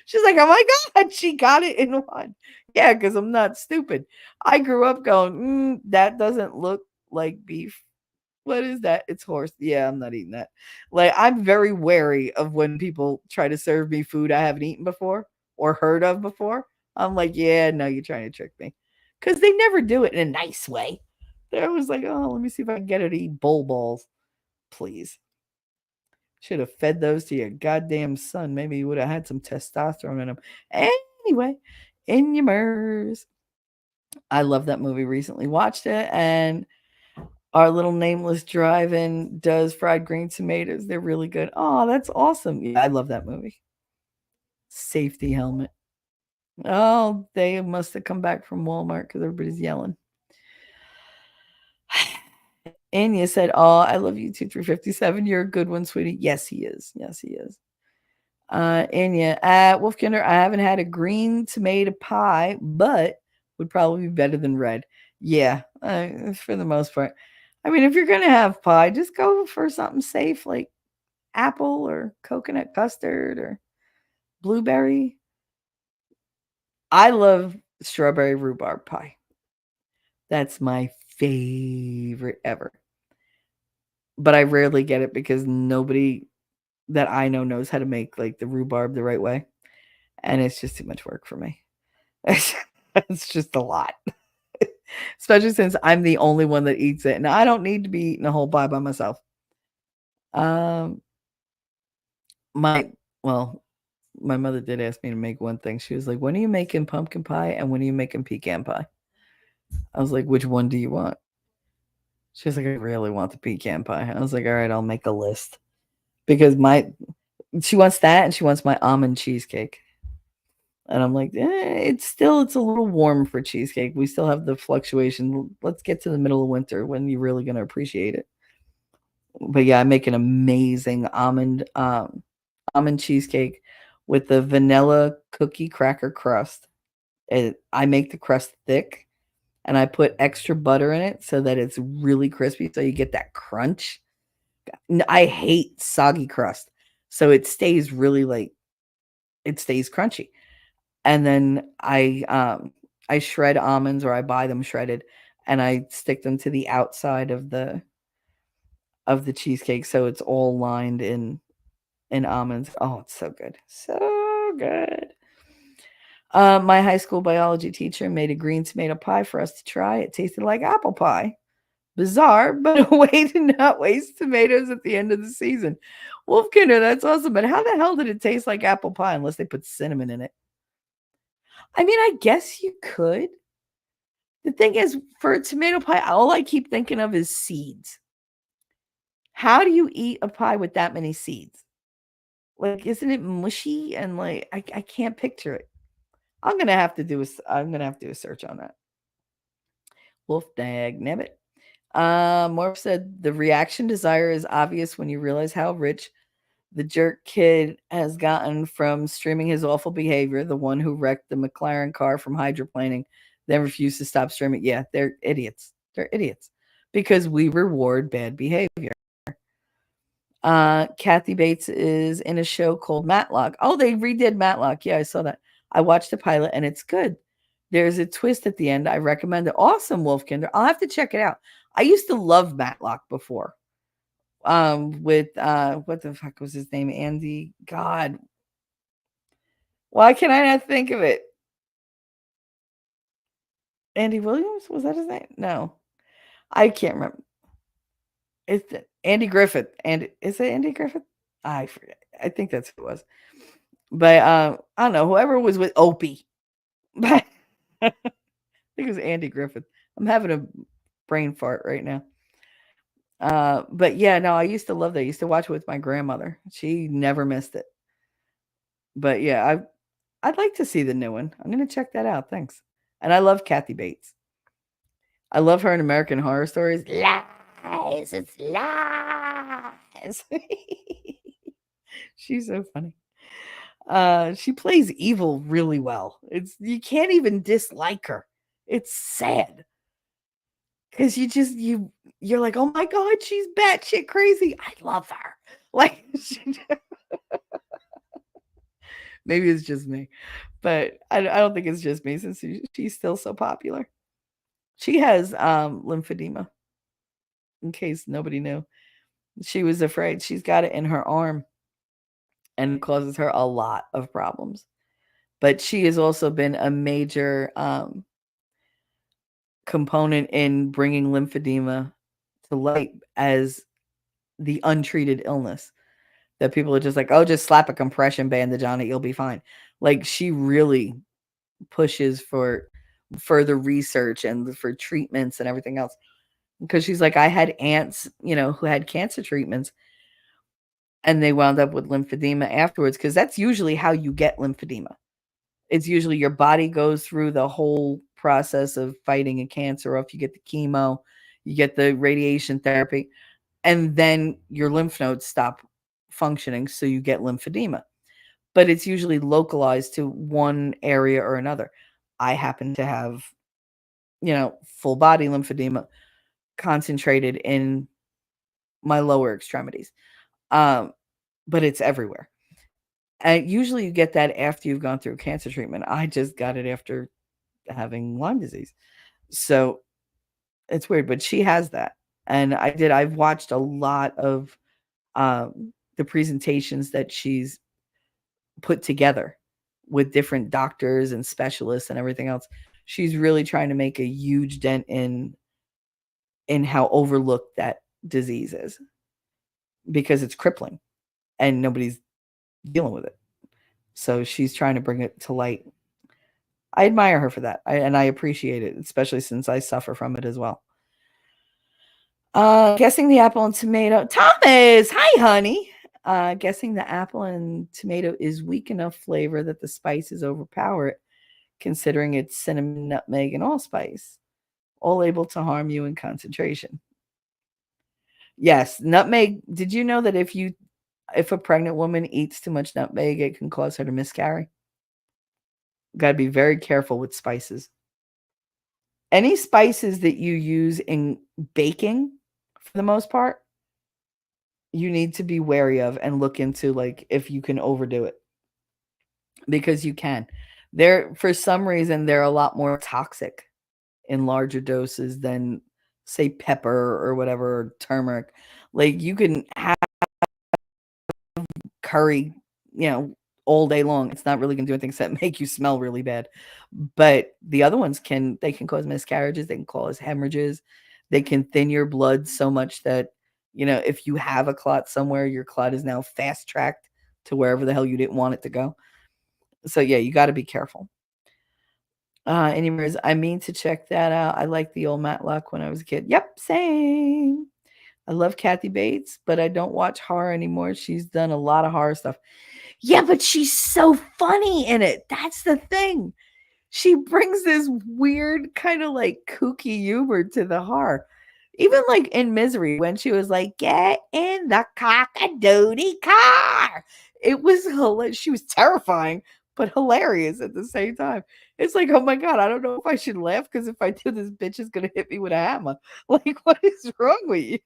She's like, "Oh my god, she got it in one." Yeah, because I'm not stupid. I grew up going, that doesn't look like beef. What is that? It's horse. Yeah, I'm not eating that. Like, I'm very wary of when people try to serve me food I haven't eaten before or heard of before. I'm like, yeah, no, you're trying to trick me. Because they never do it in a nice way. They're always like, oh, let me see if I can get her to eat bull balls. Please. Should have fed those to your goddamn son. Maybe you would have had some testosterone in him. Anyway, in your MERS. I love that movie. Recently watched it, and our little nameless drive-in does fried green tomatoes. They're really good. Oh, that's awesome. Yeah, I love that movie. Safety helmet. Oh, they must have come back from Walmart because everybody's yelling. Anya said, "Oh, I love you, 2357. You're a good one, sweetie." Yes, he is. Yes, he is. Anya, Wolfkinder, I haven't had a green tomato pie, but would probably be better than red. Yeah, for the most part. I mean, if you're gonna have pie, just go for something safe like apple or coconut custard or blueberry. I love strawberry rhubarb pie. That's my favorite ever. But I rarely get it because nobody that I know knows how to make like the rhubarb the right way. And it's just too much work for me. It's just a lot. Especially since I'm the only one that eats it. And I don't need to be eating a whole pie by myself. Um my well, my mother did ask me to make one thing. She was like, "When are you making pumpkin pie and when are you making pecan pie?" I was like, "Which one do you want?" She was like, "I really want the pecan pie." I was like, "All right, I'll make a list." Because she wants that and she wants my almond cheesecake. And I'm like, it's a little warm for cheesecake. We still have the fluctuation. Let's get to the middle of winter when you're really gonna appreciate it. But yeah, I make an amazing almond cheesecake with the vanilla cookie cracker crust. I make the crust thick and I put extra butter in it so that it's really crispy so you get that crunch. I hate soggy crust. So it stays really it stays crunchy. And then I shred almonds or I buy them shredded and I stick them to the outside of the cheesecake so it's all lined in almonds. Oh, it's so good. So good. My high school biology teacher made a green tomato pie for us to try. It tasted like apple pie. Bizarre, but a way to not waste tomatoes at the end of the season. Wolfkinder, that's awesome. But how the hell did it taste like apple pie unless they put cinnamon in it? I mean, I guess you could. The thing is, for a tomato pie, all I keep thinking of is seeds. How do you eat a pie with that many seeds? Like, isn't it mushy? And like, I can't picture it. I'm gonna have to do a search on that. Wolf dag nabbit. Morph said the reaction desire is obvious when you realize how rich the jerk kid has gotten from streaming his awful behavior, the one who wrecked the McLaren car from hydroplaning, then refused to stop streaming. Yeah, they're idiots. They're idiots because we reward bad behavior. Kathy Bates is in a show called Matlock. Oh, they redid Matlock. Yeah, I saw that. I watched the pilot and it's good. There's a twist at the end. I recommend it. Awesome, Wolfkinder. I'll have to check it out. I used to love Matlock before. With what the fuck was his name? Andy. God. Why can I not think of it? Andy Williams? Was that his name? No. I can't remember. It's Andy Griffith. And is it Andy Griffith? I forget. I think that's who it was. But I don't know. Whoever was with Opie. But I think it was Andy Griffith. I'm having a brain fart right now. But yeah, no, I used to love that. I used to watch it with my grandmother. She never missed it. But yeah, I'd like to see the new one. I'm gonna check that out. Thanks. And I love Kathy Bates. I love her in American Horror Stories. Lies, it's lies. She's so funny. She plays evil really well. It's you can't even dislike her. It's sad. Because you're like, oh my god, she's batshit crazy. I love her. Like maybe it's just me, but I don't think it's just me since she's still so popular. She has lymphedema. In case nobody knew, she was afraid. She's got it in her arm, and it causes her a lot of problems. But she has also been a major component in bringing lymphedema to light as the untreated illness that people are just like, oh, just slap a compression bandage on it, you'll be fine. Like she really pushes for further research and for treatments and everything else. Because she's like, I had aunts, who had cancer treatments and they wound up with lymphedema afterwards because that's usually how you get lymphedema. It's usually your body goes through the whole process of fighting a cancer off. You get the chemo, you get the radiation therapy, and then your lymph nodes stop functioning, so you get lymphedema. But it's usually localized to one area or another. I happen to have, full body lymphedema concentrated in my lower extremities. But it's everywhere. And usually you get that after you've gone through cancer treatment. I just got it after having Lyme disease. So it's weird, but she has that. And I've watched a lot of the presentations that she's put together with different doctors and specialists and everything else. She's really trying to make a huge dent in how overlooked that disease is because it's crippling and nobody's dealing with it. So she's trying to bring it to light. I admire her for that. And I appreciate it, especially since I suffer from it as well. Guessing the apple and tomato. Thomas, hi, honey. Guessing the apple and tomato is weak enough flavor that the spices overpower it, considering it's cinnamon, nutmeg, and allspice, all able to harm you in concentration. Yes, nutmeg. Did you know that if a pregnant woman eats too much nutmeg, it can cause her to miscarry? Got to be very careful with spices. Any spices that you use in baking, for the most part, you need to be wary of and look into like if you can overdo it. Because you can. For some reason, they're a lot more toxic in larger doses than say pepper or whatever, or turmeric. Like you can have curry, all day long. It's not really going to do anything except make you smell really bad. But the other ones can cause miscarriages, they can cause hemorrhages, they can thin your blood so much that, if you have a clot somewhere, your clot is now fast tracked to wherever the hell you didn't want it to go. So yeah, you got to be careful. Anyways, I mean to check that out. I like the old Matlock when I was a kid. Yep, same. I love Kathy Bates, but I don't watch horror anymore. She's done a lot of horror stuff. Yeah, but she's so funny in it. That's the thing. She brings this weird kind of like kooky humor to the horror. Even like in Misery, when she was like, get in the cock-a-doodle car. It was hilarious. She was terrifying, but hilarious at the same time. It's like, oh my God, I don't know if I should laugh because if I do, this bitch is going to hit me with a hammer. Like, what is wrong with you?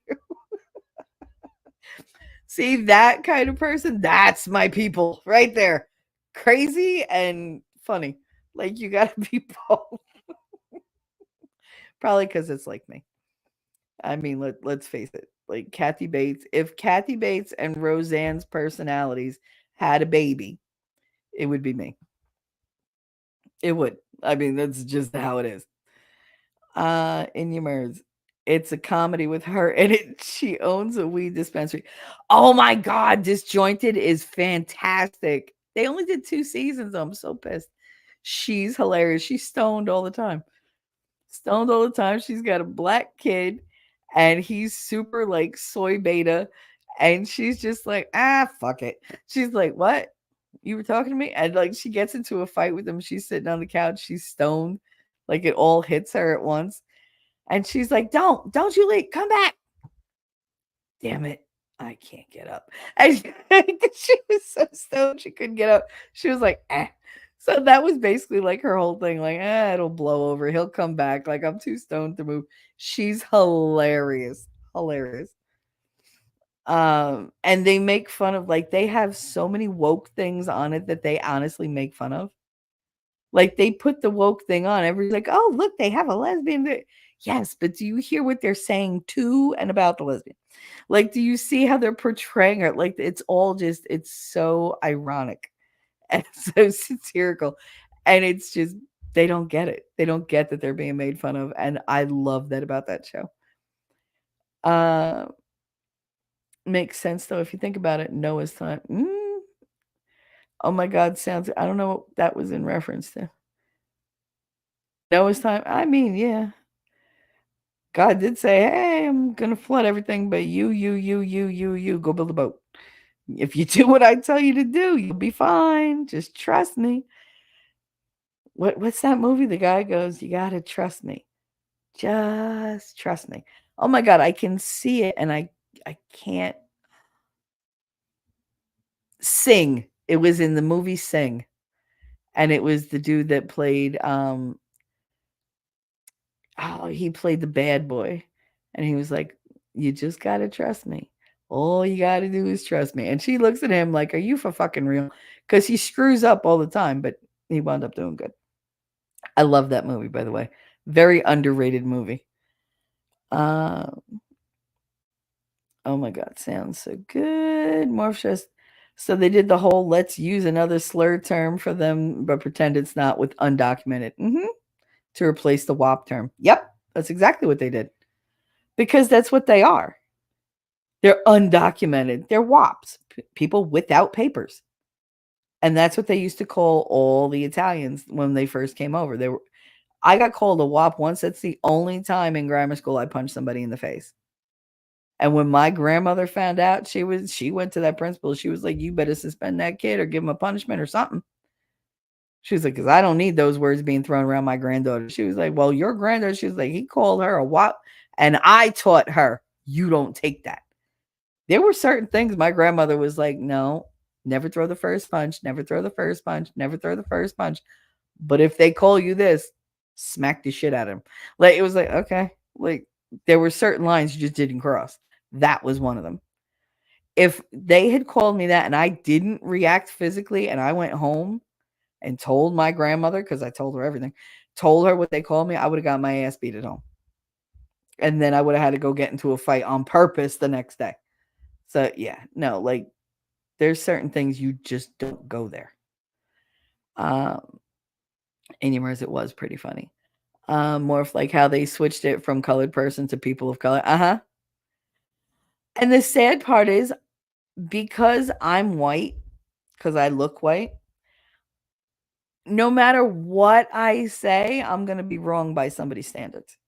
See, that kind of person, that's my people right there. Crazy and funny. Like, you got to be both. Probably because it's like me. I mean, let's face it. Like Kathy Bates, if Kathy Bates and Roseanne's personalities had a baby, it would be me. It would. I mean, that's just how it is. In your words, It's a comedy with her, and she owns a weed dispensary. Oh my god, Disjointed is fantastic. They only did 2 seasons, I'm so pissed. She's hilarious. She's stoned all the time. Stoned all the time. She's got a black kid, and he's super, like, soy beta, and she's just like, "Ah, fuck it." She's like, "What? You were talking to me?" And, like, she gets into a fight with him. She's sitting on the couch. She's stoned. Like, it all hits her at once. And she's like, don't you leave. Come back. Damn it. I can't get up. And she was so stoned she couldn't get up. She was like, eh. So that was basically like her whole thing, like, it'll blow over. He'll come back. Like, I'm too stoned to move. She's hilarious. Hilarious. And they make fun of, like, they have so many woke things on it that they honestly make fun of. Like, they put the woke thing on. Everybody's like, oh, look, they have a lesbian there. Yes, but do you hear what they're saying to and about the lesbian? Like, do you see how they're portraying her? Like, it's all just, it's so ironic and so satirical. And it's just, they don't get it. They don't get that they're being made fun of. And I love that about that show. Makes sense, though, if you think about it. Noah's Time. Oh my God, sounds, I don't know what that was in reference to. Noah's Time. I mean, yeah. God did say, hey, I'm going to flood everything, but you, go build a boat. If you do what I tell you to do, you'll be fine. Just trust me. What's that movie? The guy goes, you got to trust me. Just trust me. Oh my God, I can see it and I can't. Sing. It was in the movie Sing. And it was the dude that played he played the bad boy. And he was like, you just got to trust me. All you got to do is trust me. And she looks at him like, are you for fucking real? Because he screws up all the time, but he wound up doing good. I love that movie, by the way. Very underrated movie. Oh my God, sounds so good. Morph just, so they did the whole let's use another slur term for them, but pretend it's not with undocumented. To replace the WAP term. Yep, that's exactly what they did. Because that's what they are. They're undocumented. They're WAPs, people without papers. And that's what they used to call all the Italians when they first came over. I got called a WAP once. That's the only time in grammar school I punched somebody in the face. And when my grandmother found out, she went to that principal. She was like, you better suspend that kid or give him a punishment or something. She was like, because I don't need those words being thrown around my granddaughter. She was like, well, your granddaughter, she was like, he called her a WAP. And I taught her, you don't take that. There were certain things my grandmother was like, no, never throw the first punch, never throw the first punch, never throw the first punch. But if they call you this, smack the shit out of them. Like, it was like, okay. Like, there were certain lines you just didn't cross. That was one of them. If they had called me that and I didn't react physically and I went home and told my grandmother, because I told her everything, told her what they called me, I would have got my ass beat at home. And then I would have had to go get into a fight on purpose the next day. So, yeah, no, like, there's certain things you just don't go there. Anyways, it was pretty funny. More of like how they switched it from colored person to people of color. And the sad part is, because I'm white, because I look white, no matter what I say, I'm going to be wrong by somebody's standards.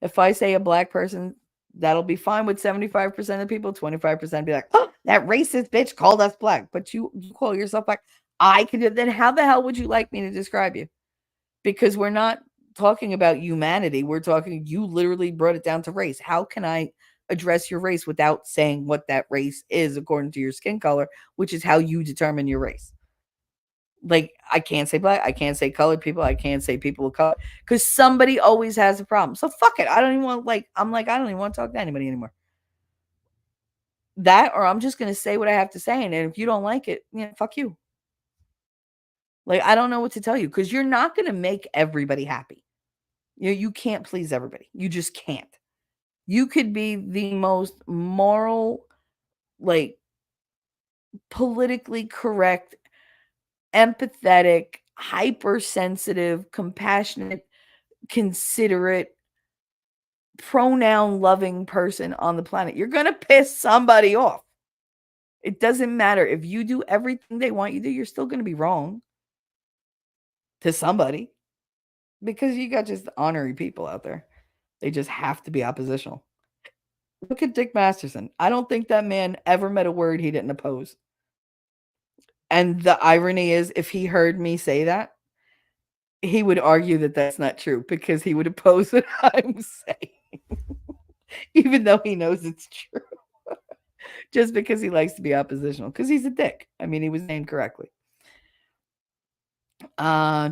If I say a black person, that'll be fine with 75% of people. 25% be like, oh, that racist bitch called us black. But you call yourself black. I can do. Then how the hell would you like me to describe you? Because we're not talking about humanity. We're talking, you literally brought it down to race. How can I address your race without saying what that race is according to your skin color, which is how you determine your race? Like, I can't say black, I can't say colored people, I can't say people of color, because somebody always has a problem. So fuck it. I don't even want, like, I don't even want to talk to anybody anymore. That, or I'm just going to say what I have to say. And if you don't like it, fuck you. Like, I don't know what to tell you, because you're not going to make everybody happy. You can't please everybody. You just can't. You could be the most moral, like, politically correct, empathetic, hypersensitive, compassionate, considerate, pronoun loving person on the planet. You're going to piss somebody off. It doesn't matter. If you do everything they want you to do, you're still going to be wrong to somebody because you got just honorary people out there. They just have to be oppositional. Look at Dick Masterson. I don't think that man ever met a word he didn't oppose. And the irony is, if he heard me say that, he would argue that that's not true because he would oppose what I'm saying, even though he knows it's true. Just because he likes to be oppositional, because he's a dick. I mean, he was named correctly. I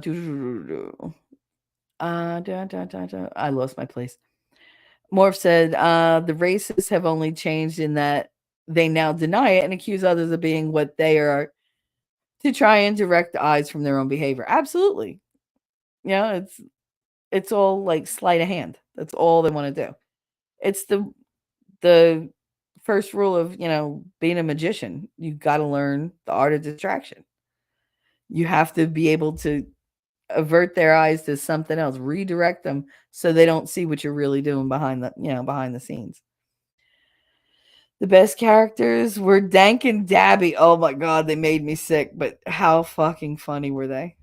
lost my place. Morph said, the racists have only changed in that they now deny it and accuse others of being what they are to try and direct eyes from their own behavior. Absolutely. You know, it's all like sleight of hand. That's all they want to do. It's the first rule of, being a magician. You got to learn the art of distraction. You have to be able to avert their eyes to something else, redirect them so they don't see what you're really doing behind the scenes. The best characters were Dank and Dabby. Oh my God, they made me sick, but how fucking funny were they?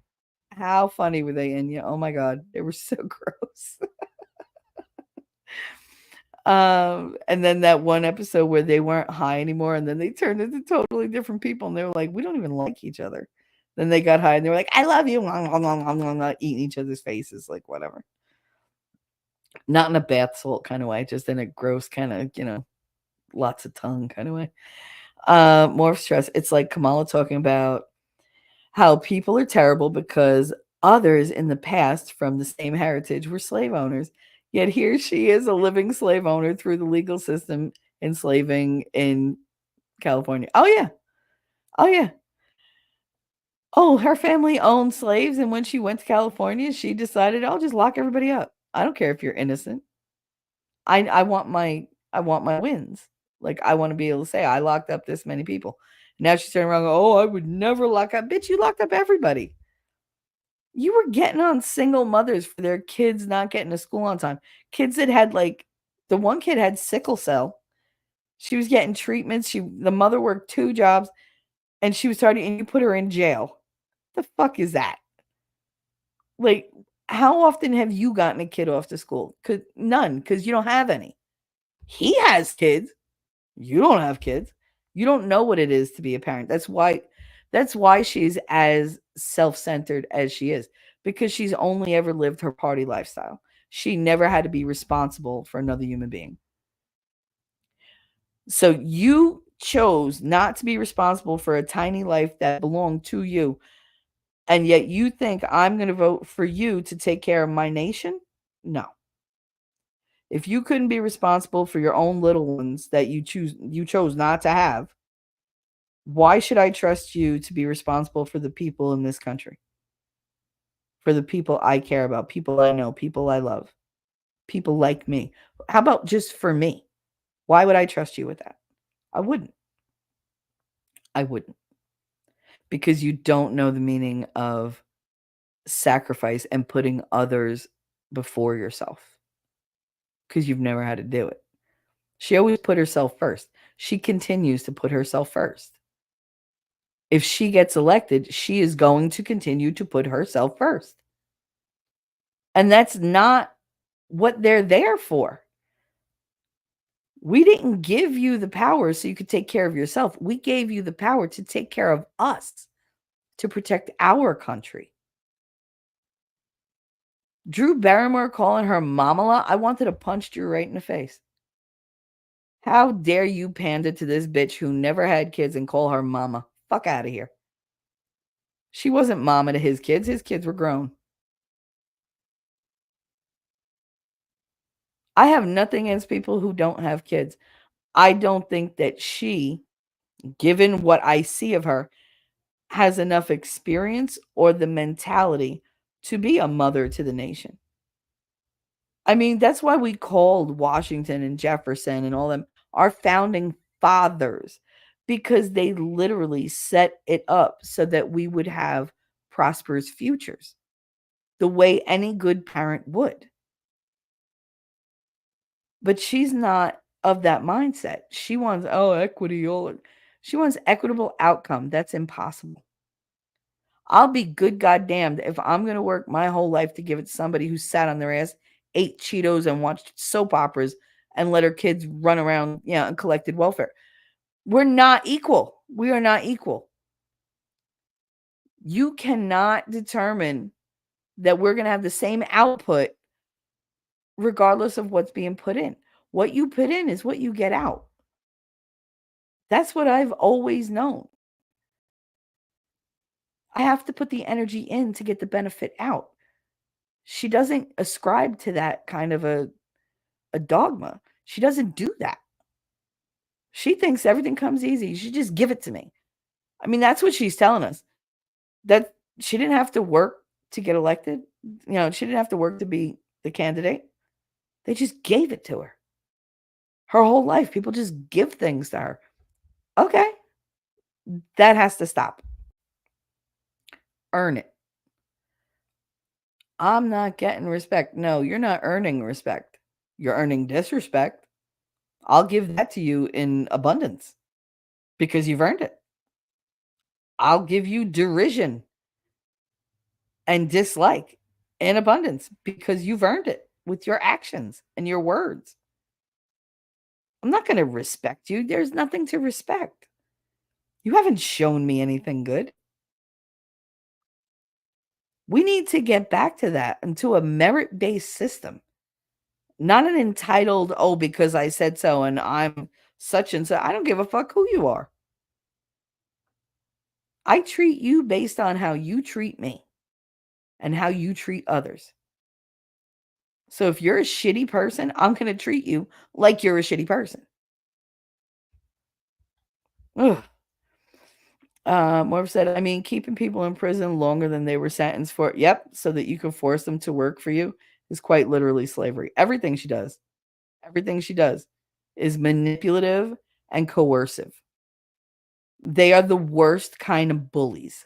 How funny were they, Inya? Oh my God, they were so gross. And then that one episode where they weren't high anymore, and then they turned into totally different people, and they were like, we don't even like each other. Then they got high, and they were like, I love you, eating each other's faces, like whatever. Not in a bath salt kind of way, just in a gross kind of, lots of tongue kind of way. More stress. It's like Kamala talking about how people are terrible because others in the past from the same heritage were slave owners. Yet here she is, a living slave owner through the legal system, enslaving in California. Oh, yeah. Oh, yeah. Oh, her family owned slaves. And when she went to California, she decided, I'll just lock everybody up. I don't care if you're innocent. I want my wins. Like, I want to be able to say, I locked up this many people. Now she's turning around and go, oh, I would never lock up. Bitch, you locked up everybody. You were getting on single mothers for their kids not getting to school on time. Kids that had the one kid had sickle cell. She was getting treatments. The mother worked 2 jobs and she was starting, and you put her in jail. The fuck is that? Like, how often have you gotten a kid off to school? None, because you don't have any. He has kids. You don't have kids. You don't know what it is to be a parent. That's why she's as self-centered as she is, because she's only ever lived her party lifestyle. She never had to be responsible for another human being. So you chose not to be responsible for a tiny life that belonged to you. And yet you think I'm going to vote for you to take care of my nation? No. If you couldn't be responsible for your own little ones that you chose not to have, why should I trust you to be responsible for the people in this country? For the people I care about, people I know, people I love, people like me. How about just for me? Why would I trust you with that? I wouldn't. Because you don't know the meaning of sacrifice and putting others before yourself. Because you've never had to do it. She always put herself first. She continues to put herself first. If she gets elected, she is going to continue to put herself first. And that's not what they're there for. We didn't give you the power so you could take care of yourself. We gave you the power to take care of us, to protect our country. Drew Barrymore calling her Mamala, I wanted to punch Drew right in the face. How dare you pander to this bitch who never had kids and call her mama? Fuck out of here. She wasn't mama to his kids. His kids were grown. I have nothing against people who don't have kids. I don't think that she, given what I see of her, has enough experience or the mentality to be a mother to the nation. I mean, that's why we called Washington and Jefferson and all them our founding fathers, because they literally set it up so that we would have prosperous futures the way any good parent would. But she's not of that mindset. She wants, oh, equity. She wants equitable outcome. That's impossible. I'll be good goddamned if I'm going to work my whole life to give it to somebody who sat on their ass, ate Cheetos, and watched soap operas and let her kids run around, and collected welfare. We're not equal. We are not equal. You cannot determine that we're going to have the same output regardless of what's being put in. What you put in is what you get out. That's what I've always known. I have to put the energy in to get the benefit out. She doesn't ascribe to that kind of a dogma. She doesn't do that. She thinks everything comes easy. You should just give it to me. I mean, that's what she's telling us. That she didn't have to work to get elected. She didn't have to work to be the candidate. They just gave it to her. Her whole life, people just give things to her. Okay. That has to stop. Earn it. I'm not getting respect. No, you're not earning respect. You're earning disrespect. I'll give that to you in abundance because you've earned it. I'll give you derision and dislike in abundance because you've earned it with your actions and your words. I'm not going to respect you. There's nothing to respect. You haven't shown me anything good. We need to get back to that and to a merit-based system, not an entitled, oh, because I said so and I'm such and so. I don't give a fuck who you are. I treat you based on how you treat me and how you treat others. So if you're a shitty person, I'm going to treat you like you're a shitty person. Ugh. Morph said, I mean, keeping people in prison longer than they were sentenced for. Yep. So that you can force them to work for you is quite literally slavery. Everything she does is manipulative and coercive. They are the worst kind of bullies.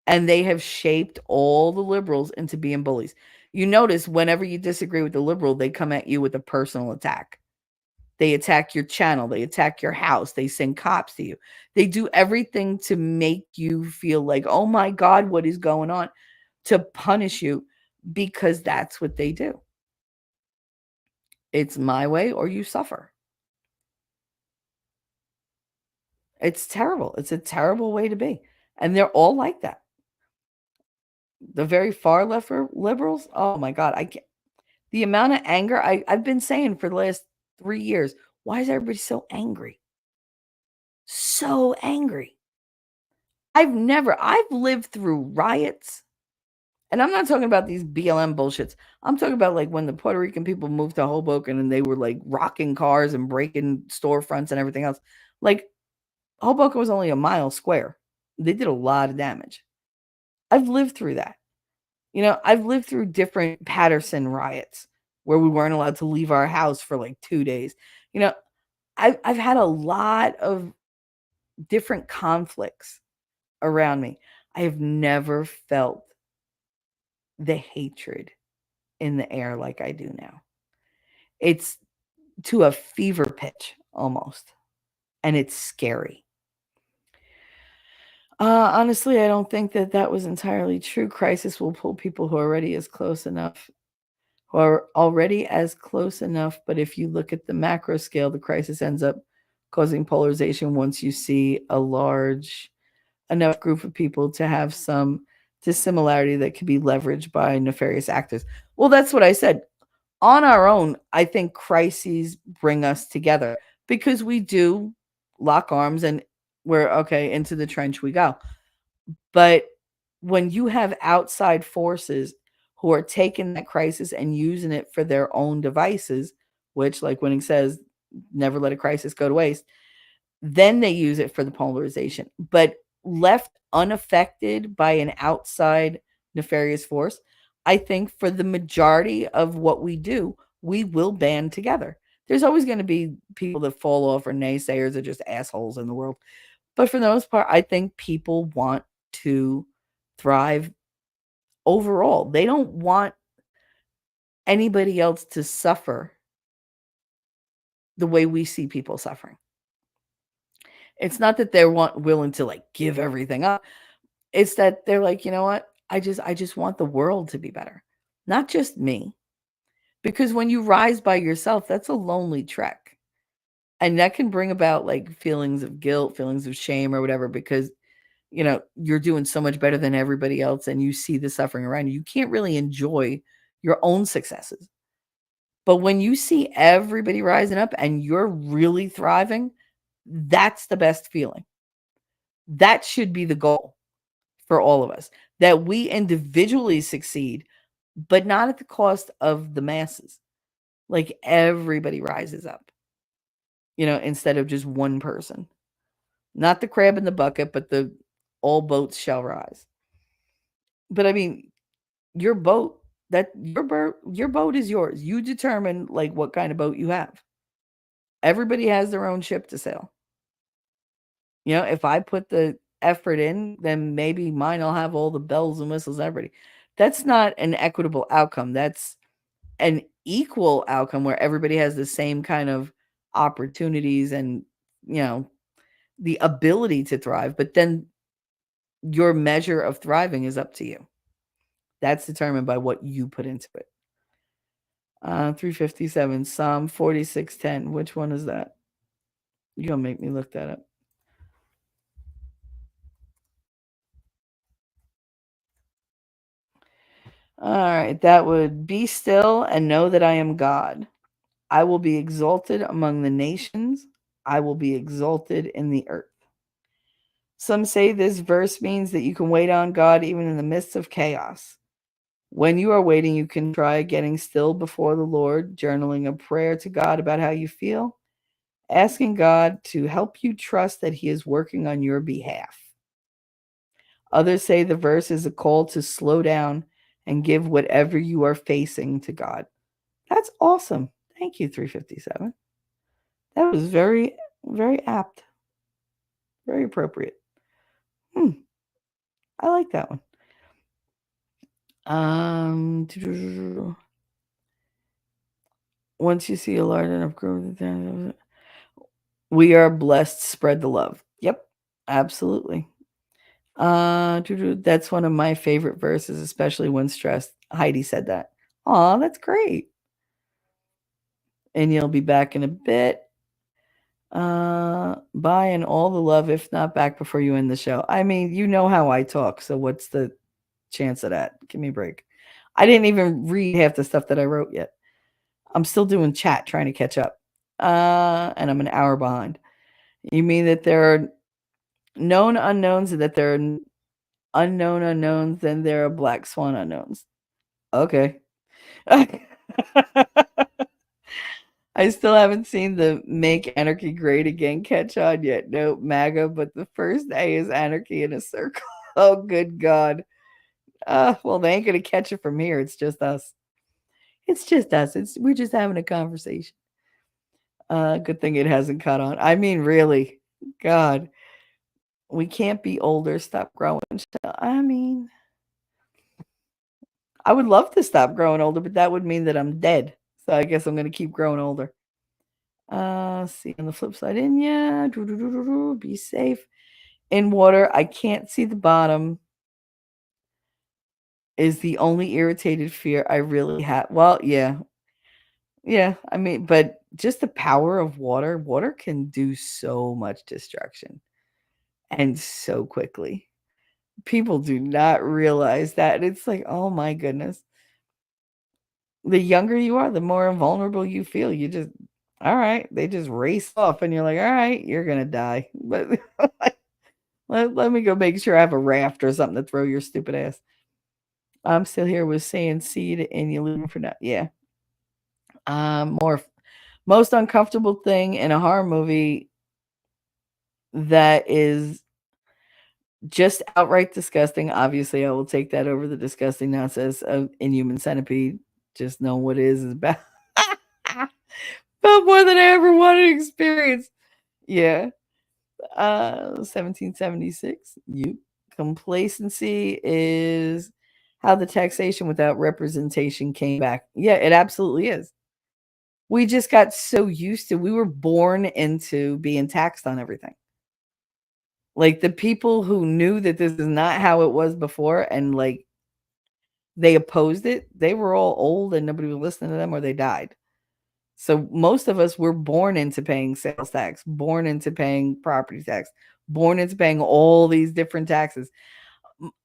And they have shaped all the liberals into being bullies. You notice whenever you disagree with the liberal, they come at you with a personal attack. They attack your channel. They attack your house. They send cops to you. They do everything to make you feel like, oh my God, what is going on? To punish you because that's what they do. It's my way or you suffer. It's terrible. It's a terrible way to be. And they're all like that. The very far left liberals, oh my God, I can't. The amount of anger I've been saying for the last 3 years, why is everybody so angry? So angry. I've lived through riots. And I'm not talking about these BLM bullshits. I'm talking about like when the Puerto Rican people moved to Hoboken and they were like rocking cars and breaking storefronts and everything else. Like Hoboken was only a mile square. They did a lot of damage. I've lived through that. I've lived through different Patterson riots where we weren't allowed to leave our house for like 2 days. I've had a lot of different conflicts around me. I have never felt the hatred in the air like I do now. It's to a fever pitch almost, and it's scary. Honestly, I don't think that was entirely true. Crisis will pull people who are already as close enough, but if you look at the macro scale, the crisis ends up causing polarization once you see a large enough group of people to have some dissimilarity that can be leveraged by nefarious actors. Well, that's what I said. On our own, I think crises bring us together because we do lock arms and we're okay, into the trench we go. But when you have outside forces who are taking that crisis and using it for their own devices, which, like Winning says, never let a crisis go to waste, then they use it for the polarization. But left unaffected by an outside nefarious force, I think for the majority of what we do, we will band together. There's always going to be people that fall off or naysayers or just assholes in the world. But for the most part, I think people want to thrive overall. They don't want anybody else to suffer the way we see people suffering. It's not that they're willing to like give everything up. It's that they're like, you know what? I just want the world to be better. Not just me. Because when you rise by yourself, that's a lonely trek. And that can bring about like feelings of guilt, feelings of shame or whatever, because you're doing so much better than everybody else and you see the suffering around you. You can't really enjoy your own successes. But when you see everybody rising up and you're really thriving, that's the best feeling. That should be the goal for all of us, that we individually succeed, but not at the cost of the masses. Like everybody rises up, instead of just one person. Not the crab in the bucket, but the all boats shall rise. But I mean, your boat, your boat is yours. You determine like what kind of boat you have. Everybody has their own ship to sail. If I put the effort in, then maybe mine will have all the bells and whistles, everybody. That's not an equitable outcome. That's an equal outcome where everybody has the same kind of opportunities and, the ability to thrive. But then your measure of thriving is up to you. That's determined by what you put into it. 357, Psalm 46:10. Which one is that? You're going to make me look that up. All right, that would be still and know that I am God. I will be exalted among the nations. I will be exalted in the earth. Some say this verse means that you can wait on God even in the midst of chaos. When you are waiting, you can try getting still before the Lord, journaling a prayer to God about how you feel, asking God to help you trust that He is working on your behalf. Others say the verse is a call to slow down and give whatever you are facing to God. That's awesome. Thank you, 357. That was very, very apt. Very appropriate. I like that one. Once you see a large enough group, we are blessed. Spread the love. Yep, absolutely. That's one of my favorite verses, especially when stressed. Heidi said that. Aw, that's great. And you'll be back in a bit. Bye and all the love, if not back before you end the show. I mean, you know how I talk, so what's the chance of that? Give me a break. I didn't even read half the stuff that I wrote yet. I'm still doing chat, trying to catch up. And I'm an hour behind. You mean that there are known unknowns and that there are unknown unknowns, then there are black swan unknowns. Okay. I still haven't seen the Make Anarchy Great Again catch on yet. No, MAGA, but the first A is anarchy in a circle. Oh, good God. Well, they ain't going to catch it from here. It's just us. It's just us. We're just having a conversation. Good thing it hasn't caught on. I mean, really, God, we can't be older. Stop growing. I mean, I would love to stop growing older, but that would mean that I'm dead. So I guess I'm going to keep growing older. See on the flip side, be safe. In water, I can't see the bottom. Is the only irritated fear I really have. Well, yeah. Yeah, I mean, but just the power of water. Water can do so much destruction and so quickly. People do not realize that. It's like, oh my goodness. The younger you are, the more vulnerable you feel. You just, all right, they just race off and you're like, all right, you're going to die. But let me go make sure I have a raft or something to throw your stupid ass. I'm still here with saying seed and you leaving for now. Yeah. Most uncomfortable thing in a horror movie that is just outright disgusting. Obviously, I will take that over the disgusting nonsense of Inhuman Centipede. Just know what it is bad. Felt more than I ever wanted to experience. Yeah. 1776. You complacency is how the taxation without representation came back. Yeah, it absolutely is. We just got so used to, we were born into being taxed on everything. Like the people who knew that this is not how it was before and like they opposed it, they were all old and nobody was listening to them or they died. So most of us were born into paying sales tax, born into paying property tax, born into paying all these different taxes.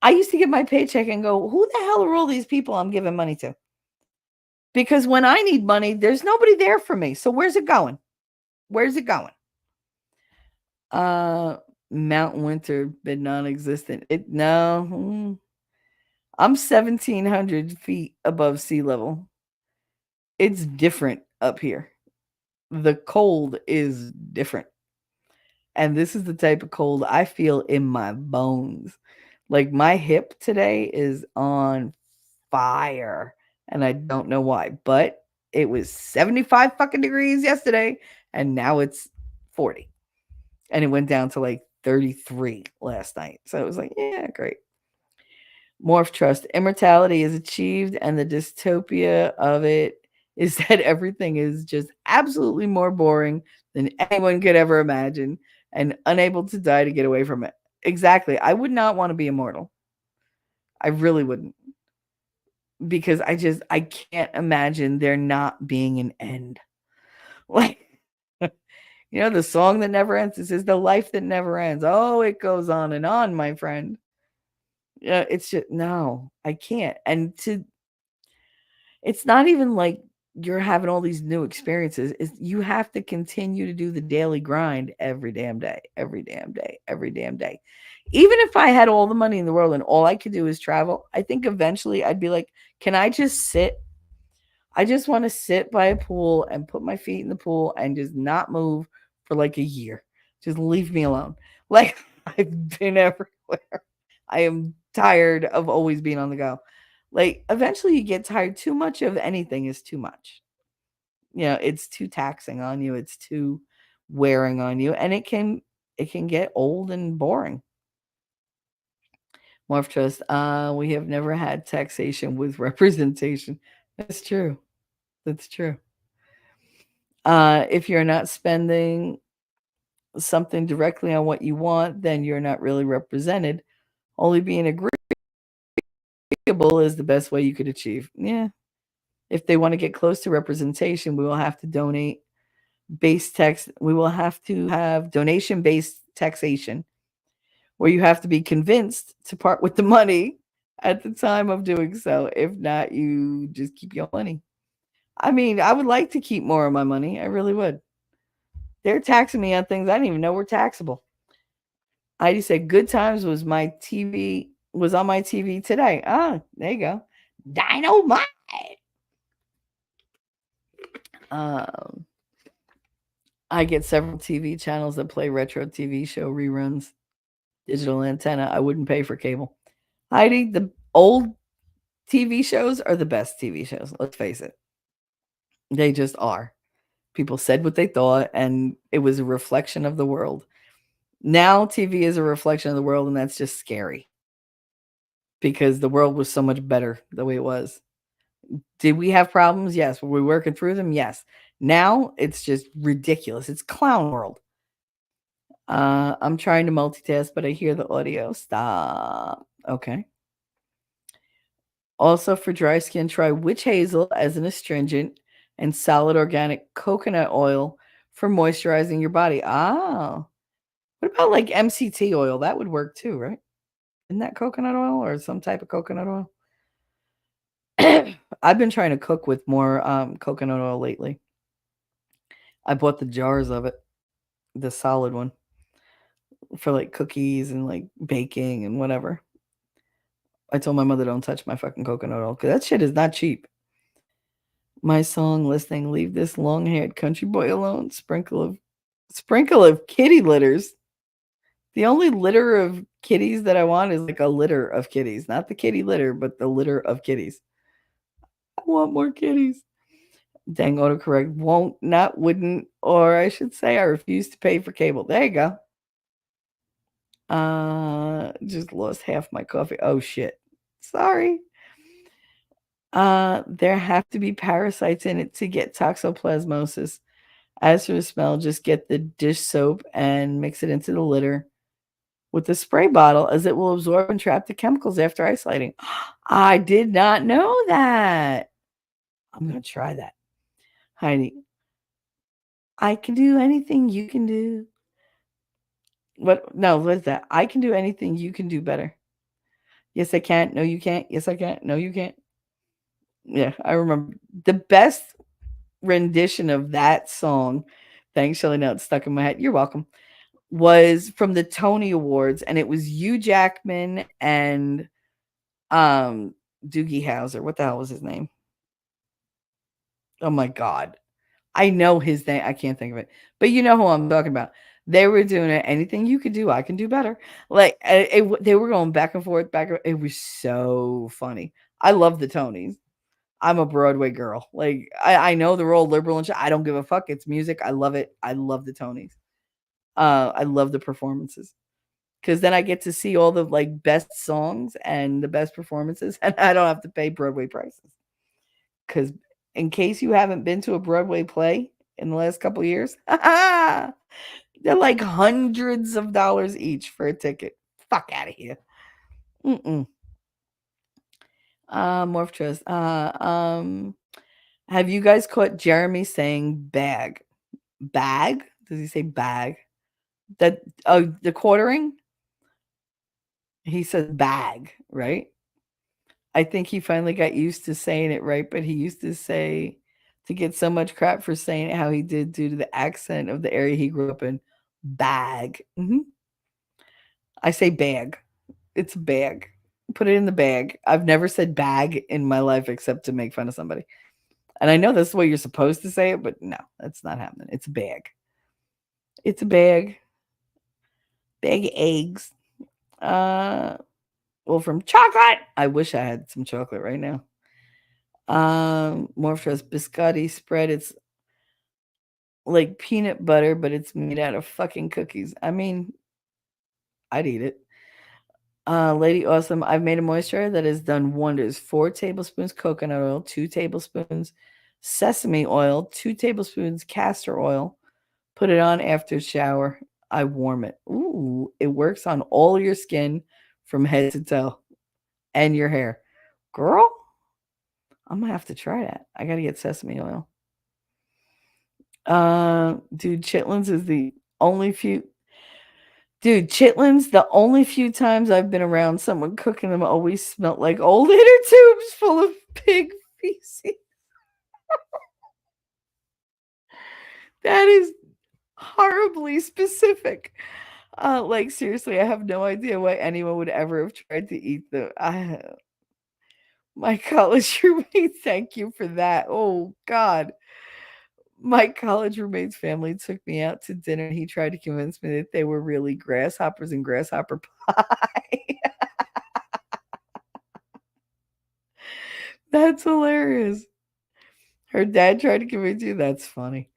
I used to get my paycheck and go, who the hell are all these people I'm giving money to? Because when I need money, there's nobody there for me. So where's it going? Where's it going? Mount Winter been non-existent. I'm 1,700 feet above sea level. It's different up here. The cold is different. And this is the type of cold I feel in my bones. Like my hip today is on fire. And I don't know why, but it was 75 fucking degrees yesterday. And now it's 40. And it went down to like 33 last night. So it was like, yeah, great. Morph Trust. Immortality is achieved, and the dystopia of it is that everything is just absolutely more boring than anyone could ever imagine and unable to die to get away from it. Exactly. I would not want to be immortal. I really wouldn't. Because I can't imagine there not being an end. Like, the song that never ends. This is the life that never ends. Oh, it goes on and on, my friend. Yeah, it's just no, I can't. And it's not even like you're having all these new experiences. You have to continue to do the daily grind every damn day, every damn day, every damn day. Even if I had all the money in the world and all I could do is travel, I think eventually I'd be like, can I just sit? I just want to sit by a pool and put my feet in the pool and just not move for like a year. Just leave me alone. Like I've been everywhere. I am tired of always being on the go. Like eventually you get tired. Too much of anything is too much. It's too taxing on you. It's too wearing on you. And it can get old and boring. Morph Trust, we have never had taxation with representation. That's true. That's true. If you're not spending something directly on what you want, then you're not really represented. Only being agreeable is the best way you could achieve. Yeah. If they want to get close to representation, we will have to donate base tax. We will have to have donation-based taxation where you have to be convinced to part with the money at the time of doing so. If not, you just keep your money. I mean, I would like to keep more of my money. I really would. They're taxing me on things I didn't even know were taxable. Heidi said, "Good Times was on my TV today." Ah, there you go. Dynamite. I get several TV channels that play retro TV show reruns. Digital antenna. I wouldn't pay for cable. Heidi, the old TV shows are the best TV shows. Let's face it. They just are. People said what they thought, and it was a reflection of the world. Now TV is a reflection of the world, and that's just scary. Because the world was so much better the way it was. Did we have problems? Yes. Were we working through them? Yes. Now it's just ridiculous. It's clown world. I'm trying to multitask, but I hear the audio. Stop. Okay. Also for dry skin, try witch hazel as an astringent and solid organic coconut oil for moisturizing your body. Ah. What about like MCT oil? That would work too, right? Isn't that coconut oil or some type of coconut oil? I've been trying to cook with more coconut oil lately. I bought the jars of it, the solid one, for like cookies and like baking and whatever. I told my mother don't touch my fucking coconut oil because that shit is not cheap. My song listening, leave this long-haired country boy alone. Sprinkle of kitty litters. The only litter of kitties that I want is like a litter of kitties, not the kitty litter, but the litter of kitties. I want more kitties. Dang autocorrect won't, not, wouldn't, or I should say I refuse to pay for cable. There you go. Just lost half my coffee. Oh shit. Sorry. There have to be parasites in it to get toxoplasmosis. As for the smell, just get the dish soap and mix it into the litter with the spray bottle, as it will absorb and trap the chemicals after isolating. I did not know that. I'm going to try that. Heidi, I can do anything you can do. What? No, what is that? I can do anything you can do better. Yes, I can. No, you can't. Yes, I can. No, you can't. Yeah, I remember the best rendition of that song. Thanks, Shelly. Now it's stuck in my head. You're welcome. Was from the Tony Awards, and it was Hugh Jackman and Doogie Howser. What the hell was his name? Oh my god. I know his name. I can't think of it. But you know who I'm talking about. They were doing it. Anything you could do, I can do better. Like they were going back and forth, it was so funny. I love the Tonys. I'm a Broadway girl. Like I know they're all liberal and shit. I don't give a fuck. It's music. I love it. I love the Tonys. I love the performances. Because then I get to see all the like best songs and the best performances, and I don't have to pay Broadway prices. Because in case you haven't been to a Broadway play in the last couple of years, they're like hundreds of dollars each for a ticket. Fuck out of here. Mm-mm. Morph Trust. Have you guys caught Jeremy saying bag? Bag? Does he say bag? That the quartering? He says bag, right? I think he finally got used to saying it right, but he used to say to get so much crap for saying it how he did due to the accent of the area he grew up in. Bag. I say bag. It's a bag. Put it in the bag. I've never said bag in my life except to make fun of somebody. And I know that's the way you're supposed to say it, but no, that's not happening. It's a bag. It's a bag. Bag of eggs. Well, from chocolate. I wish I had some chocolate right now. Morphos biscotti spread. It's like peanut butter, but it's made out of fucking cookies. I mean, I'd eat it. Lady Awesome, I've made a moisturizer that has done wonders. 4 tablespoons coconut oil, 2 tablespoons sesame oil, 2 tablespoons castor oil. Put it on after shower. I warm it. Ooh, it works on all your skin from head to toe and your hair. Girl, I'm gonna have to try that. I gotta get sesame oil. Dude, Chitlins is the only few. Dude, Chitlins, the only few times I've been around someone cooking them always smelled like old inner tubes full of pig feces. That is horribly specific. Like seriously, I have no idea why anyone would ever have tried to eat them. My college roommate, thank you for that. Oh God. My college roommate's family took me out to dinner. He tried to convince me that they were really grasshoppers and grasshopper pie. That's hilarious. Her dad tried to convince you. That's funny.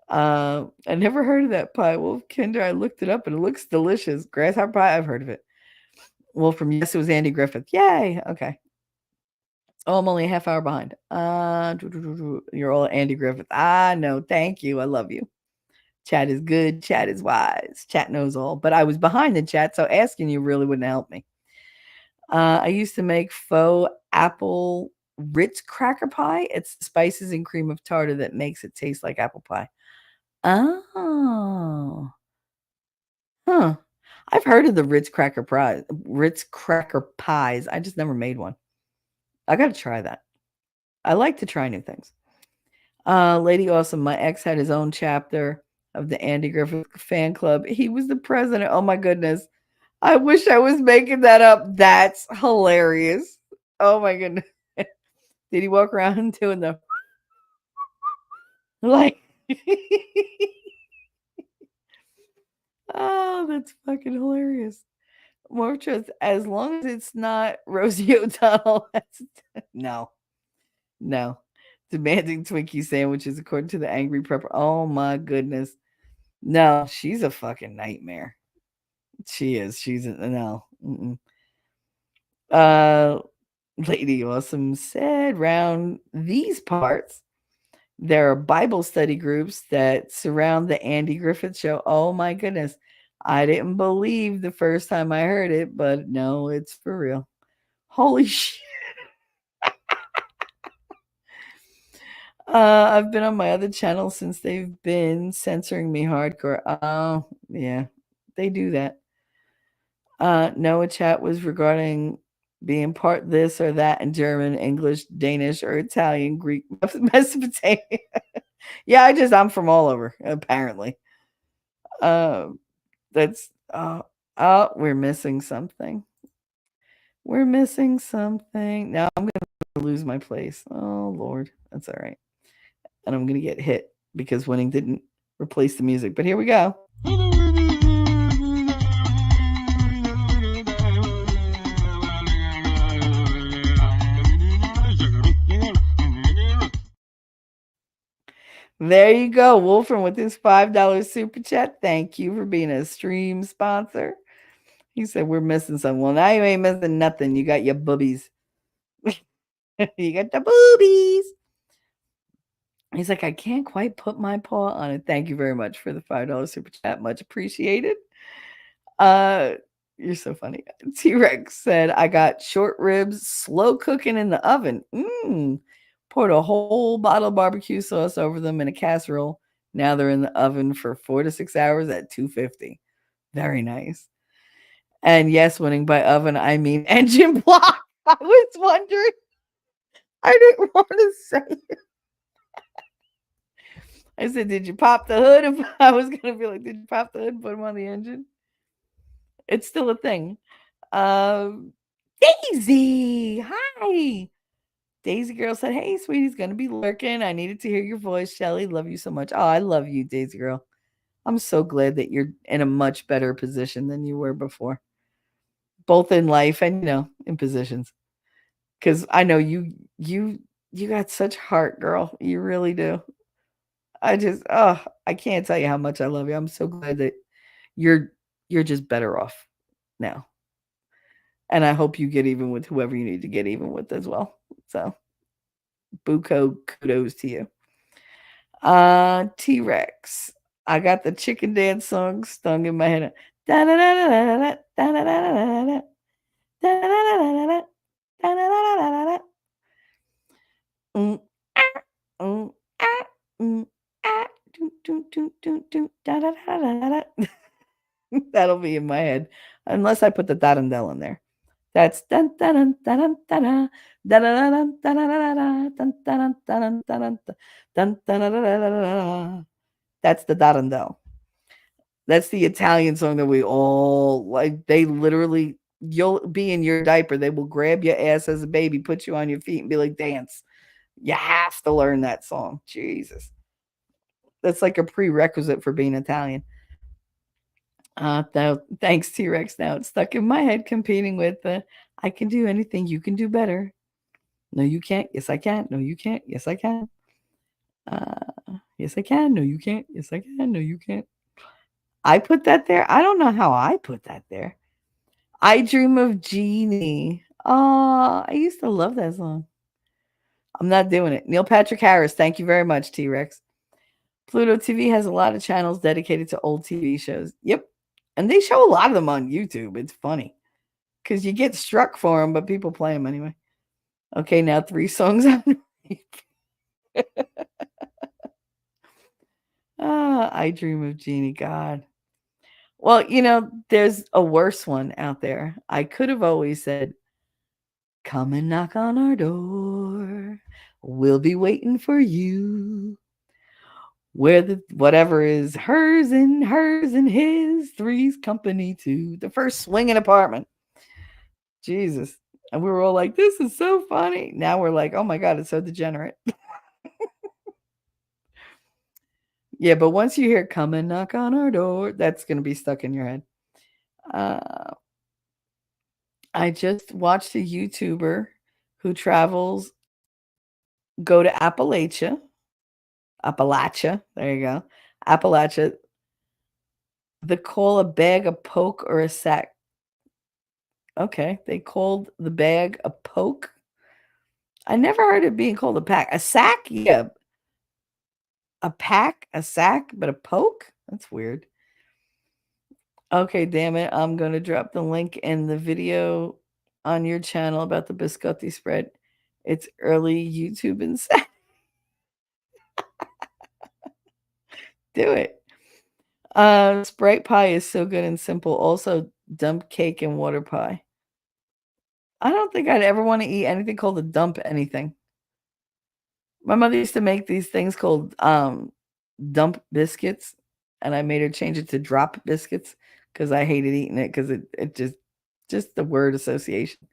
I never heard of that pie. Wolf Kinder, I looked it up and it looks delicious. Grasshopper pie, I've heard of it. Well, from yes, it was Andy Griffith. Yay. Okay. Oh, I'm only a half hour behind. You're all Andy Griffith. No, thank you. I love you. Chat is good. Chat is wise. Chat knows all. But I was behind the chat, so asking you really wouldn't help me. I used to make faux apple Ritz cracker pie. It's spices and cream of tartar that makes it taste like apple pie. Oh. Huh. I've heard of the Ritz cracker pies. I just never made one. I got to try that. I like to try new things. Lady Awesome, my ex had his own chapter of the Andy Griffith fan club. He was the president. Oh my goodness. I wish I was making that up. That's hilarious. Oh my goodness. Did he walk around doing the like oh, that's fucking hilarious. More truth. As long as it's not Rosie O'Donnell. No. No. Demanding Twinkie sandwiches according to the angry prepper. Oh my goodness. No, she's a fucking nightmare. She is. She's a no. Mm-mm. Lady Awesome said, round these parts, there are Bible study groups that surround the Andy Griffith Show. Oh my goodness. I didn't believe the first time I heard it, but no, it's for real. Holy shit. I've been on my other channel since they've been censoring me hardcore. Oh, yeah, they do that. Noah chat was regarding being part this or that in German, English, Danish, or Italian, Greek, Mesopotamia. Yeah, I'm from all over, apparently. Um, that's we're missing something. We're missing something. Now I'm gonna lose my place. Oh Lord, that's all right. And I'm gonna get hit because winning didn't replace the music. But here we go. There you go, Wolfram, with his $5 super chat. Thank you for being a stream sponsor. He said we're missing something. Well, now you ain't missing nothing. You got your boobies. You got the boobies. He's like, I can't quite put my paw on it. Thank you very much for the $5 super chat. Much appreciated. You're so funny. T-Rex said, I got short ribs slow cooking in the oven. Poured a whole bottle of barbecue sauce over them in a casserole. Now they're in the oven for 4 to 6 hours at 250. Very nice. And yes, winning by oven, I mean engine block. I was wondering. I didn't want to say it. I said, did you pop the hood? I was going to be like, did you pop the hood and put them on the engine? It's still a thing. Daisy, hi. Daisy girl said, hey, sweetie's going to be lurking. I needed to hear your voice, Shelly. Love you so much. Oh, I love you, Daisy girl. I'm so glad that you're in a much better position than you were before, both in life and, in positions. Because I know you got such heart, girl. You really do. I can't tell you how much I love you. I'm so glad that you're just better off now. And I hope you get even with whoever you need to get even with as well. So, buco kudos to you. T-Rex. I got the chicken dance song stung in my head. That'll be in my head, unless I put the darandelle in there. That's dun dun dun dun dun dun dun dun dun dun dun dun. That's the darandelle. That's the Italian song that we all like. They literally, you'll be in your diaper. They will grab your ass as a baby, put you on your feet, and be like, dance. You have to learn that song. Jesus. That's like a prerequisite for being Italian. Thanks, T-Rex. Now it's stuck in my head competing with I can do anything. You can do better. No, you can't. Yes, I can. No, you can't. Yes, I can. Yes, I can. No, you can't. Yes, I can. No, you can't. I put that there. I don't know how I put that there. I Dream of Jeannie. Oh, I used to love that song. I'm not doing it. Neil Patrick Harris. Thank you very much, T-Rex. Pluto TV has a lot of channels dedicated to old TV shows. Yep. And they show a lot of them on YouTube. It's funny because you get struck for them, but people play them anyway. Okay, now 3 songs on I Dream of Jeannie. God. Well, there's a worse one out there. I could have always said, come and knock on our door. We'll be waiting for you. Where the whatever is hers and his, three's company too. The first swinging apartment. Jesus. And we were all like, this is so funny. Now we're like, oh my God, it's so degenerate. Yeah, but once you hear come and knock on our door, that's going to be stuck in your head. I just watched a YouTuber who travels go to Appalachia. There you go. Appalachia. They call a bag a poke or a sack. Okay, they called the bag a poke I never heard it being called a pack. A sack? Yeah. A pack? A sack? But a poke? That's weird. Okay, damn it. I'm going to drop the link in the video on your channel about the biscotti spread. It's early YouTube and do it. Sprite pie is so good and simple. Also, dump cake and water pie. I don't think I'd ever want to eat anything called a dump anything. My mother used to make these things called dump biscuits, and I made her change it to drop biscuits because I hated eating it because it just the word association.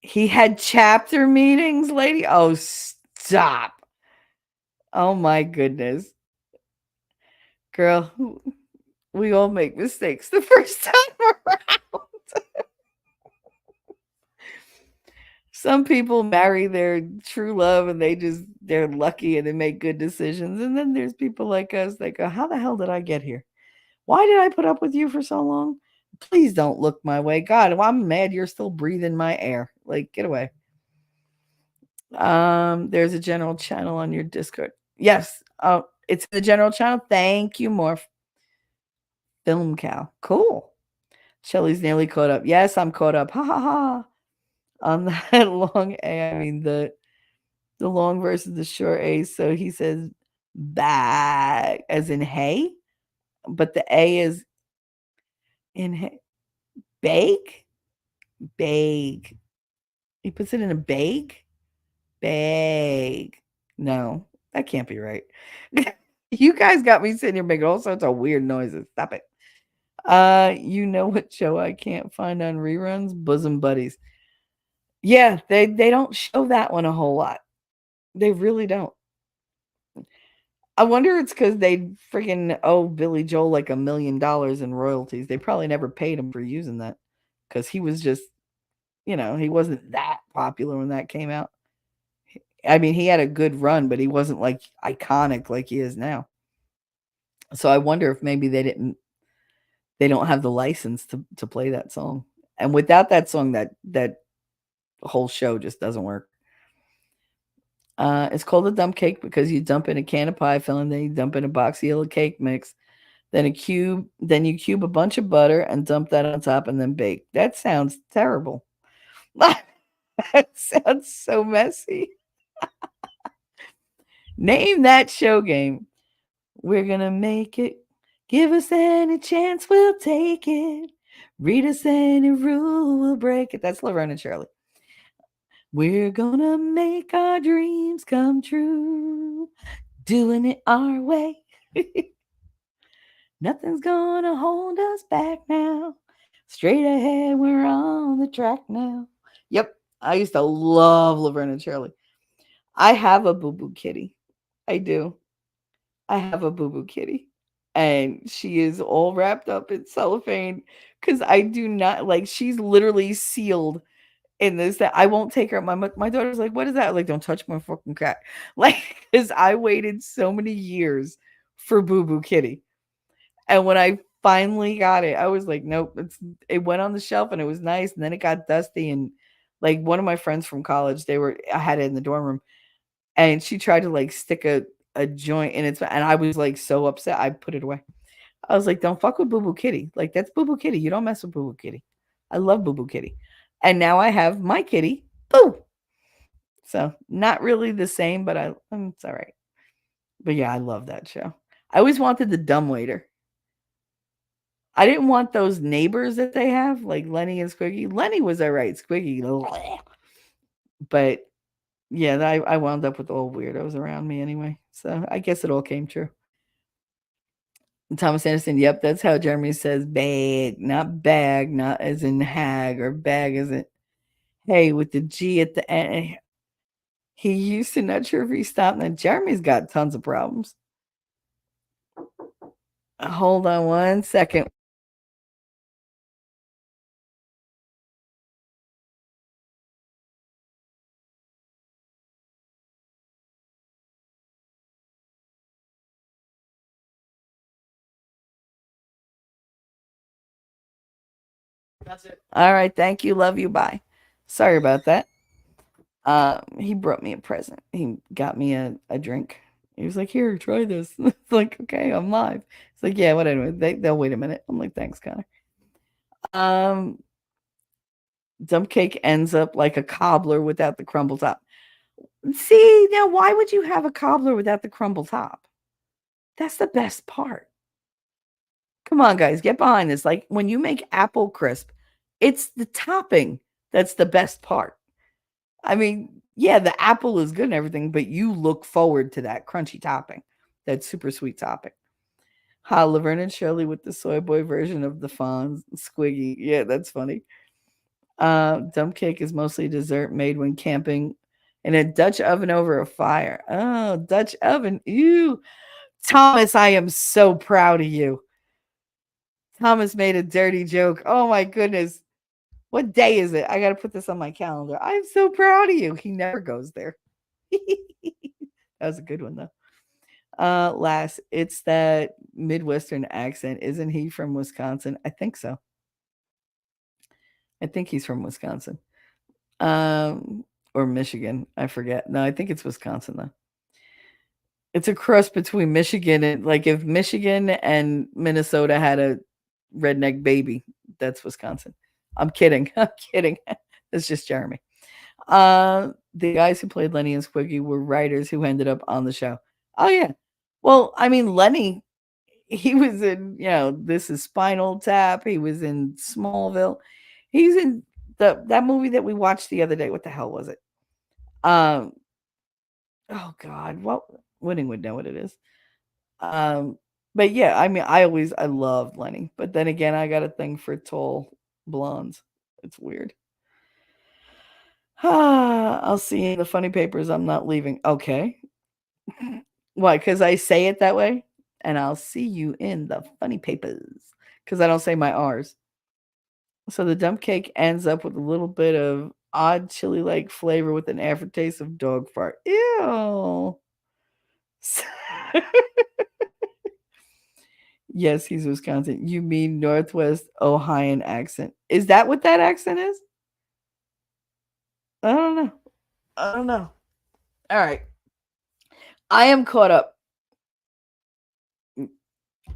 He had chapter meetings, lady. Oh, stop. Oh my goodness. Girl, we all make mistakes the first time around. Some people marry their true love and they're lucky and they make good decisions. And then there's people like us that go, how the hell did I get here? Why did I put up with you for so long? Please don't look my way. God, I'm mad you're still breathing my air. Like, get away. There's a general channel on your Discord. Yes. Oh, it's the general channel. Thank you, Morph. Film cow. Cool. Shelly's nearly caught up. Yes, I'm caught up. Ha ha ha. On that long A, I mean the long versus the short A. So he says bag as in hay, but the A is in hay. Bake? Bag. He puts it in a bag? Bag. No, that can't be right. You guys got me sitting here making all sorts of weird noises. Stop it. You know what show I can't find on reruns? Bosom Buddies. Yeah, they don't show that one a whole lot. They really don't. I wonder it's because they freaking owe Billy Joel like $1 million in royalties. They probably never paid him for using that because he was just, he wasn't that popular when that came out. I mean, he had a good run, but he wasn't like iconic like he is now. So I wonder if maybe they don't have the license to play that song. And without that song, that whole show just doesn't work. It's called a dump cake because you dump in a can of pie filling, then you dump in a box of yellow cake mix, then you cube a bunch of butter and dump that on top and then bake. That sounds terrible. That sounds so messy. Name that show game. We're gonna make it. Give us any chance, we'll take it. Read us any rule, we'll break it. That's Laverne and Shirley. We're gonna make our dreams come true, doing it our way. Nothing's gonna hold us back now. Straight ahead, we're on the track now. Yep, I used to love Laverne and Shirley. I have a Boo Boo Kitty. I do. I have a Boo Boo Kitty. And she is all wrapped up in cellophane because I do not like, she's literally sealed in this that I won't take her. My daughter's like, what is that? Like, don't touch my fucking cat. Like, because I waited so many years for Boo Boo Kitty. And when I finally got it, I was like, nope, it went on the shelf and it was nice. And then it got dusty. And like one of my friends from college, I had it in the dorm room and she tried to like stick a joint in its, and I was like so upset. I put it away. I was like, don't fuck with Boo Boo Kitty. Like, that's Boo Boo Kitty. You don't mess with Boo Boo Kitty. I love Boo Boo Kitty. And now I have my kitty, Boo. So not really the same, but it's all right. But yeah, I love that show. I always wanted the dumbwaiter. I didn't want those neighbors that they have, like Lenny and Squiggy. Lenny was all right. Squiggy, but yeah, I wound up with all weirdos around me anyway. So I guess it all came true. Thomas Anderson, yep, that's how Jeremy says bag, not bag, not as in hag or bag as in hey with the G at the end. He used to, not sure if he stopped. Now Jeremy's got tons of problems. Hold on one second. That's it. All right. Thank you. Love you. Bye. Sorry about that. He brought me a present. He got me a drink. He was like, "Here, try this." It's like, "Okay, I'm live." It's like, "Yeah, whatever. They'll wait a minute." I'm like, "Thanks, Connor." Um, Dump cake ends up like a cobbler without the crumble top. See, now why would you have a cobbler without the crumble top? That's the best part. Come on, guys, get behind this. Like when you make apple crisp, it's the topping that's the best part. I mean, yeah, the apple is good and everything, but you look forward to that crunchy topping, that super sweet topping. Ha, Laverne and Shirley with the soy boy version of the Fonz, Squiggy. Yeah, that's funny. Dump cake is mostly dessert made when camping in a Dutch oven over a fire. Oh, Dutch oven. Ew. Thomas, I am so proud of you. Thomas made a dirty joke. Oh my goodness. What day is it? I got to put this on my calendar. I'm so proud of you. He never goes there. That was a good one, though. Last, it's that Midwestern accent. Isn't he from Wisconsin? I think so. I think he's from Wisconsin. Um, or Michigan. I forget. No, I think it's Wisconsin, though. It's a cross between Michigan and, like, if Michigan and Minnesota had a redneck baby, that's Wisconsin. I'm kidding. I'm kidding. It's just Jeremy. The guys who played Lenny and Squiggy were writers who ended up on the show. Oh yeah. Well, I mean, Lenny, he was in, This Is Spinal Tap. He was in Smallville. He's in that movie that we watched the other day. What the hell was it? Um, oh God, what Winning would know what it is. Um, but yeah, I mean, I loved Lenny, but then again, I got a thing for tall blondes. It's weird. I'll see you in the funny papers. I'm not leaving. Okay. Why? Because I say it that way? And I'll see you in the funny papers. Because I don't say my R's. So the dump cake ends up with a little bit of odd chili like flavor with an aftertaste of dog fart. Ew. Yes, he's Wisconsin. You mean Northwest Ohioan accent. Is that what that accent is? I don't know. I don't know. All right. I am caught up.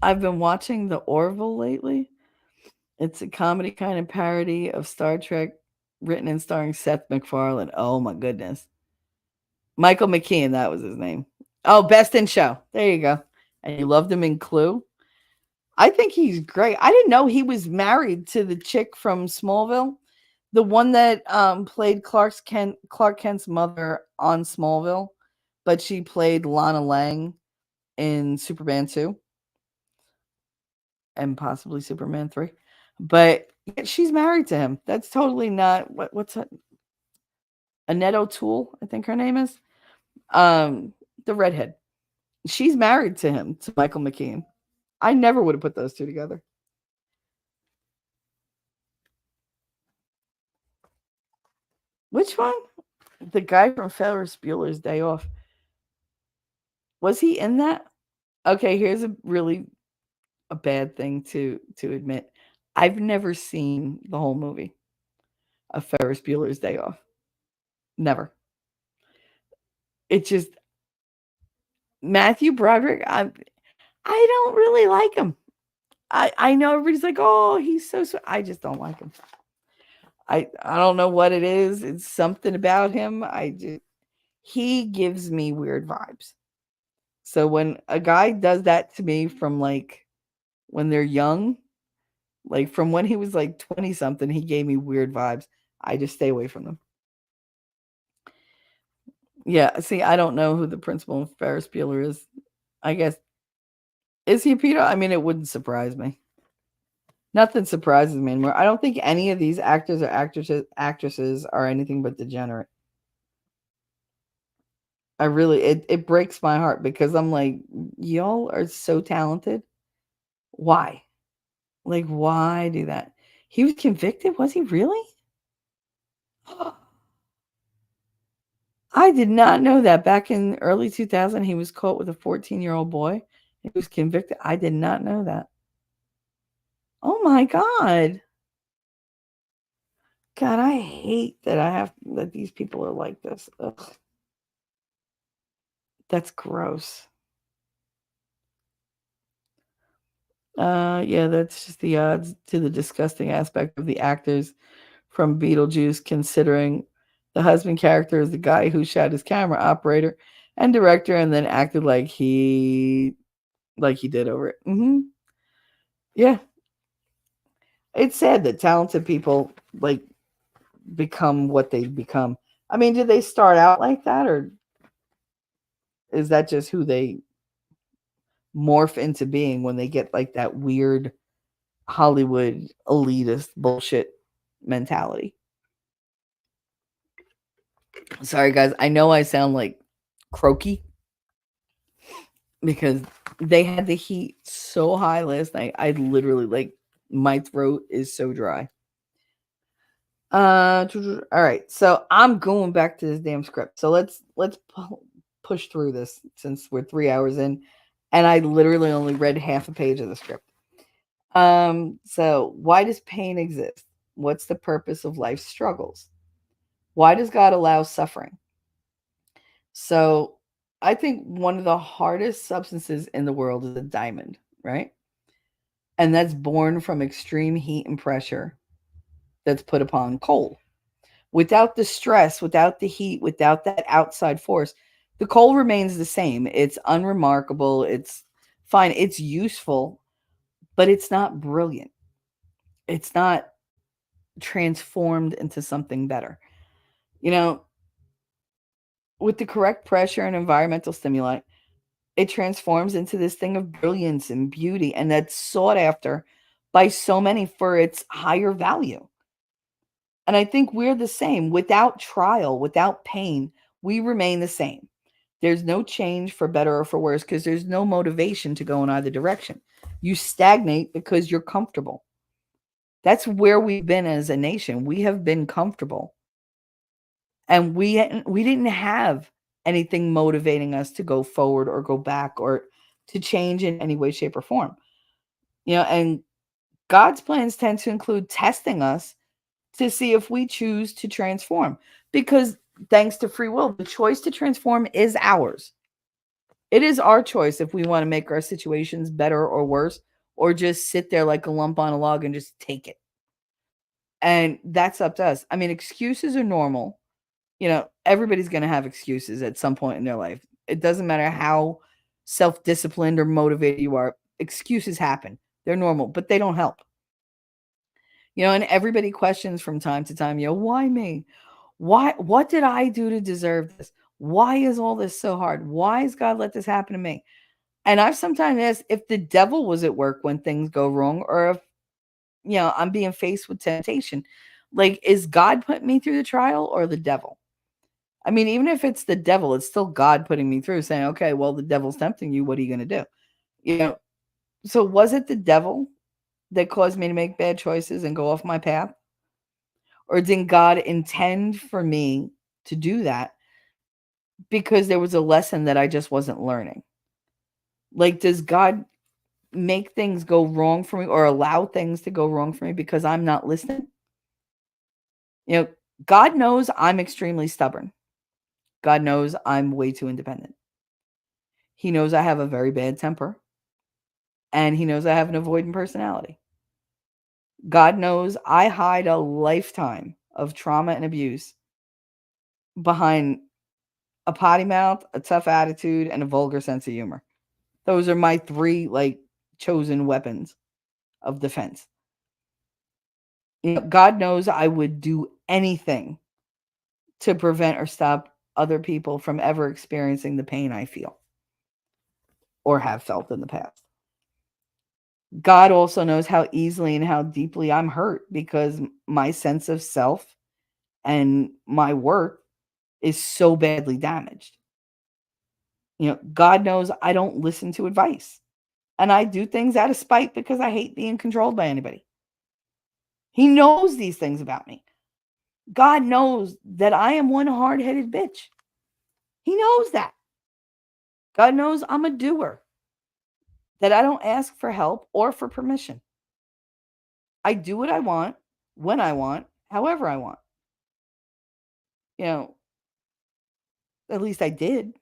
I've been watching The Orville lately. It's a comedy kind of parody of Star Trek, written and starring Seth MacFarlane. Oh my goodness. Michael McKean, that was his name. Oh, Best in Show. There you go. And you loved him in Clue. I think he's great. I didn't know he was married to the chick from Smallville, the one that played Clark Kent's mother on Smallville, but she played Lana Lang in Superman 2 and possibly Superman 3. But yeah, she's married to him. That's totally not what's that? Annette O'Toole, I think her name is. The redhead. She's married to him, to Michael McKean. I never would have put those two together. Which one? The guy from Ferris Bueller's Day Off. Was he in that? Okay, here's a bad thing to admit. I've never seen the whole movie of Ferris Bueller's Day Off. Never. It just Matthew Broderick. I don't really like him. I know everybody's like, oh, he's so. I just don't like him. I don't know what it is. It's something about him. He gives me weird vibes. So when a guy does that to me from like when they're young, like from when he was like 20 something, he gave me weird vibes. I just stay away from them. Yeah, see, I don't know who the principal of Ferris Bueller is. I guess is he a pedo? I mean, it wouldn't surprise me. Nothing surprises me anymore. I don't think any of these actors or actresses are anything but degenerate. I really it breaks my heart because I'm like, y'all are so talented. Why? Like, why do that? He was convicted? Was he really? I did not know that. Back in early 2000, he was caught with a 14-year-old boy. He was convicted. I did not know that. Oh my God. God, I hate that these people are like this. Ugh. That's gross. Yeah, that's just the odds to the disgusting aspect of the actors from Beetlejuice, considering the husband character is the guy who shot his camera operator and director and then acted like he did over it. Yeah. It's sad that talented people like become what they become. I mean, did they start out like that, or is that just who they morph into being when they get like that weird Hollywood elitist bullshit mentality? Sorry, guys. I know I sound like croaky because they had the heat so high last night. I literally like my throat is so dry. All right. So I'm going back to this damn script. So let's push through this since we're 3 hours in, and I literally only read half a page of the script. So why does pain exist? What's the purpose of life's struggles? Why does God allow suffering? So I think one of the hardest substances in the world is a diamond, right? And that's born from extreme heat and pressure that's put upon coal. Without the stress, without the heat, without that outside force, the coal remains the same. It's unremarkable. It's fine. It's useful, but it's not brilliant. It's not transformed into something better. You know, with the correct pressure and environmental stimuli, it transforms into this thing of brilliance and beauty, and that's sought after by so many for its higher value. And I think we're the same. Without trial, without pain, we remain the same. There's no change for better or for worse because there's no motivation to go in either direction. You stagnate because you're comfortable. That's where we've been as a nation. We have been comfortable. And we didn't have anything motivating us to go forward or go back or to change in any way, shape, or form. And God's plans tend to include testing us to see if we choose to transform. Because thanks to free will, the choice to transform is ours. It is our choice if we want to make our situations better or worse, or just sit there like a lump on a log and just take it. And that's up to us. I mean, excuses are normal. Everybody's going to have excuses at some point in their life. It doesn't matter how self-disciplined or motivated you are. Excuses happen. They're normal, but they don't help. And everybody questions from time to time, why me? What did I do to deserve this? Why is all this so hard? Why has God let this happen to me? And I've sometimes asked if the devil was at work when things go wrong, or if, I'm being faced with temptation. Like, is God putting me through the trial or the devil? I mean, even if it's the devil, it's still God putting me through, saying, okay, well, the devil's tempting you. What are you going to do? So was it the devil that caused me to make bad choices and go off my path? Or did God intend for me to do that because there was a lesson that I just wasn't learning? Like, does God make things go wrong for me or allow things to go wrong for me because I'm not listening? God knows I'm extremely stubborn. God knows I'm way too independent. He knows I have a very bad temper. And he knows I have an avoidant personality. God knows I hide a lifetime of trauma and abuse behind a potty mouth, a tough attitude, and a vulgar sense of humor. Those are my 3 chosen weapons of defense. God knows I would do anything to prevent or stop other people from ever experiencing the pain I feel or have felt in the past. God also knows how easily and how deeply I'm hurt because my sense of self and my worth is so badly damaged. God knows I don't listen to advice. And I do things out of spite because I hate being controlled by anybody. He knows these things about me. God knows that I am one hard-headed bitch. He knows that. God knows I'm a doer, that I don't ask for help or for permission. I do what I want, when I want, however I want. You know, at least I did.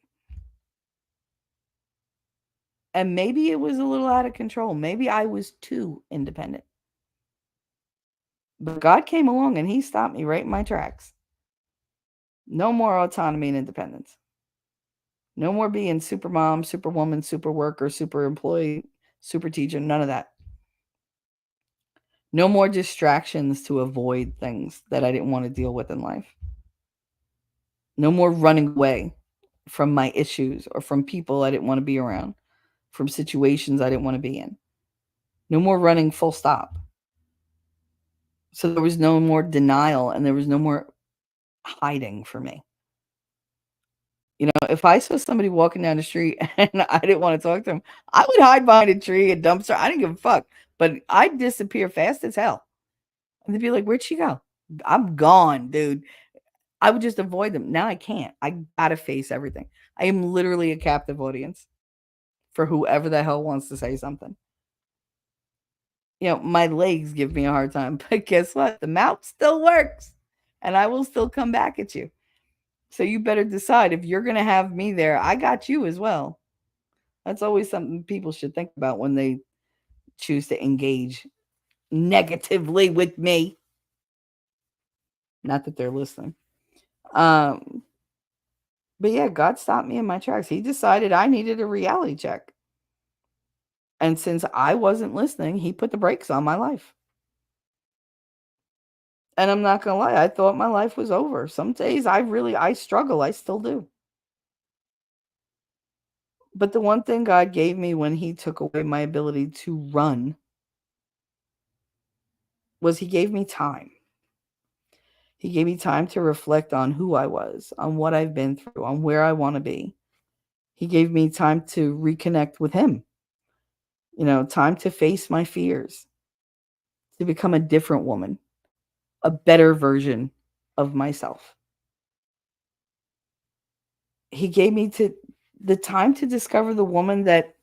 And maybe it was a little out of control. Maybe I was too independent. But God came along and he stopped me right in my tracks. No more autonomy and independence. No more being super mom, super woman, super worker, super employee, super teacher, none of that. No more distractions to avoid things that I didn't want to deal with in life. No more running away from my issues or from people I didn't want to be around, from situations I didn't want to be in. No more running full stop. So there was no more denial and there was no more hiding for me. You know, if I saw somebody walking down the street and I didn't want to talk to them, I would hide behind a tree, a dumpster. I didn't give a fuck. But I'd disappear fast as hell. And they'd be like, "Where'd she go?" I'm gone, dude. I would just avoid them. Now I can't. I gotta face everything. I am literally a captive audience for whoever the hell wants to say something. You know, my legs give me a hard time, but guess what? The mouth still works and I will still come back at you. So you better decide if you're going to have me there. I got you as well. That's always something people should think about when they choose to engage negatively with me. Not that they're listening. But yeah, God stopped me in my tracks. He decided I needed a reality check. And since I wasn't listening, he put the brakes on my life. And I'm not gonna lie, I thought my life was over. Some days I struggle. I still do. But the one thing God gave me when he took away my ability to run was he gave me time. He gave me time to reflect on who I was, on what I've been through, on where I want to be. He gave me time to reconnect with him. You know, time to face my fears, to become a different woman, a better version of myself. He gave me the time to discover the woman that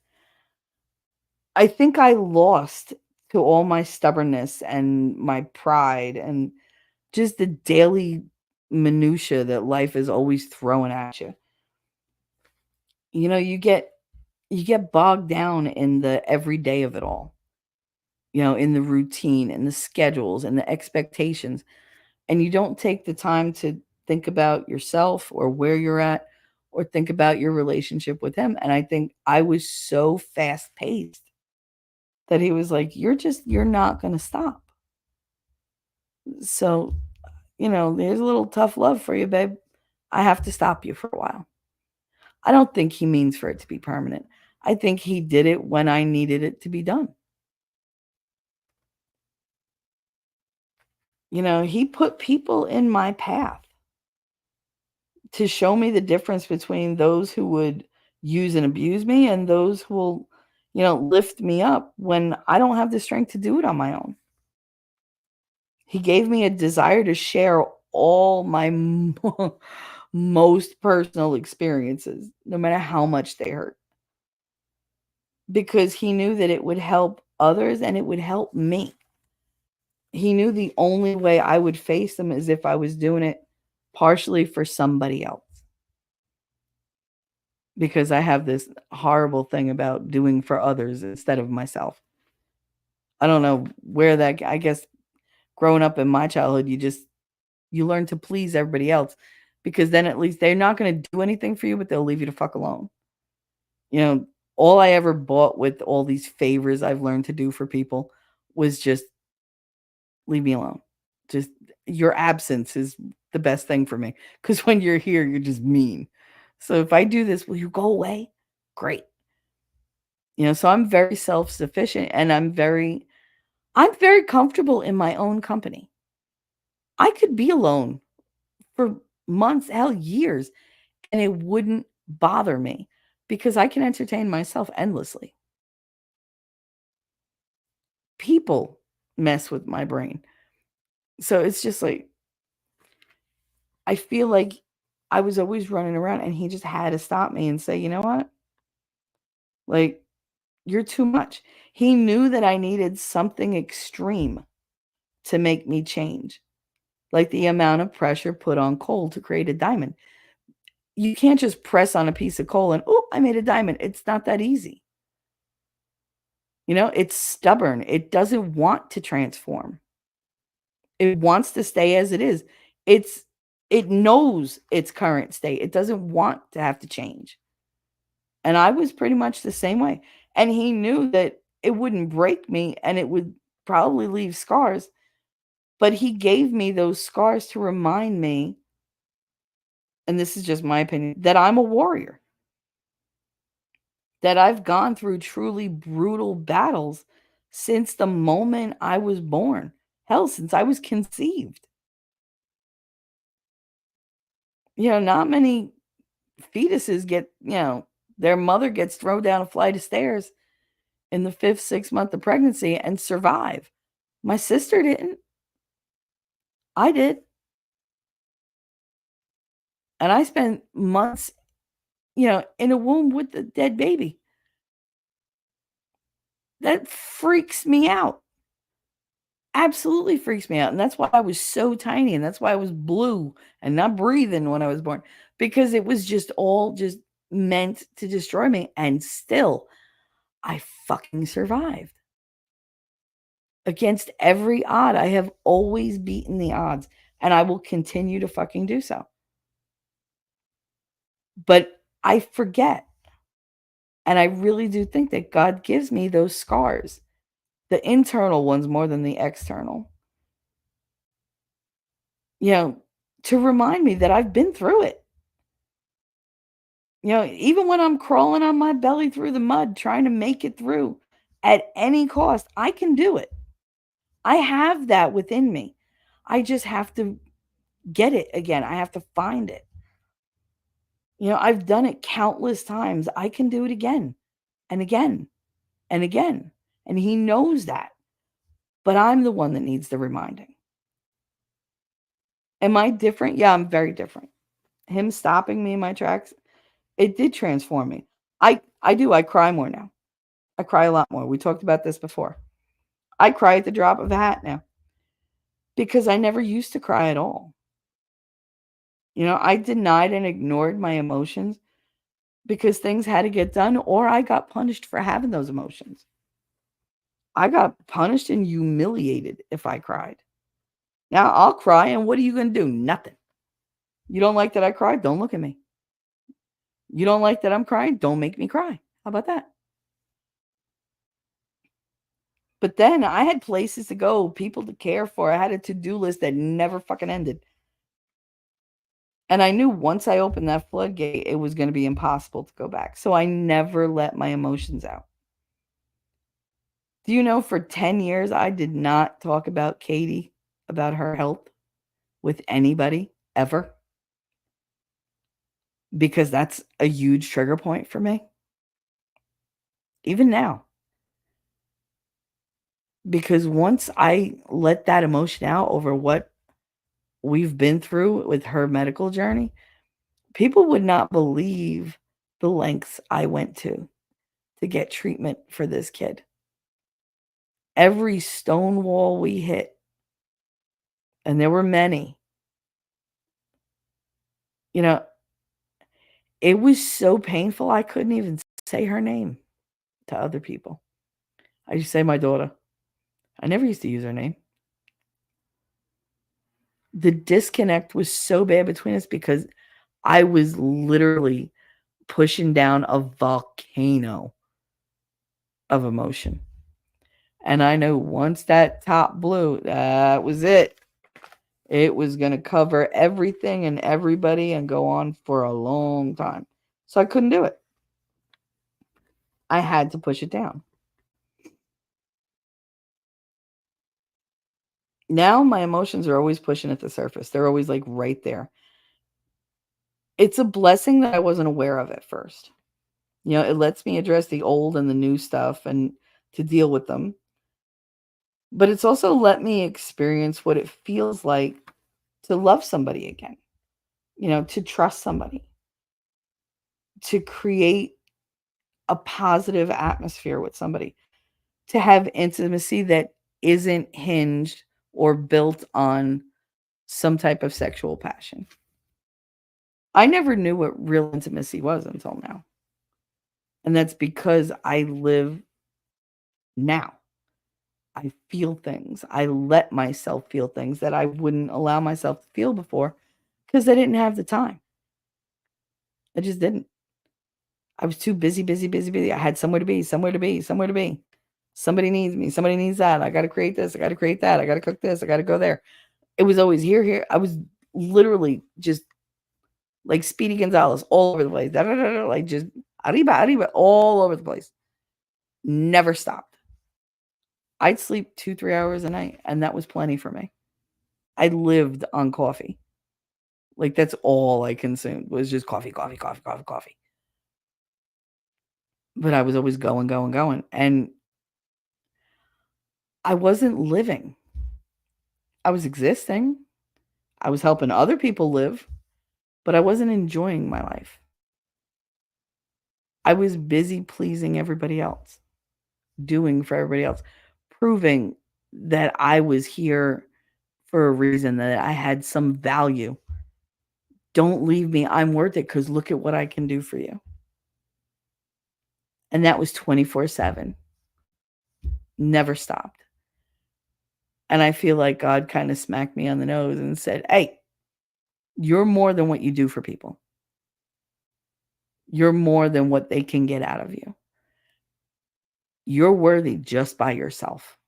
I think I lost to all my stubbornness and my pride and just the daily minutia that life is always throwing at you. You know, you get bogged down in the everyday of it all. You know, in the routine and the schedules and the expectations, and you don't take the time to think about yourself or where you're at or think about your relationship with him. And I think I was so fast paced that he was like, you're not going to stop. So, you know, there's a little tough love for you, babe. I have to stop you for a while. I don't think he means for it to be permanent. I think he did it when I needed it to be done. You know, he put people in my path to show me the difference between those who would use and abuse me and those who will, you know, lift me up when I don't have the strength to do it on my own. He gave me a desire to share all my most personal experiences, no matter how much they hurt, because he knew that it would help others and it would help me. He knew the only way I would face them is if I was doing it partially for somebody else. Because I have this horrible thing about doing for others instead of myself. I don't know where that, I guess growing up in my childhood, you learn to please everybody else because then at least they're not going to do anything for you, but they'll leave you to fuck alone. You know, all I ever bought with all these favors I've learned to do for people was just leave me alone. Just your absence is the best thing for me because when you're here, you're just mean. So if I do this, will you go away? Great. You know, so I'm very self-sufficient and I'm very comfortable in my own company. I could be alone for months, hell, years, and it wouldn't bother me because I can entertain myself endlessly. People mess with my brain. So it's just like I feel like I was always running around and he just had to stop me and say, "You know what? Like you're too much." He knew that I needed something extreme to make me change. like the amount of pressure put on coal to create a diamond. You can't just press on a piece of coal and, oh, I made a diamond. It's not that easy. It's stubborn. It doesn't want to transform. It wants to stay as it is. It knows its current state. It doesn't want to have to change. And I was pretty much the same way. And he knew that it wouldn't break me and it would probably leave scars, but he gave me those scars to remind me, and this is just my opinion, that I'm a warrior. That I've gone through truly brutal battles since the moment I was born. Hell, since I was conceived. Not many fetuses get, their mother gets thrown down a flight of stairs in the 5th, 6th month of pregnancy and survive. My sister didn't. I did. And I spent months, in a womb with a dead baby. That freaks me out. Absolutely freaks me out. And that's why I was so tiny. And that's why I was blue and not breathing when I was born. Because it was just all just meant to destroy me. And still, I fucking survived. Against every odd, I have always beaten the odds. And I will continue to fucking do so. But I forget. And I really do think that God gives me those scars. The internal ones more than the external. To remind me that I've been through it. Even when I'm crawling on my belly through the mud, trying to make it through at any cost, I can do it. I have that within me. I just have to get it again. I have to find it. I've done it countless times. I can do it again and again and again. And he knows that. But I'm the one that needs the reminding. Am I different? Yeah, I'm very different. Him stopping me in my tracks, it did transform me. I do. I cry more now. I cry a lot more. We talked about this before. I cry at the drop of a hat now. Because I never used to cry at all. I denied and ignored my emotions because things had to get done or I got punished for having those emotions. I got punished and humiliated if I cried. Now I'll cry and what are you going to do? Nothing. You don't like that I cried? Don't look at me. You don't like that I'm crying? Don't make me cry. How about that? But then I had places to go, people to care for. I had a to-do list that never fucking ended. And I knew once I opened that floodgate, it was going to be impossible to go back. So I never let my emotions out. Do you know for 10 years, I did not talk about Katie, about her health with anybody ever? Because that's a huge trigger point for me. Even now. Because once I let that emotion out over what we've been through with her medical journey, people would not believe the lengths I went to get treatment for this kid. Every stone wall we hit, and there were many, it was so painful I couldn't even say her name to other people. I used to say my daughter. I never used to use her name. The disconnect was so bad between us because I was literally pushing down a volcano of emotion. And I know once that top blew, that was it. It was going to cover everything and everybody and go on for a long time. So I couldn't do it. I had to push it down. Now my emotions are always pushing at the surface. They're always like right there. It's a blessing that I wasn't aware of at first. It lets me address the old and the new stuff and to deal with them. But it's also let me experience what it feels like to love somebody again, to trust somebody, to create a positive atmosphere with somebody, to have intimacy that isn't hinged or built on some type of sexual passion. I never knew what real intimacy was until now. And that's because I live now. I feel things. I let myself feel things that I wouldn't allow myself to feel before because I didn't have the time. I just didn't. I was too busy, busy, busy, busy. I had somewhere to be, somewhere to be, somewhere to be. Somebody needs me. Somebody needs that. I got to create this. I got to create that. I got to cook this. I got to go there. It was always here, here. I was literally just like Speedy Gonzalez all over the place. Da, da, da, da, like just arriba, arriba, all over the place. Never stopped. I'd sleep 2-3 hours a night, and that was plenty for me. I lived on coffee. Like that's all I consumed was just coffee, coffee, coffee, coffee, coffee. But I was always going, going, going. And I wasn't living. I was existing. I was helping other people live, but I wasn't enjoying my life. I was busy pleasing everybody else, doing for everybody else, proving that I was here for a reason, that I had some value. Don't leave me. I'm worth it because look at what I can do for you. And that was 24/7. Never stopped. And I feel like God kind of smacked me on the nose and said, hey, you're more than what you do for people. You're more than what they can get out of you. You're worthy just by yourself,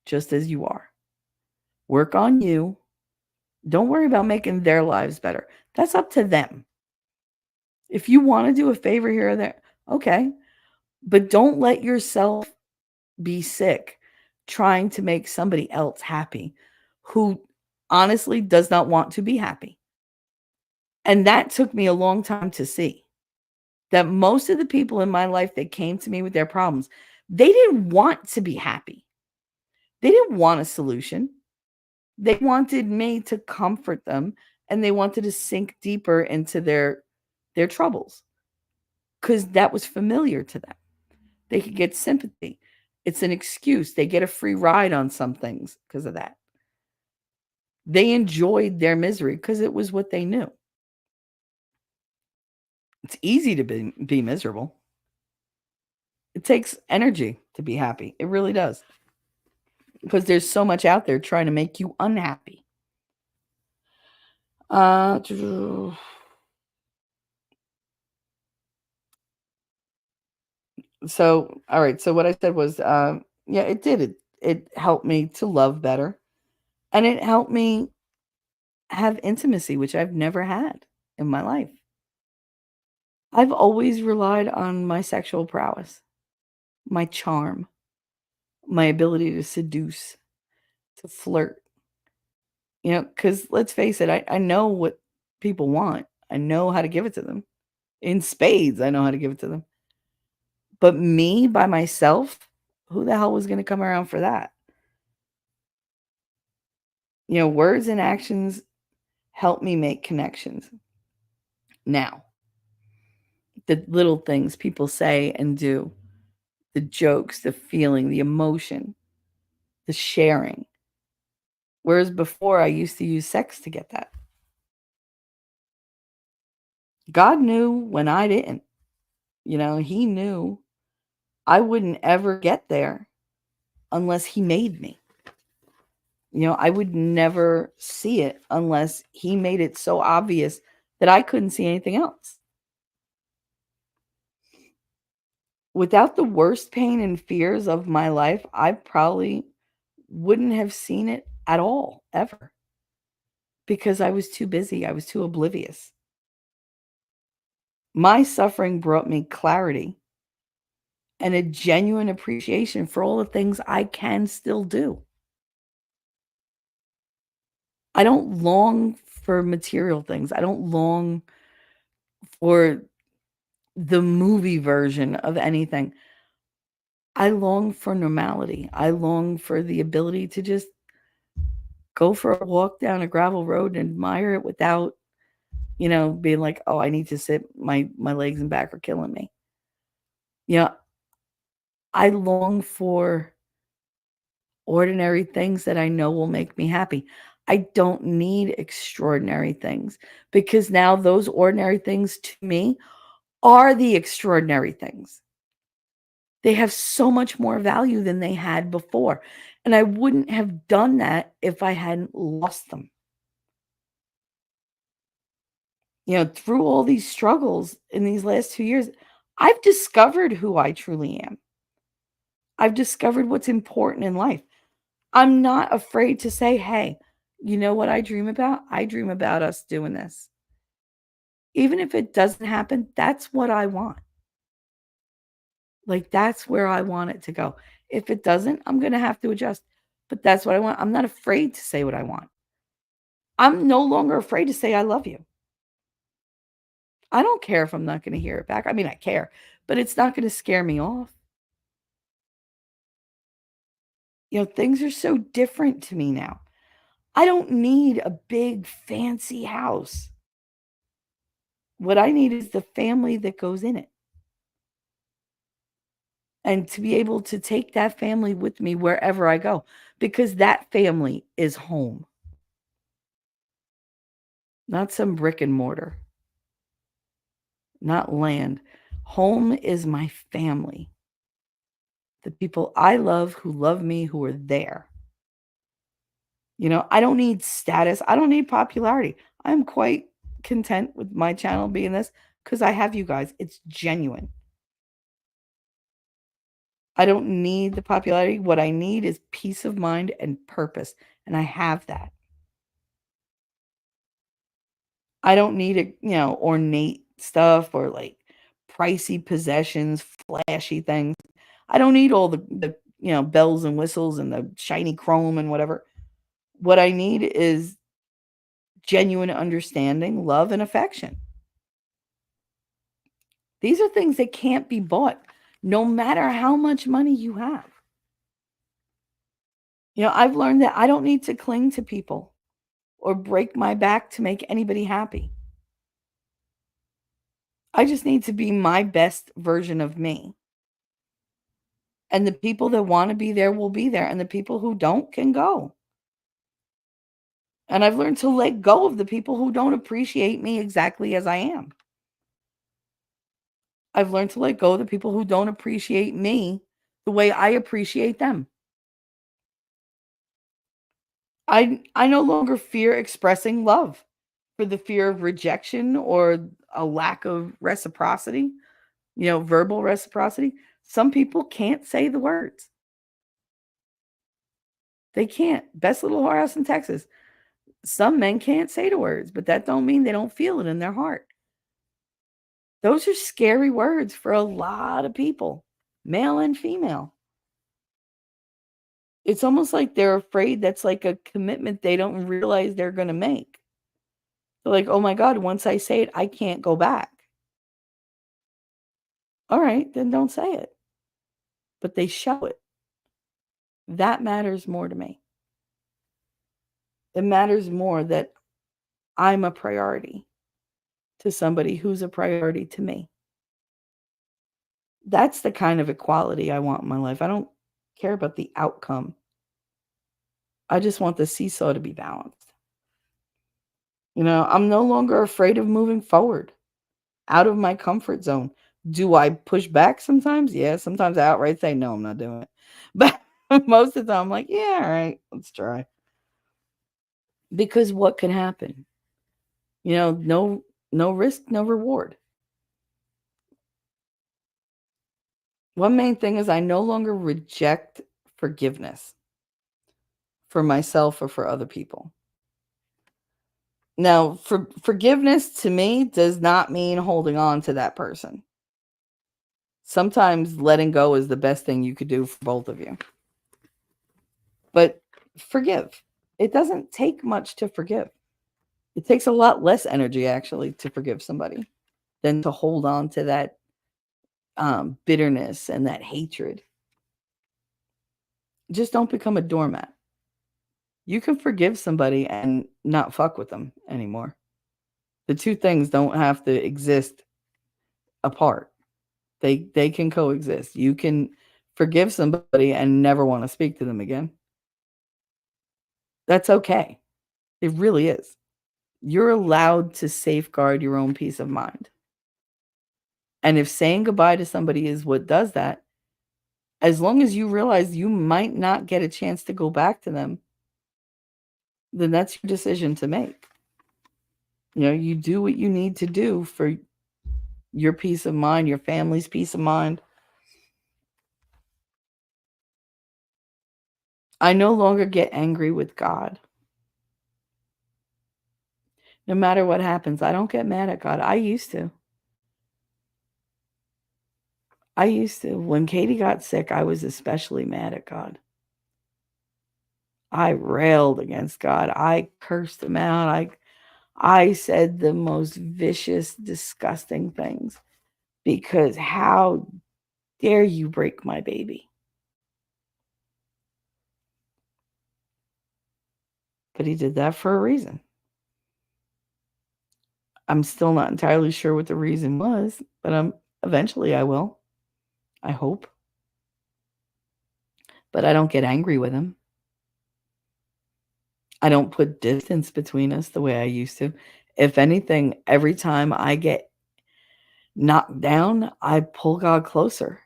just as you are. Work on you. Don't worry about making their lives better. That's up to them. If you want to do a favor here or there, okay. But don't let yourself be sick trying to make somebody else happy who honestly does not want to be happy. And that took me a long time to see that most of the people in my life that came to me with their problems, they didn't want to be happy. They didn't want a solution. They wanted me to comfort them, and they wanted to sink deeper into their troubles because that was familiar to them. They could get sympathy. It's an excuse. They get a free ride on some things because of that. They enjoyed their misery because it was what they knew. It's easy to be miserable. It takes energy to be happy. It really does. Because there's so much out there trying to make you unhappy. So, all right. So what I said was, yeah, it did. It helped me to love better. And it helped me have intimacy, which I've never had in my life. I've always relied on my sexual prowess, my charm, my ability to seduce, to flirt. You know, because let's face it, I know what people want. I know how to give it to them. In spades, I know how to give it to them. But me by myself, who the hell was going to come around for that? You know, words and actions help me make connections. Now, the little things people say and do, the jokes, the feeling, the emotion, the sharing. Whereas before, I used to use sex to get that. God knew when I didn't. You know, He knew I wouldn't ever get there unless He made me. You know, I would never see it unless He made it so obvious that I couldn't see anything else. Without the worst pain and fears of my life, I probably wouldn't have seen it at all, ever. Because I was too busy. I was too oblivious. My suffering brought me clarity and a genuine appreciation for all the things I can still do. I don't long for material things. I don't long for the movie version of anything. I long for normality. I long for the ability to just go for a walk down a gravel road and admire it without, you know, being like, oh, I need to sit. My legs and back are killing me. You know, I long for ordinary things that I know will make me happy. I don't need extraordinary things because now those ordinary things to me are the extraordinary things. They have so much more value than they had before. And I wouldn't have done that if I hadn't lost them. Through all these struggles in these last 2 years, I've discovered who I truly am. I've discovered what's important in life. I'm not afraid to say, hey, you know what I dream about? I dream about us doing this. Even if it doesn't happen, that's what I want. Like, that's where I want it to go. If it doesn't, I'm going to have to adjust. But that's what I want. I'm not afraid to say what I want. I'm no longer afraid to say I love you. I don't care if I'm not going to hear it back. I mean, I care, but it's not going to scare me off. Things are so different to me now. I don't need a big fancy house. What I need is the family that goes in it. And to be able to take that family with me wherever I go, because that family is home, not some brick and mortar, not land. Home is my family. The people I love who love me, who are there. I don't need status. I don't need popularity. I'm quite content with my channel being this because I have you guys. It's genuine. I don't need the popularity. What I need is peace of mind and purpose. And I have that. I don't need ornate stuff or like pricey possessions, flashy things. I don't need all the bells and whistles and the shiny chrome and whatever. What I need is genuine understanding, love, and affection. These are things that can't be bought, no matter how much money you have. I've learned that I don't need to cling to people or break my back to make anybody happy. I just need to be my best version of me. And the people that want to be there will be there, and the people who don't can go. And I've learned to let go of the people who don't appreciate me exactly as I am. I've learned to let go of the people who don't appreciate me the way I appreciate them. I no longer fear expressing love for the fear of rejection or a lack of reciprocity, verbal reciprocity. Some people can't say the words. They can't. Best little whorehouse in Texas. Some men can't say the words, but that don't mean they don't feel it in their heart. Those are scary words for a lot of people, male and female. It's almost like they're afraid that's like a commitment they don't realize they're going to make. They're like, oh my God, once I say it, I can't go back. All right, then don't say it. But they show it. That matters more to me. It matters more that I'm a priority to somebody who's a priority to me. That's the kind of equality I want in my life. I don't care about the outcome. I just want the seesaw to be balanced. I'm no longer afraid of moving forward out of my comfort zone. Do I push back sometimes? Yeah, sometimes I outright say, no, I'm not doing it. But most of the time, I'm like, yeah, all right, let's try. Because what can happen? No risk, no reward. One main thing is I no longer reject forgiveness for myself or for other people. Now, forgiveness to me does not mean holding on to that person. Sometimes letting go is the best thing you could do for both of you. But forgive. It doesn't take much to forgive. It takes a lot less energy, actually, to forgive somebody than to hold on to that bitterness and that hatred. Just don't become a doormat. You can forgive somebody and not fuck with them anymore. The two things don't have to exist apart. They can coexist. You can forgive somebody and never want to speak to them again. That's okay. It really is. You're allowed to safeguard your own peace of mind. And if saying goodbye to somebody is what does that, as long as you realize you might not get a chance to go back to them, then that's your decision to make. You do what you need to do for your peace of mind, your family's peace of mind. I no longer get angry with God. No matter what happens, I don't get mad at God. I used to. When Katie got sick, I was especially mad at God. I railed against God. I cursed him out. I said the most vicious, disgusting things because how dare you break my baby? But he did that for a reason. I'm still not entirely sure what the reason was, but eventually I will. I hope. But I don't get angry with him. I don't put distance between us the way I used to. If anything, every time I get knocked down, I pull God closer.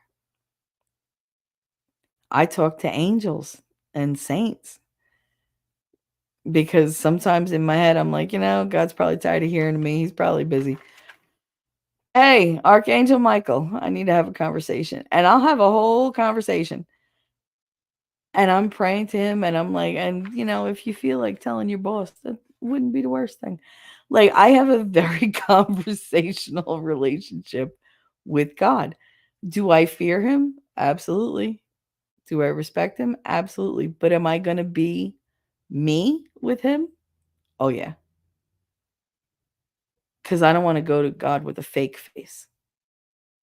I talk to angels and saints because sometimes in my head, I'm like, God's probably tired of hearing me. He's probably busy. Hey, Archangel Michael, I need to have a conversation. And I'll have a whole conversation. And I'm praying to him, and I'm like, and if you feel like telling your boss, that wouldn't be the worst thing. Like, I have a very conversational relationship with God. Do I fear him? Absolutely. Do I respect him? Absolutely. But am I going to be me with him? Oh, yeah. Because I don't want to go to God with a fake face.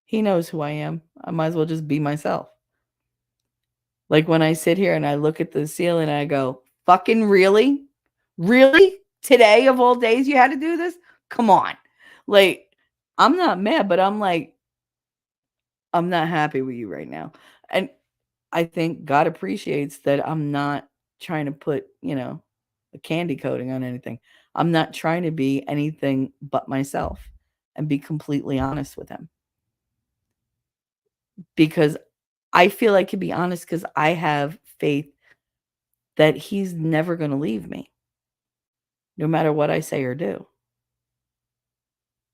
He knows who I am. I might as well just be myself. Like when I sit here and I look at the ceiling and I go, fucking really? Really? Today of all days you had to do this? Come on. Like, I'm not mad, but I'm like, I'm not happy with you right now. And I think God appreciates that I'm not trying to put, a candy coating on anything. I'm not trying to be anything but myself and be completely honest with him. Because I feel I can be honest because I have faith that he's never going to leave me, no matter what I say or do.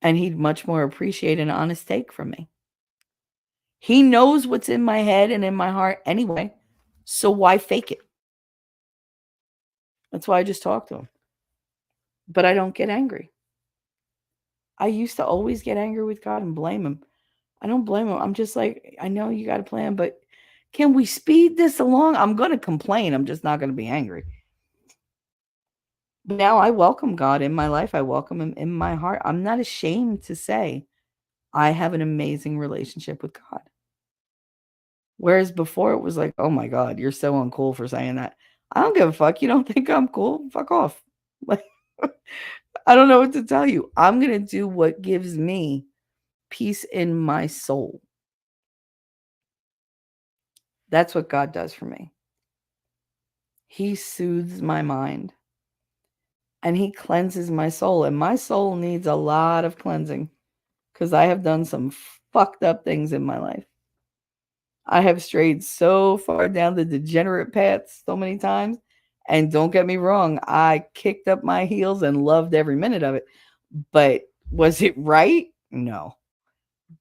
And he'd much more appreciate an honest take from me. He knows what's in my head and in my heart anyway, so why fake it? That's why I just talk to him. But I don't get angry. I used to always get angry with God and blame him. I don't blame him. I'm just like, I know you got a plan, but can we speed this along? I'm going to complain. I'm just not going to be angry. But now I welcome God in my life. I welcome him in my heart. I'm not ashamed to say I have an amazing relationship with God. Whereas before it was like, oh my God, you're so uncool for saying that. I don't give a fuck. You don't think I'm cool? Fuck off. Like, I don't know what to tell you. I'm going to do what gives me peace in my soul. That's what God does for me. He soothes my mind and he cleanses my soul. And my soul needs a lot of cleansing because I have done some fucked up things in my life. I have strayed so far down the degenerate paths so many times. And don't get me wrong, I kicked up my heels and loved every minute of it. But was it right? No.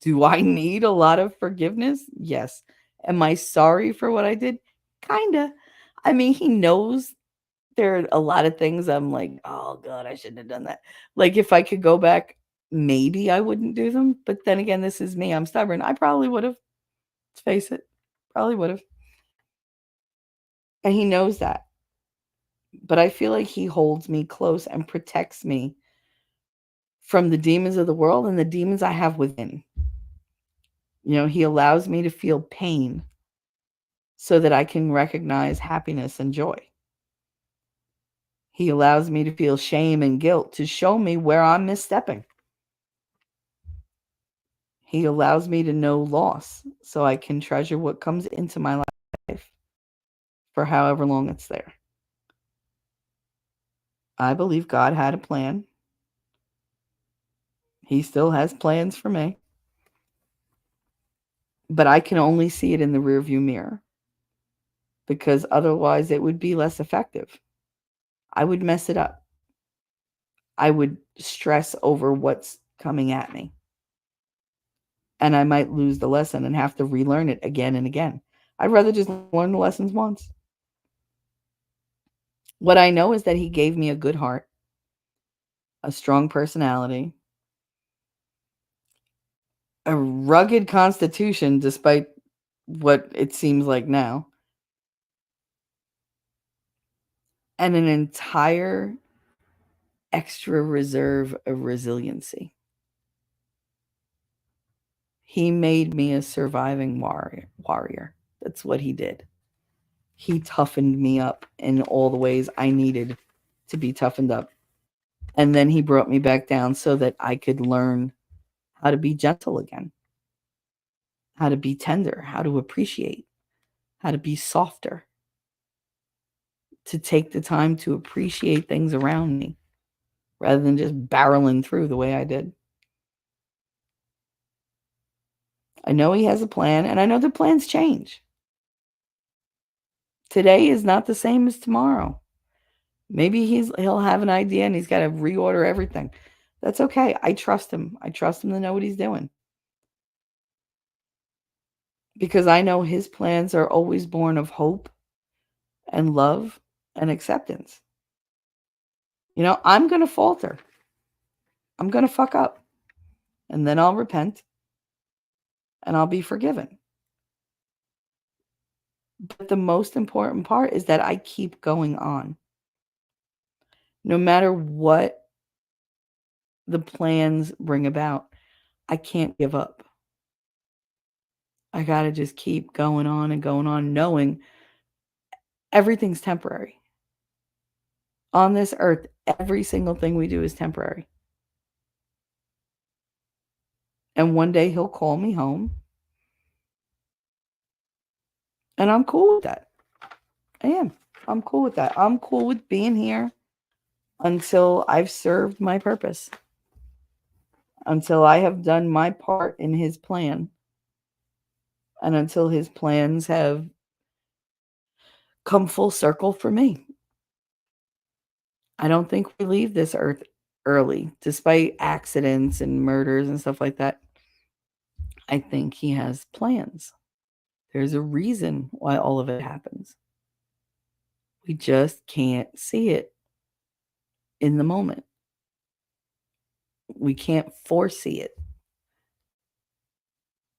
Do I need a lot of forgiveness? Yes. Am I sorry for what I did? Kinda. I mean, he knows there are a lot of things I'm like, oh God, I shouldn't have done that. Like if I could go back, maybe I wouldn't do them. But then again, this is me. I'm stubborn. I probably would have. Let's face it. Probably would have. And he knows that. But I feel like he holds me close and protects me from the demons of the world and the demons I have within. He allows me to feel pain so that I can recognize happiness and joy. He allows me to feel shame and guilt to show me where I'm misstepping. He allows me to know loss so I can treasure what comes into my life for however long it's there. I believe God had a plan. He still has plans for me. But I can only see it in the rearview mirror because otherwise it would be less effective. I would mess it up. I would stress over what's coming at me. And I might lose the lesson and have to relearn it again and again. I'd rather just learn the lessons once. What I know is that he gave me a good heart, a strong personality, a rugged constitution, despite what it seems like now, and an entire extra reserve of resiliency. He made me a surviving warrior. That's what he did. He toughened me up in all the ways I needed to be toughened up. And then he brought me back down so that I could learn how to be gentle again, how to be tender, how to appreciate, how to be softer, to take the time to appreciate things around me rather than just barreling through the way I did. I know he has a plan, and I know the plans change. Today is not the same as tomorrow. Maybe he'll have an idea and he's got to reorder everything. That's okay. I trust him. I trust him to know what he's doing. Because I know his plans are always born of hope and love and acceptance. You know, I'm going to falter. I'm going to fuck up. And then I'll repent and I'll be forgiven. But the most important part is that I keep going on. No matter what the plans bring about, I can't give up. I got to just keep going on and going on, knowing everything's temporary. On this earth, every single thing we do is temporary. And one day he'll call me home. And I'm cool with that. I am. I'm cool with that. I'm cool with being here until I've served my purpose. Until I have done my part in his plan. And until his plans have come full circle for me. I don't think we leave this earth early, despite accidents and murders and stuff like that. I think he has plans. There's a reason why all of it happens. We just can't see it in the moment. We can't foresee it.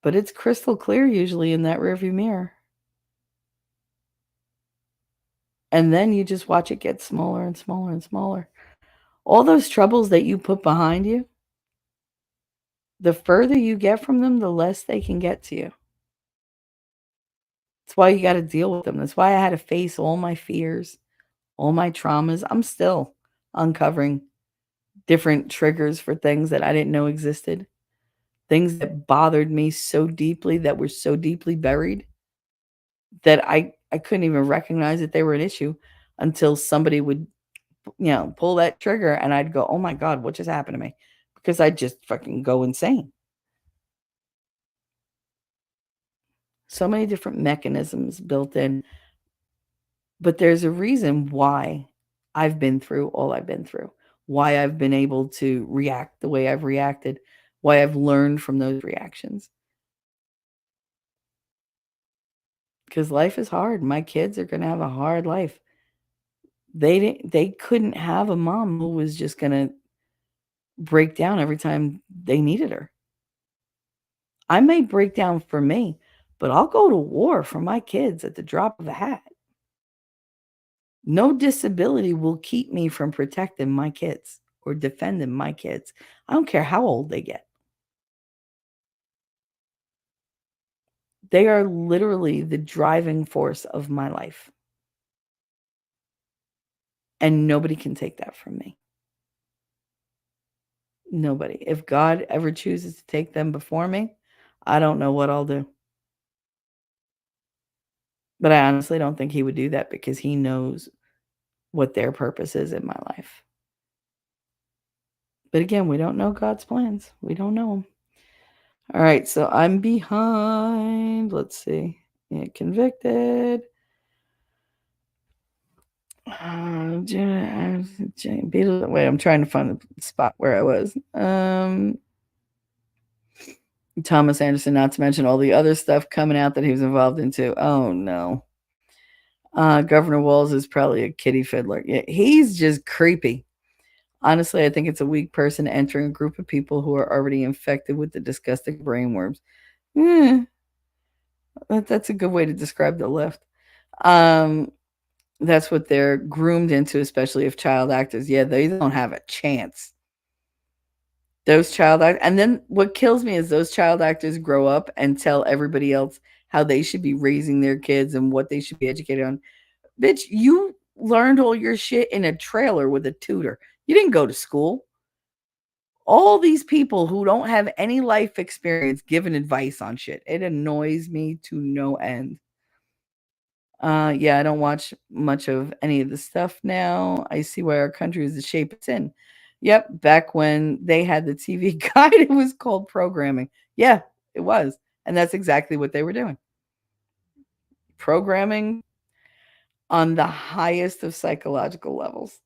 But it's crystal clear usually in that rearview mirror. And then you just watch it get smaller and smaller and smaller. All those troubles that you put behind you, the further you get from them, the less they can get to you. That's why you got to deal with them. That's why I had to face all my fears, all my traumas. I'm still uncovering different triggers for things that I didn't know existed. Things that bothered me so deeply, that were so deeply buried, that I couldn't even recognize that they were an issue until somebody would, pull that trigger and I'd go, oh my God, what just happened to me? Because I'd just fucking go insane. So many different mechanisms built in. But there's a reason why I've been through all I've been through, why I've been able to react the way I've reacted, why I've learned from those reactions. Because life is hard. My kids are going to have a hard life. They couldn't have a mom who was just going to break down every time they needed her. I may break down for me, but I'll go to war for my kids at the drop of a hat. No disability will keep me from protecting my kids or defending my kids. I don't care how old they get. They are literally the driving force of my life. And nobody can take that from me. Nobody. If God ever chooses to take them before me, I don't know what I'll do. But I honestly don't think he would do that because he knows what their purpose is in my life. But again, we don't know God's plans. We don't know them. All right, so I'm behind. Let's see. Yeah, convicted. Wait, I'm trying to find the spot where I was. Thomas Anderson, not to mention all the other stuff coming out that he was involved into. Oh no. Governor Walz is probably a kitty fiddler. Yeah, he's just creepy. Honestly, I think it's a weak person entering a group of people who are already infected with the disgusting brainworms. Eh, that's a good way to describe the left. That's what they're groomed into, especially if child actors. Yeah, they don't have a chance. Those child actors, and then what kills me is those child actors grow up and tell everybody else how they should be raising their kids and what they should be educated on. Bitch, you learned all your shit in a trailer with a tutor. You didn't go to school. All these people who don't have any life experience giving advice on shit. It annoys me to no end. Yeah, I don't watch much of any of the stuff now. I see why our country is the shape it's in. Yep, back when they had the TV guide, it was called programming. Yeah, it was. And that's exactly what they were doing. Programming on the highest of psychological levels.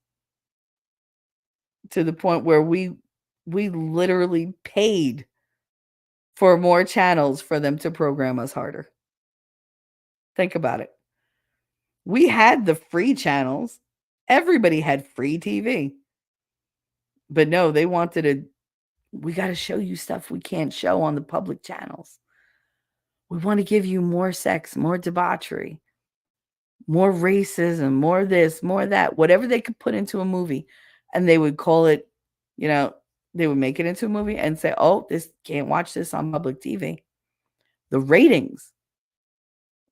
To the point where we literally paid for more channels for them to program us harder. Think about it. We had the free channels. Everybody had free TV. But no, they wanted we got to show you stuff we can't show on the public channels. We want to give you more sex, more debauchery, more racism, more this, more that, whatever they could put into a movie. And they would call it, they would make it into a movie and say, oh, this can't watch this on public TV. The ratings.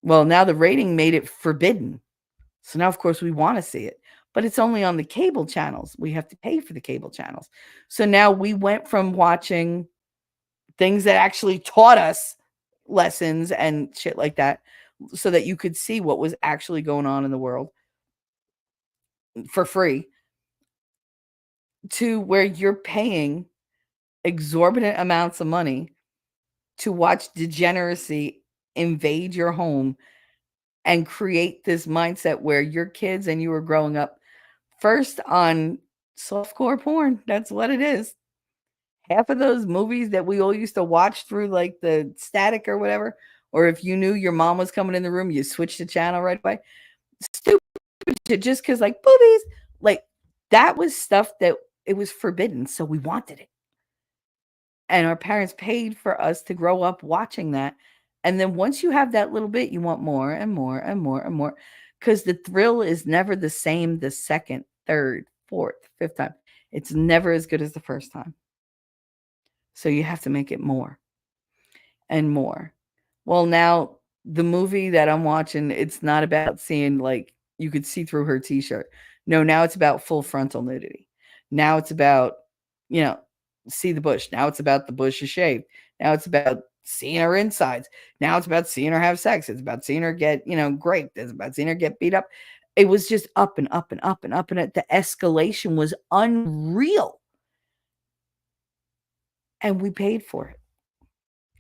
Well, now the rating made it forbidden. So now, of course, we want to see it, but it's only on the cable channels. We have to pay for the cable channels. So now we went from watching things that actually taught us lessons and shit like that so that you could see what was actually going on in the world for free to where you're paying exorbitant amounts of money to watch degeneracy invade your home and create this mindset where your kids and you are growing up first on softcore porn. That's what it is. Half of those movies that we all used to watch through like the static or whatever, or if you knew your mom was coming in the room, you switched the channel right away. Stupid shit, just because like boobies, like that was stuff that it was forbidden. So we wanted it. And our parents paid for us to grow up watching that. And then once you have that little bit, you want more and more and more and more because the thrill is never the same the second, third, fourth, fifth time. It's never as good as the first time. So you have to make it more and more. Well, now the movie that I'm watching, it's not about seeing like you could see through her t-shirt. No, now it's about full frontal nudity. Now it's about, see the bush. Now it's about the bush is shaved. Now it's about seeing her insides. Now it's about seeing her have sex. It's about seeing her get, raped. It's about seeing her get beat up. It was just up and up and up and up. And the escalation was unreal. And we paid for it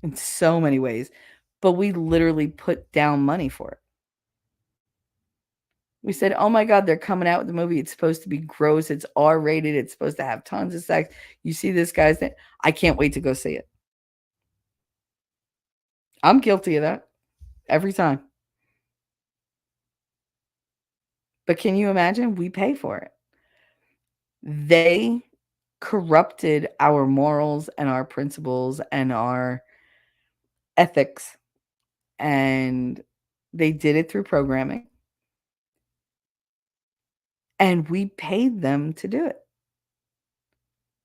in so many ways. But we literally put down money for it. We said, oh my God, they're coming out with the movie. It's supposed to be gross. It's R-rated. It's supposed to have tons of sex. You see this guy's thing. I can't wait to go see it. I'm guilty of that every time. But can you imagine? We pay for it. They corrupted our morals and our principles and our ethics. And they did it through programming. And we paid them to do it.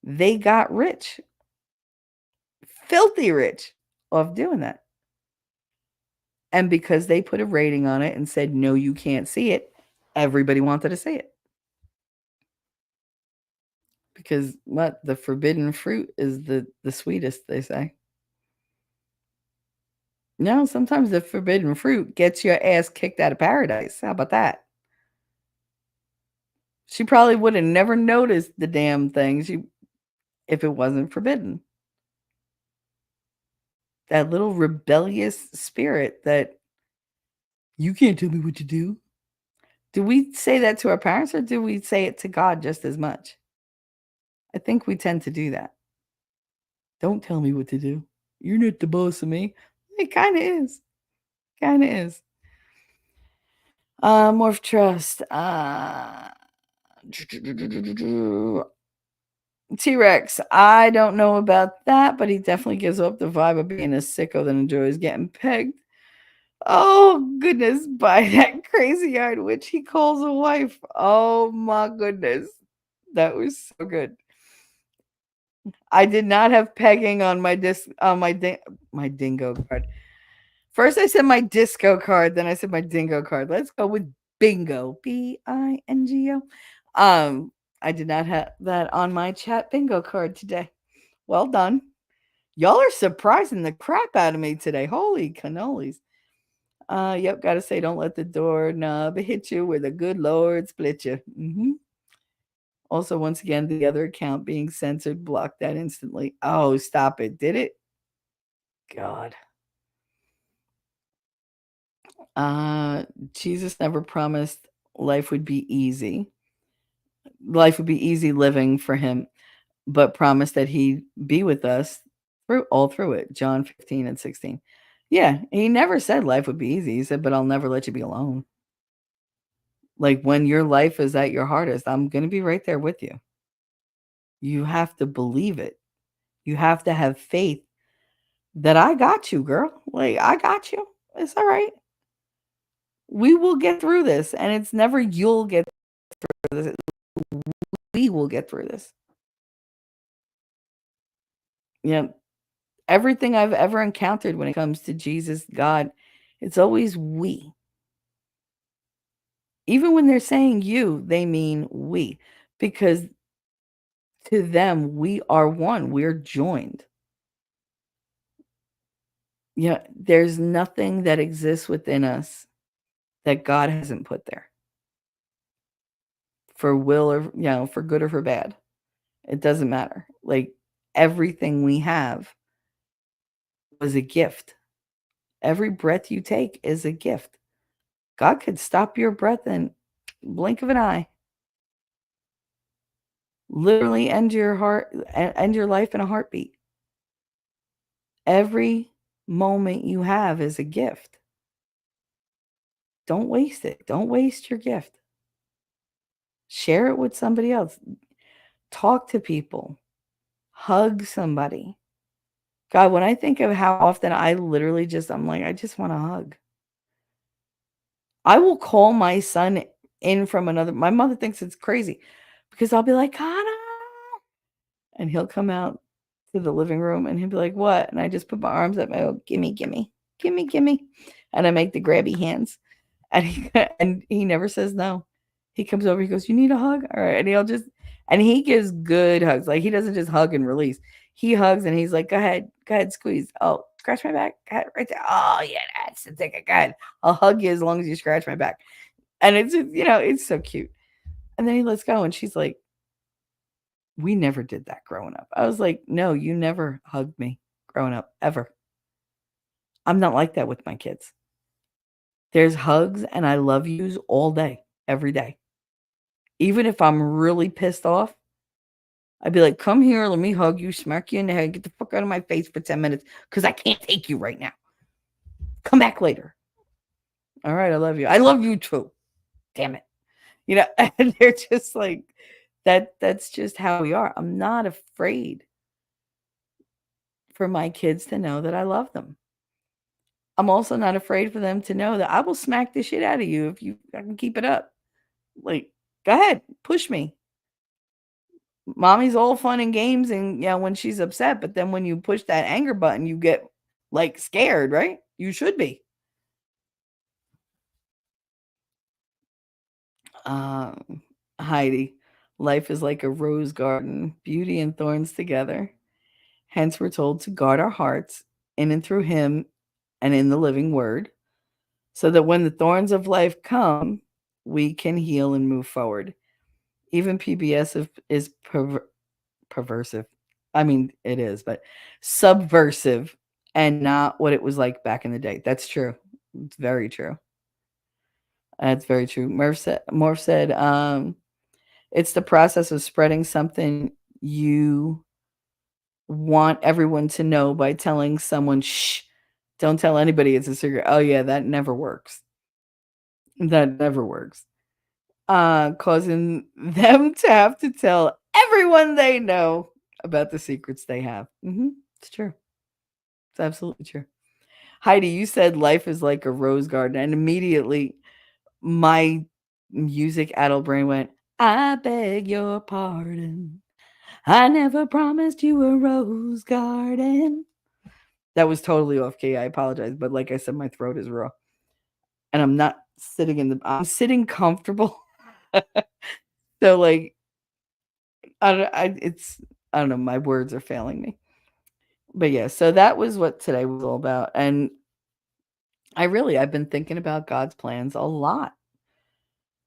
They got rich, filthy rich off doing that. And because they put a rating on it and said, no, you can't see it, everybody wanted to see it. Because what? The forbidden fruit is the sweetest, they say. No, sometimes the forbidden fruit gets your ass kicked out of paradise. How about that? She probably would have never noticed the damn thing. if it wasn't forbidden. That little rebellious spirit that you can't tell me what to do. Do we say that to our parents or do we say it to God just as much? I think we tend to do that. Don't tell me what to do. You're not the boss of me. It kind of is. Kind of is. Morph Trust. T-Rex. I don't know about that, but he definitely gives up the vibe of being a sicko that enjoys getting pegged. Oh, goodness, by that crazy-eyed witch he calls a wife. Oh, my goodness. That was so good. I did not have pegging on my my dingo card. First I said my disco card, then I said my dingo card. Let's go with bingo. B-I-N-G-O. I did not have that on my chat bingo card today. Well done. Y'all are surprising the crap out of me today. Holy cannolis. Yep, gotta say, don't let the doorknob hit you where the good Lord split you. Also, once again, the other account being censored blocked that instantly. Oh, stop it. Did it? God. Jesus never promised life would be easy. Life would be easy living for him, but promised that he'd be with us through it. John 15 and 16. Yeah, he never said life would be easy. He said, but I'll never let you be alone. Like when your life is at your hardest, I'm going to be right there with you. You have to believe it. You have to have faith that I got you, girl. Like, I got you. It's all right. We will get through this. And it's never you'll get through this. We will get through this. Everything I've ever encountered when it comes to Jesus, God, it's always we. Even when they're saying you, they mean we. Because to them, we are one. We're joined. There's nothing that exists within us that God hasn't put there. For will or, for good or for bad. It doesn't matter. Like everything we have was a gift. Every breath you take is a gift. God could stop your breath in blink of an eye. Literally end your life in a heartbeat. Every moment you have is a gift. Don't waste it. Don't waste your gift. Share it with somebody else. Talk to people. Hug somebody. God, when I think of how often I literally I'm like, I just want to hug. I will call my son in from my mother thinks it's crazy because I'll be like, Connor. And he'll come out to the living room and he'll be like, what? And I just put my arms up and I go, gimme. And I make the grabby hands. And he never says no. He comes over, he goes, you need a hug? All right. And he gives good hugs. Like he doesn't just hug and release. He hugs and he's like, go ahead, squeeze. Oh, scratch my back. Go ahead, right there. Oh, yeah, that's the thing. Go ahead. I'll hug you as long as you scratch my back. And it's, it's so cute. And then he lets go and she's like, we never did that growing up. I was like, no, you never hugged me growing up, ever. I'm not like that with my kids. There's hugs and I love yous all day, every day. Even if I'm really pissed off, I'd be like, come here, let me hug you, smack you in the head, get the fuck out of my face for 10 minutes because I can't take you right now. Come back later. All right, I love you. I love you too. Damn it. And they're just like, that's just how we are. I'm not afraid for my kids to know that I love them. I'm also not afraid for them to know that I will smack the shit out of you if I can keep it up. Like, go ahead, push me. Mommy's all fun and games and when she's upset, but then when you push that anger button, you get like scared, right? You should be. Heidi, life is like a rose garden, beauty and thorns together. Hence, we're told to guard our hearts in and through him and in the living word, so that when the thorns of life come, we can heal and move forward. Even PBS is perversive. I mean, it is, but subversive and not what it was like back in the day. That's true. It's very true. That's very true. Morph said, it's the process of spreading something you want everyone to know by telling someone, shh, don't tell anybody it's a secret. Oh yeah, that never works. That never works. Causing them to have to tell everyone they know about the secrets they have. It's true. It's absolutely true. Heidi, you said life is like a rose garden, and immediately my music addled brain went, I beg your pardon. I never promised you a rose garden. That was totally off key. I apologize, but like I said, my throat is raw, and I'm not I'm sitting comfortable. So like, I don't know. My words are failing me, but yeah. So that was what today was all about, and I've been thinking about God's plans a lot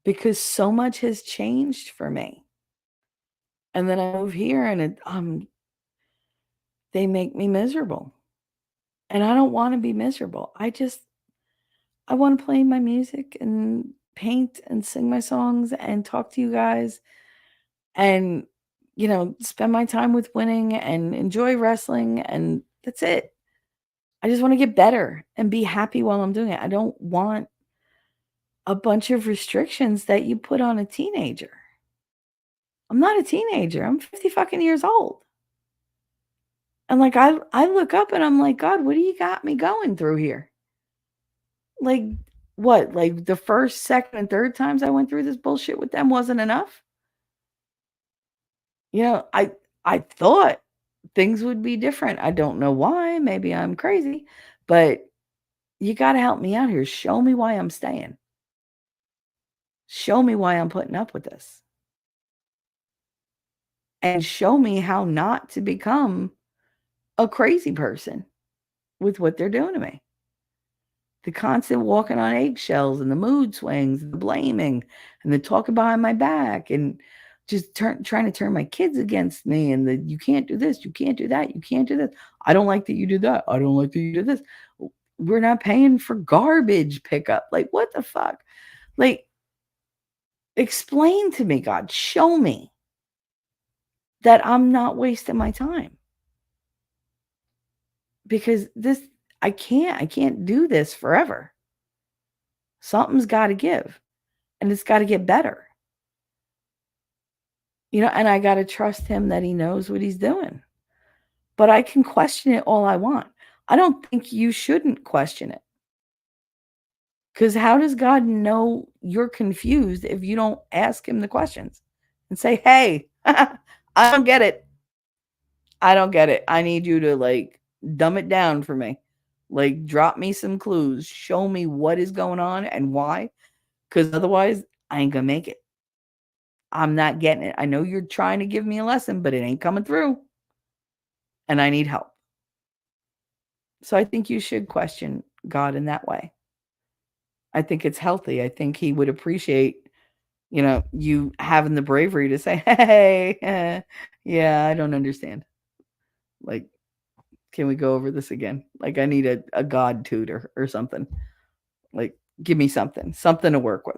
because so much has changed for me. And then I move here, and they make me miserable, and I don't want to be miserable. I want to play my music and paint and sing my songs and talk to you guys and, spend my time with winning and enjoy wrestling. And that's it. I just want to get better and be happy while I'm doing it. I don't want a bunch of restrictions that you put on a teenager. I'm not a teenager. I'm 50 fucking years old. And like, I look up and I'm like, God, what do you got me going through here? Like, what? Like the first, second, and third times I went through this bullshit with them wasn't enough? I thought things would be different. I don't know why. Maybe I'm crazy, but you got to help me out here. Show me why I'm staying. Show me why I'm putting up with this. And show me how not to become a crazy person with what they're doing to me. The constant walking on eggshells and the mood swings and the blaming and the talking behind my back and just trying to turn my kids against me and you can't do this, you can't do that, you can't do this. I don't like that you do that. I don't like that you do this. We're not paying for garbage pickup. Like, what the fuck? Like, explain to me, God. Show me that I'm not wasting my time. Because I can't do this forever. Something's got to give, and it's got to get better. And I got to trust him that he knows what he's doing. But I can question it all I want. I don't think you shouldn't question it. Because how does God know you're confused if you don't ask him the questions and say, hey, I don't get it. I don't get it. I need you to dumb it down for me. Drop me some clues. Show me what is going on and why. Because otherwise, I ain't going to make it. I'm not getting it. I know you're trying to give me a lesson, but it ain't coming through. And I need help. So I think you should question God in that way. I think it's healthy. I think he would appreciate, you having the bravery to say, hey, yeah, I don't understand. Can we go over this again? I need a God tutor or something. Give me something to work with.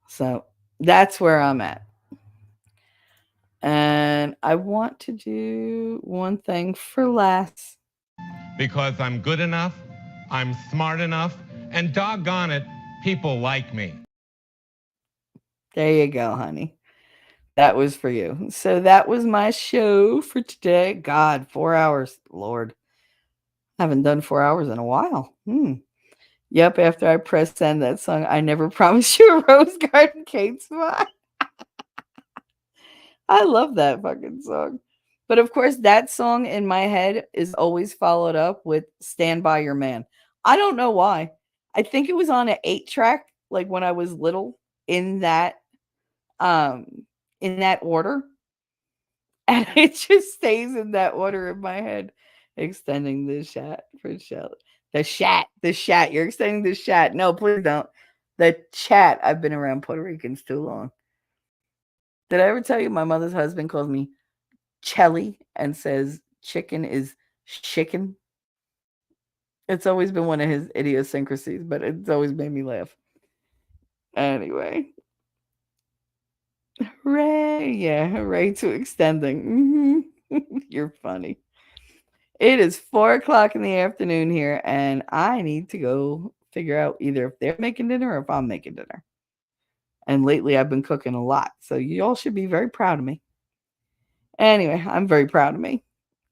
So that's where I'm at. And I want to do one thing for last. Because I'm good enough, I'm smart enough, and doggone it, people like me. There you go, honey. That was for you. So that was my show for today. God, 4 hours. Lord. I haven't done 4 hours in a while. Yep, after I pressed send that song, I Never Promised You a Rose Garden, Kate Smile. I love that fucking song. But of course, that song in my head is always followed up with Stand By Your Man. I don't know why. I think it was on an 8-track, when I was little, in that order. And it just stays in that order in my head. Extending the chat for Shelly. The chat. You're extending the chat. No, please don't. The chat. I've been around Puerto Ricans too long. Did I ever tell you my mother's husband calls me Chelly and says chicken is chicken? It's always been one of his idiosyncrasies, but it's always made me laugh. Anyway. Hooray. Yeah, hooray to extending. You're funny. It is 4:00 in the afternoon here, and I need to go figure out either if they're making dinner or if I'm making dinner. And lately I've been cooking a lot, so you all should be very proud of me. Anyway, I'm very proud of me.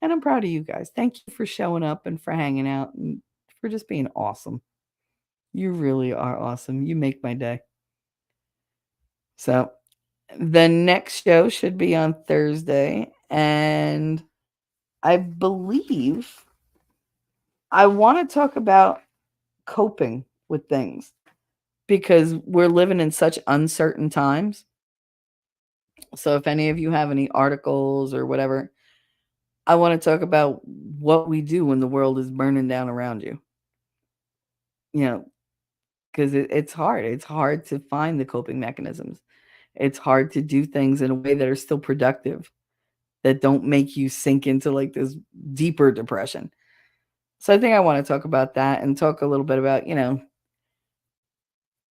And I'm proud of you guys. Thank you for showing up and for hanging out and for just being awesome. You really are awesome. You make my day. So the next show should be on Thursday. And I believe I want to talk about coping with things because we're living in such uncertain times. So if any of you have any articles or whatever, I want to talk about what we do when the world is burning down around you. You know, because it's hard. It's hard to find the coping mechanisms. It's hard to do things in a way that are still productive, that don't make you sink into like this deeper depression. So I think I want to talk about that and talk a little bit about,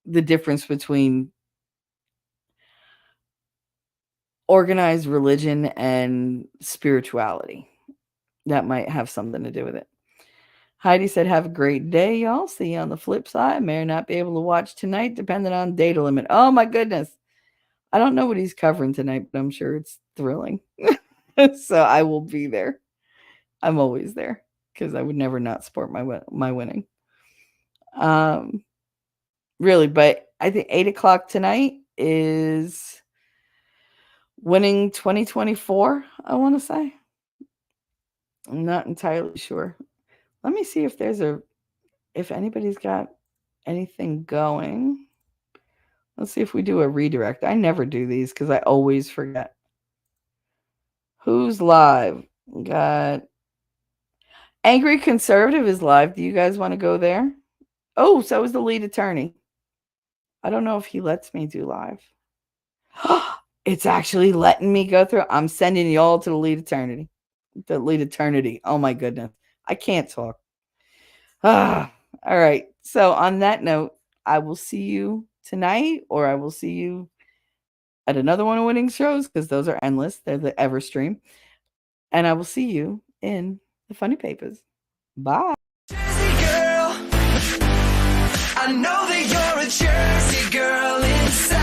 the difference between organized religion and spirituality. That might have something to do with it. Heidi said, have a great day, y'all. See you on the flip side. May or not be able to watch tonight, depending on data limit. Oh, my goodness. I don't know what he's covering tonight, but I'm sure it's thrilling. So I will be there. I'm always there because I would never not support my winning. Really, but I think 8:00 tonight is winning 2024, I want to say. I'm not entirely sure. Let me see if anybody's got anything going. Let's see if we do a redirect. I never do these because I always forget. Who's live? Got Angry Conservative is live. Do you guys want to go there? Oh, so is the lead attorney. I don't know if he lets me do live. It's actually letting me go through. I'm sending you all to the lead attorney. The lead eternity. Oh my goodness. I can't talk. All right. So on that note, I will see you tonight, or I will see you at another one of winning shows because those are endless. They're the ever stream. And I will see you in the funny papers. Bye. Jersey girl, I know that you're a Jersey girl inside.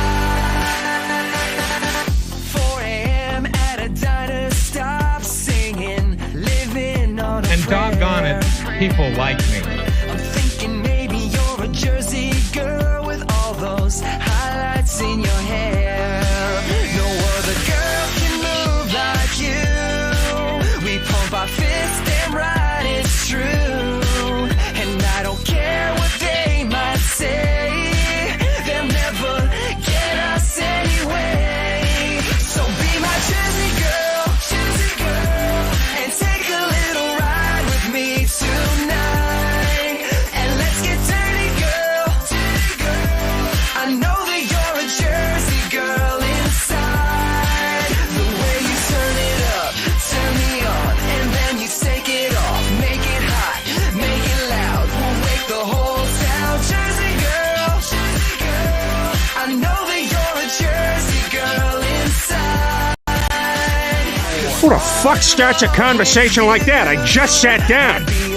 4 a.m. at a diner, stop singing, living on a And doggone it, people like me. I'm thinking maybe you're a Jersey girl with all those highlights in your hair. No other girl can move like you. We pump our fists, damn right it's true. And I don't care what they might say, they'll never get us anyway. So be my Jersey girl, and take a little ride with me tonight. And let's get dirty, girl. I know that you're a Jersey girl inside. The way you turn it up, turn me on, and then you take it off. Make it hot, make it loud. We'll wake the whole town. Jersey girl, I know that you're a Jersey girl inside. Who the fuck starts a conversation like that? I just sat down. Be